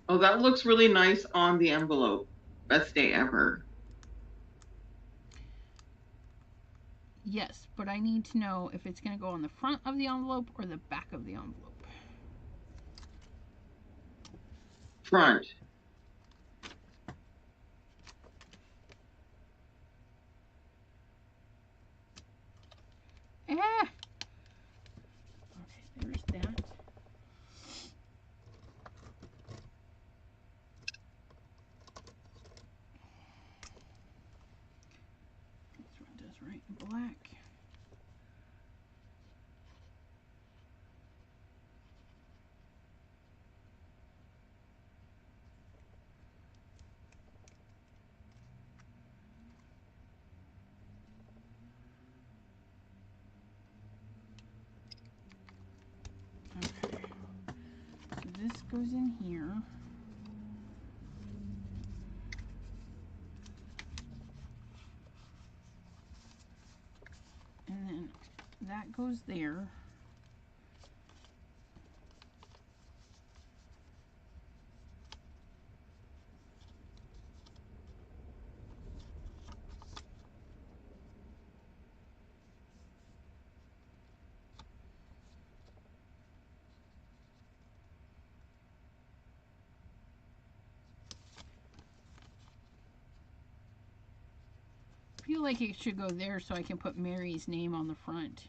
Oh, that looks really nice on the envelope. Best day ever. Yes, but I need to know if it's going to go on the front of the envelope or the back of the envelope. Front. Ah! Okay, there's that. This one does right in black. Okay. So this goes in here. And then that goes there. I feel like it should go there so I can put Mary's name on the front.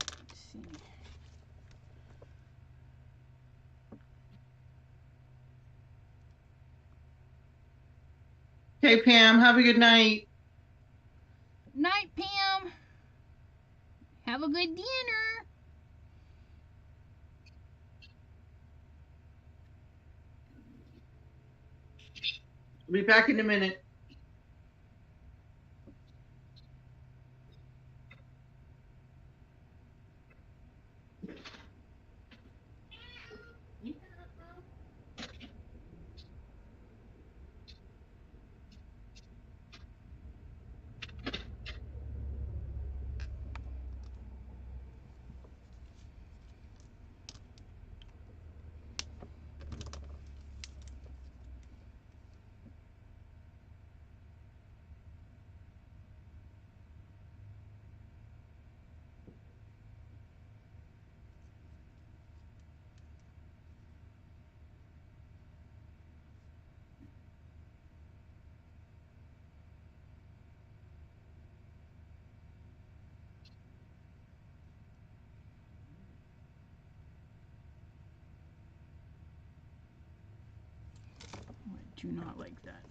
Let's see. Okay, Pam, have a good night. Night, Pam. Have a good dinner. I'll be back in a minute. I do not like that.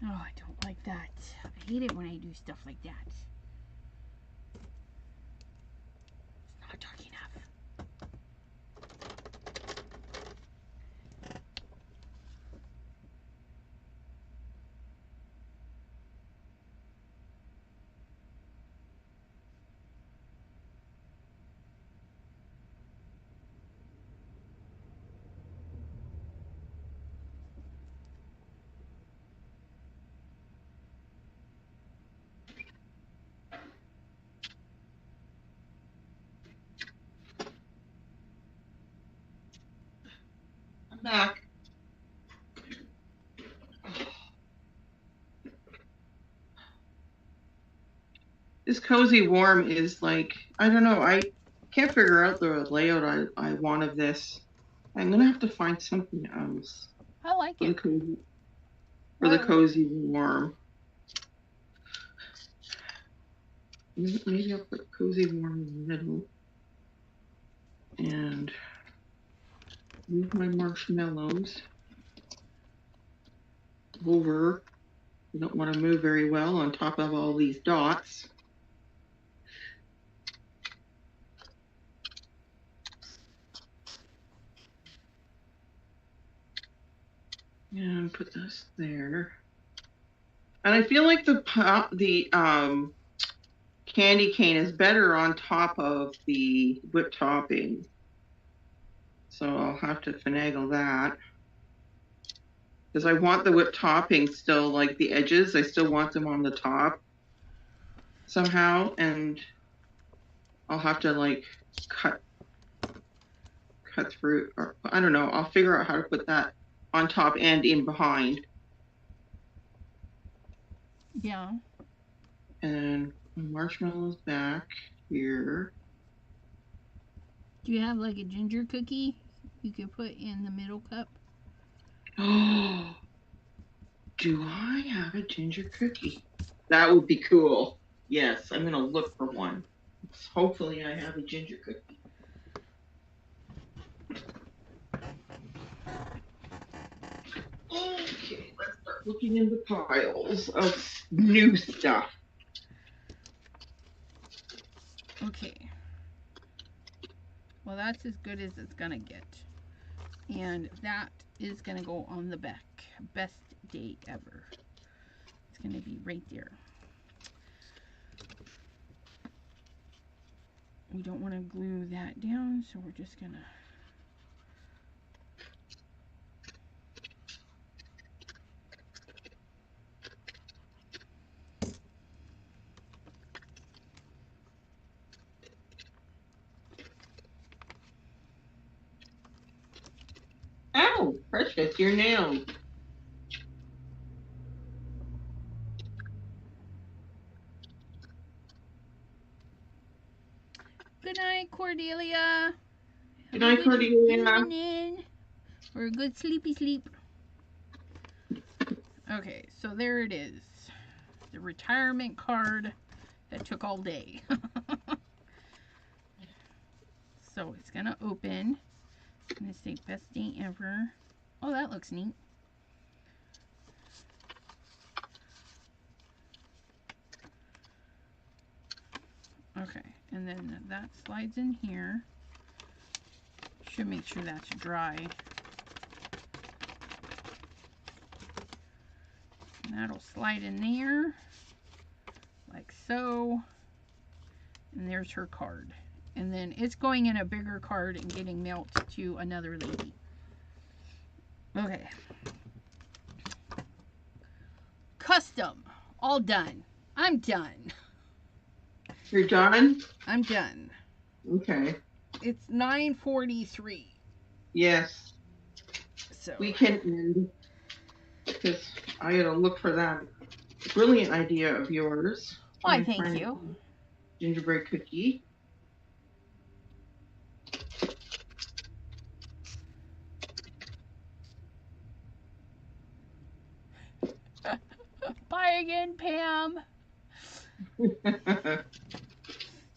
Oh, I don't like that. I hate it when I do stuff like that. It's not dark enough. I'm back. This cozy warm is like, I don't know, I can't figure out the layout I want of this. I'm gonna have to find something else. I like it. For the cozy warm. Maybe I'll put cozy warm in the middle. And move my marshmallows over. I don't want to move very well on top of all these dots. And put this there. And I feel like the candy cane is better on top of the whipped topping. So I'll have to finagle that. Because I want the whipped topping still, like the edges, I still want them on the top somehow. And I'll have to like cut through, or I don't know, I'll figure out how to put that on top and in behind. Yeah. And marshmallows back here. Do you have like a ginger cookie you could put in the middle cup? Oh, do I have a ginger cookie? That would be cool. Yes, I'm gonna look for one. Hopefully I have a ginger cookie. Okay, let's start looking in the piles of new stuff. Okay. Well, that's as good as it's gonna get. And that is gonna go on the back. Best day ever. It's gonna be right there. We don't want to glue that down, so we're just gonna Ow, Precious, your nails. Good night, Cordelia. Good night, Cordelia. Evening. Or a good sleepy sleep. Okay, so there it is. The retirement card that took all day. So it's gonna open. It's gonna say best day ever. Oh, that looks neat. Okay, and then that slides in here. Should make sure that's dry. And that'll slide in there, like so. And there's her card. And then it's going in a bigger card and getting mailed to another lady. Okay. Custom. All done. I'm done. You're done? I'm done. Okay. It's 9:43. Yes. So we can end because I gotta look for that brilliant idea of yours. Why, thank you. Gingerbread cookie. Bye again, Pam.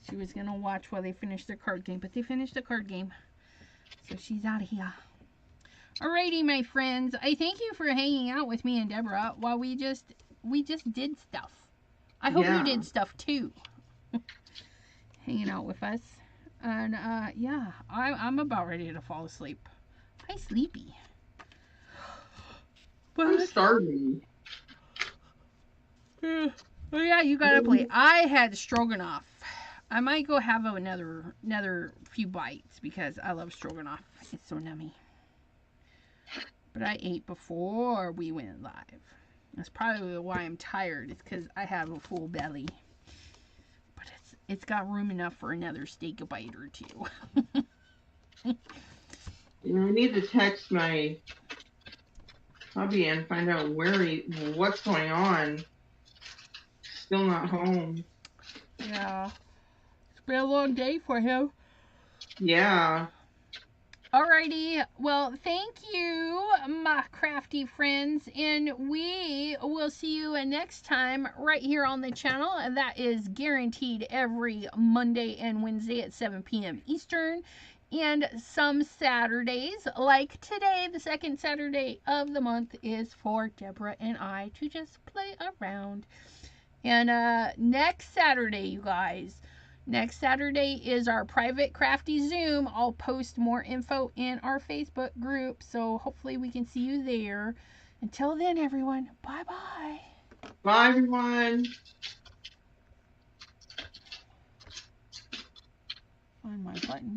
She was gonna watch while they finished their card game, but they finished the card game, so she's out of here. Alrighty, my friends. I thank you for hanging out with me and Deborah while we just did stuff. I hope you did stuff too. Hanging out with us. And yeah, I'm about ready to fall asleep. Hi, sleepy. But I'm starving. Oh yeah, you got up late. I had stroganoff. I might go have another few bites because I love stroganoff. It's so nummy. But I ate before we went live. That's probably why I'm tired. It's because I have a full belly. But it's got room enough for another steak bite or two. You know, I need to text my hubby and find out what's going on. Still not home. Yeah. It's been a long day for him. Yeah. Alrighty, well, thank you, my crafty friends, and we will see you next time right here on the channel, and that is guaranteed every Monday and Wednesday at 7 p.m. Eastern, and some Saturdays, like today, the second Saturday of the month, is for Deborah and I to just play around. And next Saturday, you guys, next Saturday is our private crafty Zoom. I'll post more info in our Facebook group, so hopefully we can see you there. Until then, everyone, bye-bye. Bye, everyone. Find my button.